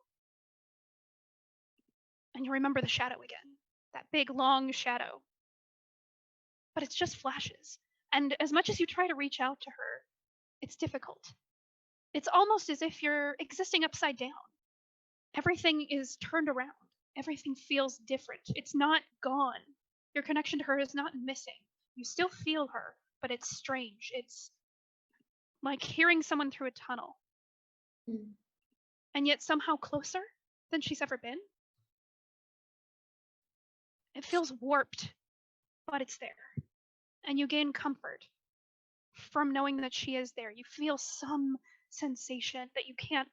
And you remember the shadow again, that big, long shadow. But it's just flashes. And as much as you try to reach out to her, it's difficult. It's almost as if you're existing upside down. Everything is turned around. Everything feels different. It's not gone. Your connection to her is not missing. You still feel her, but it's strange. It's like hearing someone through a tunnel. Mm. And yet somehow closer than she's ever been. It feels warped, but it's there. And you gain comfort from knowing that she is there. You feel some sensation that you can't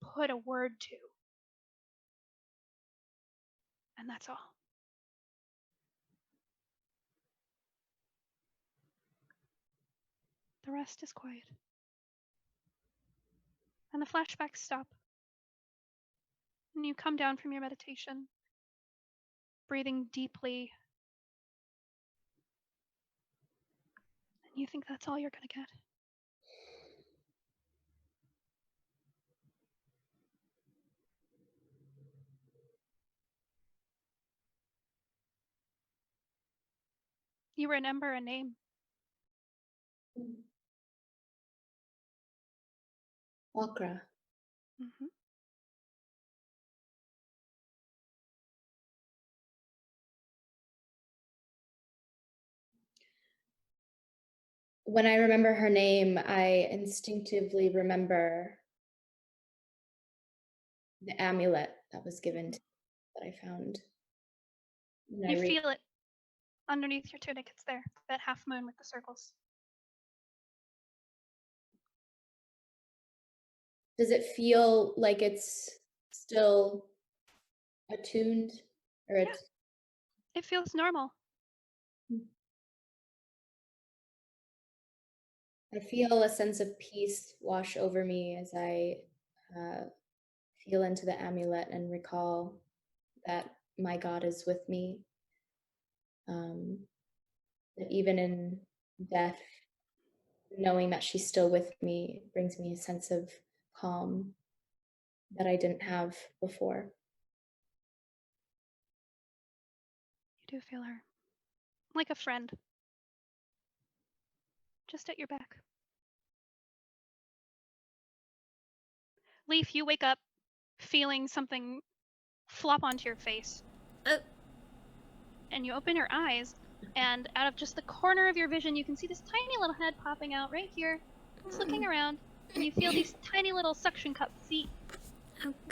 put a word to. And that's all. The rest is quiet. And the flashbacks stop. And you come down from your meditation, breathing deeply. And you think that's all you're going to get. You remember a name. Okra. Mm-hmm. When I remember her name, I instinctively remember the amulet that was given to that I found. You feel it underneath your tunic. It's there, that half moon with the circles. Does it feel like it's still attuned, or Yeah. It feels normal. I feel a sense of peace wash over me as I feel into the amulet and recall that my God is with me. That even in death, knowing that she's still with me brings me a sense of calm that I didn't have before. You do feel her. Like a friend. Just at your back. Leaf, you wake up feeling something flop onto your face. And you open your eyes, and out of just the corner of your vision, you can see this tiny little head popping out right here. It's looking around, and you feel these tiny little suction cup feet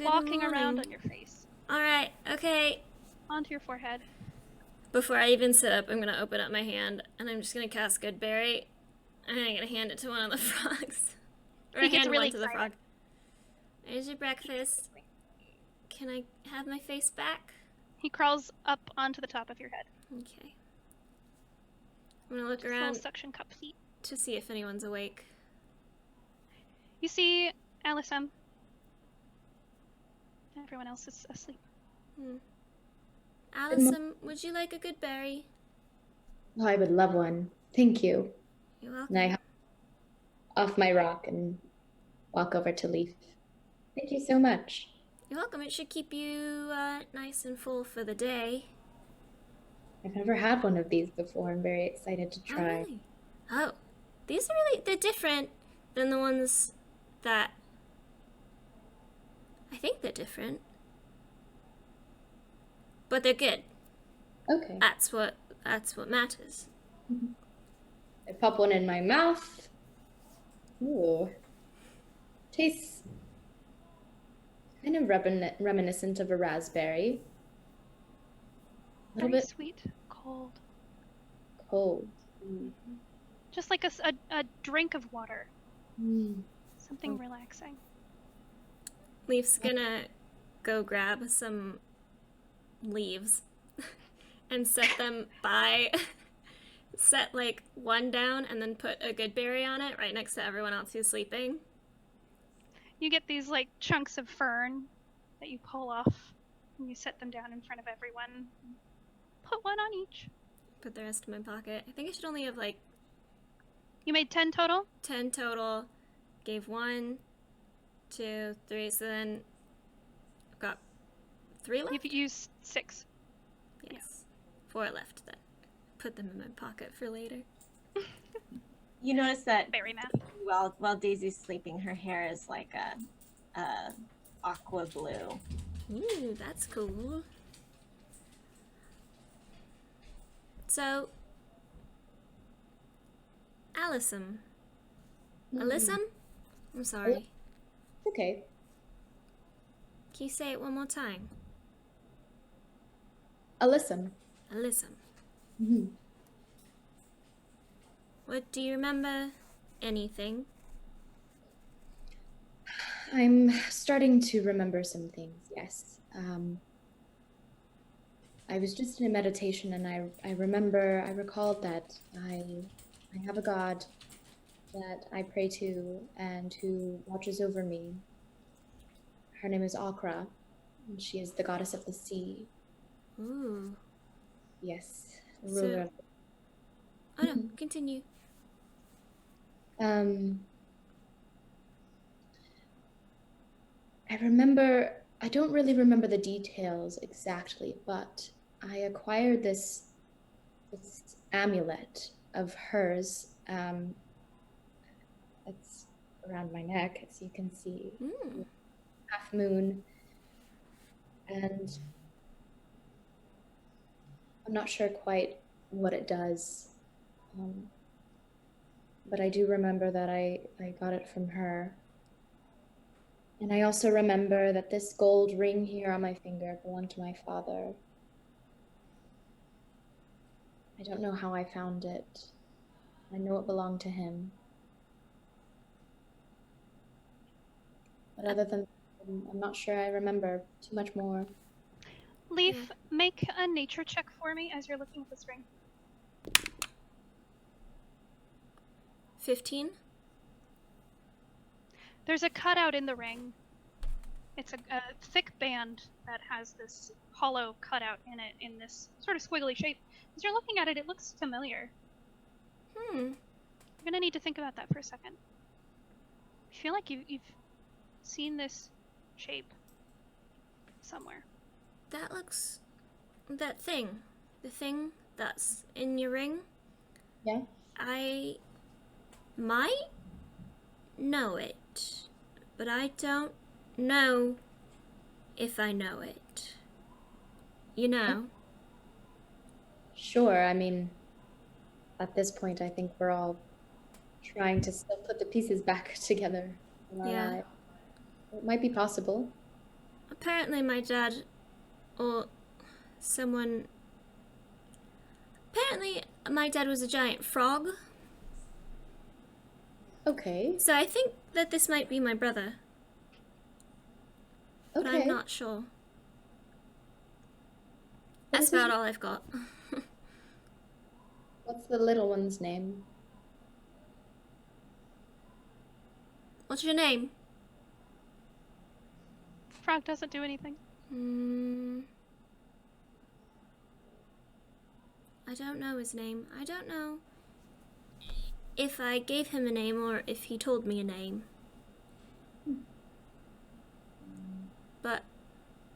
walking around on your face. All right, okay. Onto your forehead. Before I even sit up, I'm gonna open up my hand, and I'm just gonna cast Goodberry, and I'm gonna hand it to one of the frogs. Or He gets hand really one to the excited. frog. There's your breakfast. Can I have my face back? He crawls up onto the top of your head. Okay. I'm gonna look Just little around suction cup feet. to see if anyone's awake. You see Alyssum. Everyone else is asleep. Alyssum, would you like a good berry? Oh, I would love one. Thank you. You're welcome. And I hop off my rock and walk over to Leaf. Thank you so much. You're welcome. It should keep you nice and full for the day. I've never had one of these before. I'm very excited to Oh, try. really? Oh, these are they're different than the ones that I think they're different. But they're good. Okay. That's what matters. I pop one in my mouth. Ooh. Tastes kind of reminiscent of a raspberry. A little Very bit sweet, cold. cold. Just like a drink of water. Mm. Something relaxing. Leaf's gonna go grab some leaves and set them by set like one down and then put a good berry on it right next to everyone else who's sleeping. You get these like chunks of fern that you pull off and you set them down in front of everyone. Put one on each. Put the rest in my pocket. I think I should only have like You made 10 total? 10 total. Gave 1, 2, 3, so then I've got 3 left? You've used 6. Yes. 4 left then. Put them in my pocket for later. You notice that Berry math. while Daisy's sleeping, her hair is like a aqua blue. Ooh, that's cool. So, Alyssum. Alyssum? I'm sorry. Okay. Can you say it one more time? Alyssum. Alyssum. Mm-hmm. What, do you remember anything? I'm starting to remember some things, yes. I was just in a meditation and I recalled that I have a god that I pray to and who watches over me. Her name is Akra, and she is the goddess of the sea. Ooh. Yes. the So- ruler of Oh no, continue. I don't really remember the details exactly, but I acquired this amulet of hers. It's around my neck, as you can see, half moon. And I'm not sure quite what it does. But I do remember that I got it from her. And I also remember that this gold ring here on my finger belonged to my father. I don't know how I found it. I know it belonged to him. But other than that, I'm not sure I remember too much more. Leaf, make a nature check for me as you're looking at this ring. 15? There's a cutout in the ring. It's a thick band that has this hollow cutout in it in this sort of squiggly shape. As you're looking at it, it looks familiar. You're gonna need to think about that for a second. I feel like you've seen this shape somewhere. That looks... That thing. The thing that's in your ring. Yeah? I might know it, but I don't know if I know it. You know? Sure, I mean, at this point, I think we're all trying to still put the pieces back together in our Yeah. lives. It might be possible. Apparently my dad, or someone... Apparently my dad was a giant frog. Okay. So I think that this might be my brother. But Okay. I'm not sure. What That's is his- about all I've got. What's the little one's name? What's your name? Frog doesn't do anything. I don't know his name. I don't know if I gave him a name or if he told me a name. But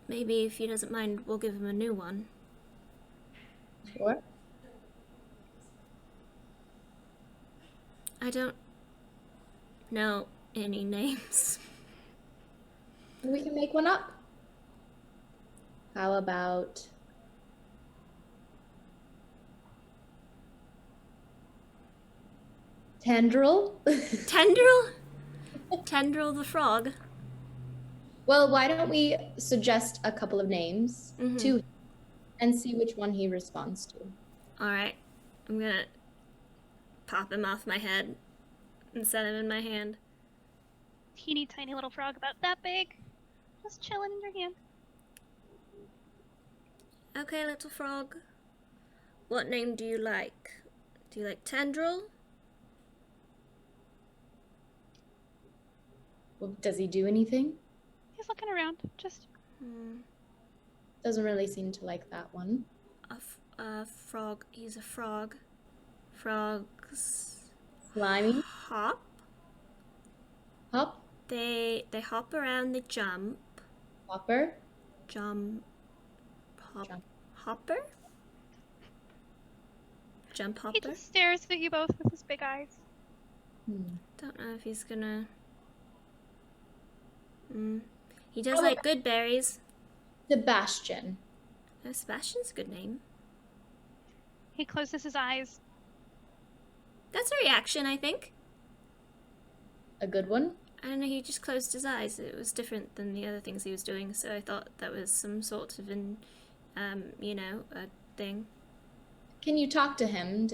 maybe if he doesn't mind, we'll give him a new one. Sure. I don't know any names. We can make one up. How about Tendril? Tendril? Tendril the frog. Well, why don't we suggest a couple of names Mhm. to him and see which one he responds to? Alright. I'm gonna pop him off my head and set him in my hand. Teeny tiny little frog about that big. Just chilling in your hand. Okay, little frog. What name do you like? Do you like Tendril? Well, does he do anything? He's looking around. Just Doesn't really seem to like that one. A frog. He's a frog. Frogs Slimy? hop. Hop? They hop around. They jump. Hopper? Jump. Jump. Hopper. Jump he hopper. just stares at you both with his big eyes. Don't know if he's gonna. He does Oh, like good berries. Sebastian. Sebastian's a good name. He closes his eyes. That's a reaction, I think. A good one? I don't know, he just closed his eyes. It was different than the other things he was doing, so I thought that was some sort of a thing. Can you talk to him?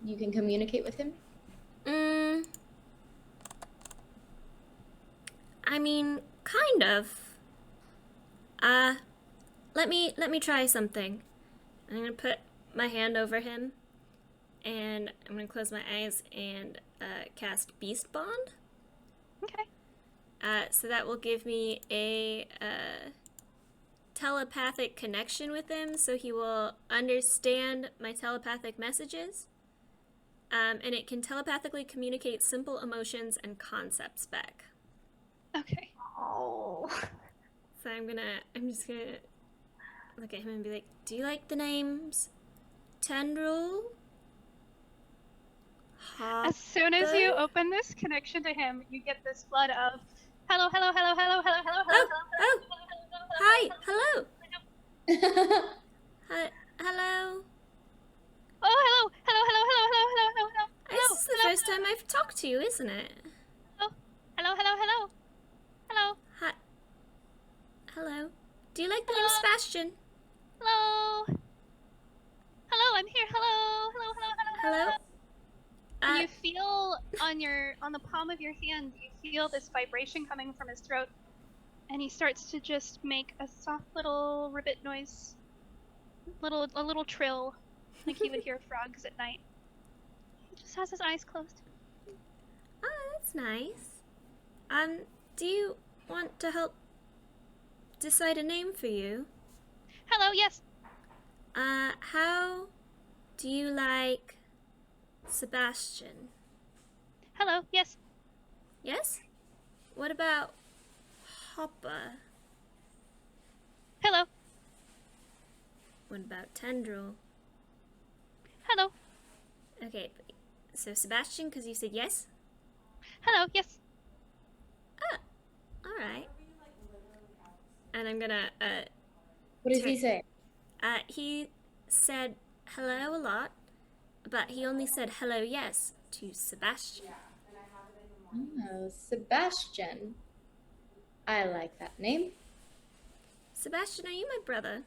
You can communicate with him? I mean, kind of. Let me try something. I'm gonna put my hand over him, and I'm gonna close my eyes and cast Beast Bond. Okay. So that will give me a telepathic connection with him, so he will understand my telepathic messages. And it can telepathically communicate simple emotions and concepts back. Okay. Oh. So I'm just gonna look at him and be like, do you like the names Tendril? As soon as you open this connection to him, you get this flood of hello, hello, hello, hello, hello, hello, hello, Oh, hi, hello. Hello. Hello. Oh, hello, hello, hello, hello, hello, hello, hello, hello. This is the first time I've talked to you, isn't it? Hello, hello, hello, hello. Hello. Hi. Hello. Do you like the name Sebastian? Hello. Hello, I'm here. Hello. Hello, hello, hello, Hello. And you feel on the palm of your hand, you feel this vibration coming from his throat, and he starts to just make a soft little ribbit noise, a little trill, like you would hear frogs at night. He just has his eyes closed. Oh, that's nice. Do you want to help decide a name for you? Hello, yes. How do you like Sebastian? Hello, yes. Yes? What about Hopper? Hello. What about Tendril? Hello. Okay, so Sebastian, because you said yes? Hello, yes. Alright. And I'm gonna What does he say? he said hello a lot, but he only said hello yes to Sebastian. Oh, Sebastian. I like that name. Sebastian, are you my brother?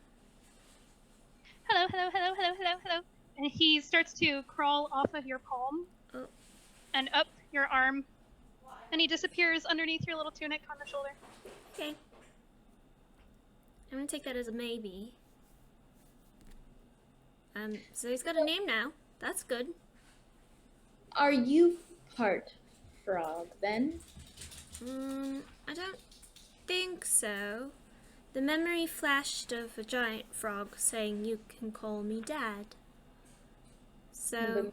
Hello, hello, hello, hello, hello, hello. And he starts to crawl off of your palm Oh. and up your arm. And he disappears underneath your little tunic on the shoulder. Okay. I'm gonna take that as a maybe. So he's got a name now. That's good. Are you part frog then? I don't think so. The memory flashed of a giant frog saying you can call me Dad. So,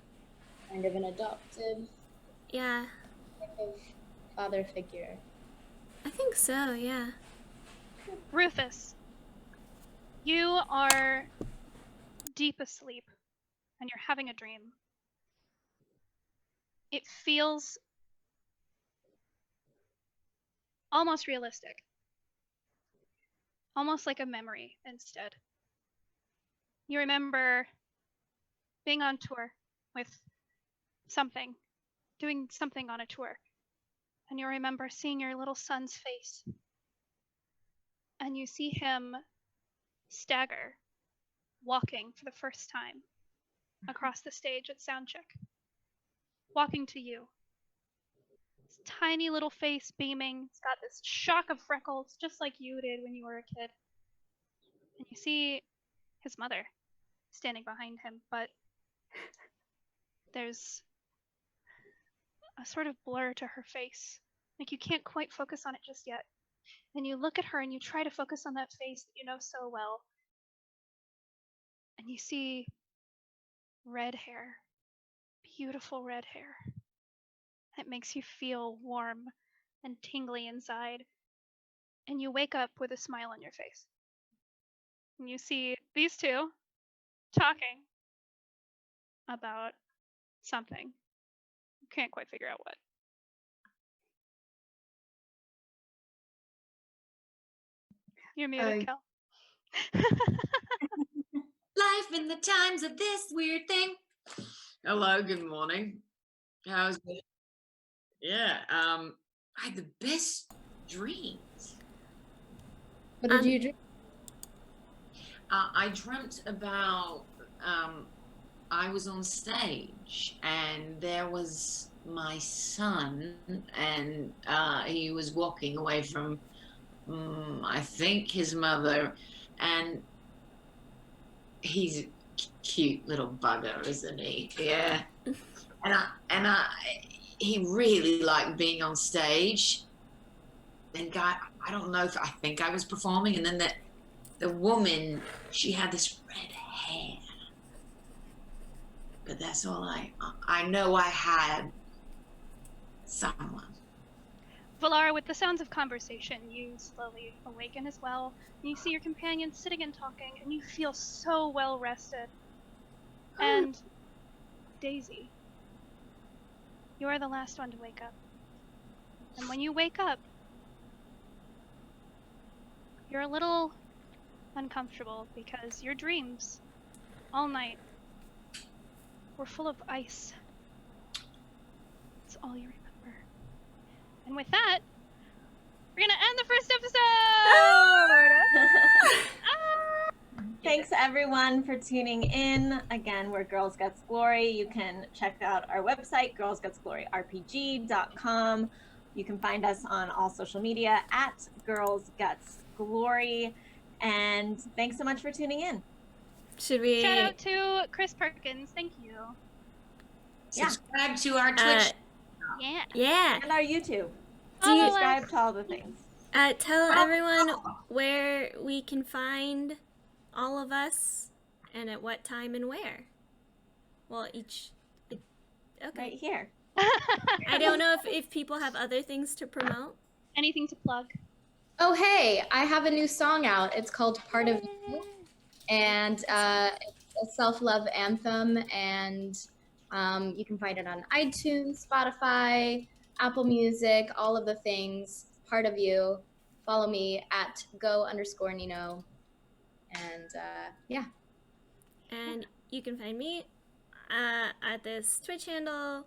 Kind of an adoptive yeah, type of father figure. I think so, yeah. Rufus, you are deep asleep and you're having a dream. It feels almost realistic. Almost like a memory instead. You remember being on tour with something, doing something on a tour. And you remember seeing your little son's face. And you see him stagger, walking for the first time across the stage at soundcheck. Walking to you. His tiny little face beaming. He's got this shock of freckles, just like you did when you were a kid. And you see his mother standing behind him, but there's a sort of blur to her face. Like you can't quite focus on it just yet. And you look at her and you try to focus on that face that you know so well. And you see red hair. Beautiful red hair. It makes you feel warm and tingly inside. And you wake up with a smile on your face. And you see these two talking about something. You can't quite figure out what. You're muted, Kel. Life in the times of this weird thing. Hello, good morning. How's it? Yeah, I had the best dreams. What did you dream? I dreamt about I was on stage and there was my son and he was walking away from I think his mother, and he's a cute little bugger, isn't he? Yeah. And he really liked being on stage. And I don't know if I think I was performing, and then the woman, she had this red hair. But that's all I know. I had someone. Valara, with the sounds of conversation, you slowly awaken as well. And you see your companion sitting and talking, and you feel so well rested. And Daisy, you are the last one to wake up. And when you wake up, you're a little uncomfortable because your dreams all night were full of ice. That's all you remember. And with that, we're gonna end the first episode! Thanks everyone for tuning in. Again, we're Girls Guts Glory. You can check out our website, girlsgutsgloryrpg.com. You can find us on all social media at Girls Guts Glory. And thanks so much for tuning in. Should we Shout out to Chris Perkins, thank you. Yeah. Subscribe to our Twitch. Yeah. Yeah. And our YouTube. Follow Subscribe us. to all the things. Tell everyone where we can find all of us and at what time and where. Well, each. Okay. Right here. I don't know if people have other things to promote. Anything to plug? Oh, hey, I have a new song out. It's called Part of You. And it's a self-love anthem. And you can find it on iTunes, Spotify, Apple Music, all of the things. Part of You. follow me at go_Nino. And yeah. And you can find me at this Twitch handle,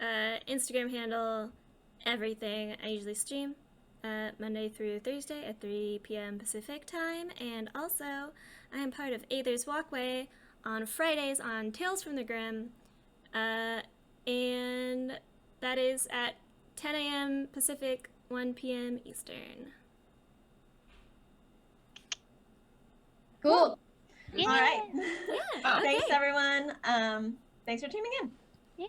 Instagram handle, everything. I usually stream Monday through Thursday at 3 p.m. Pacific time. And also, I am part of Aether's Walkway on Fridays on Tales from the Grim. And that is at 10 a.m. Pacific, 1 p.m. Eastern. Cool. Yeah. All right. Yeah, okay. Thanks, everyone. Thanks for tuning in. Yeah.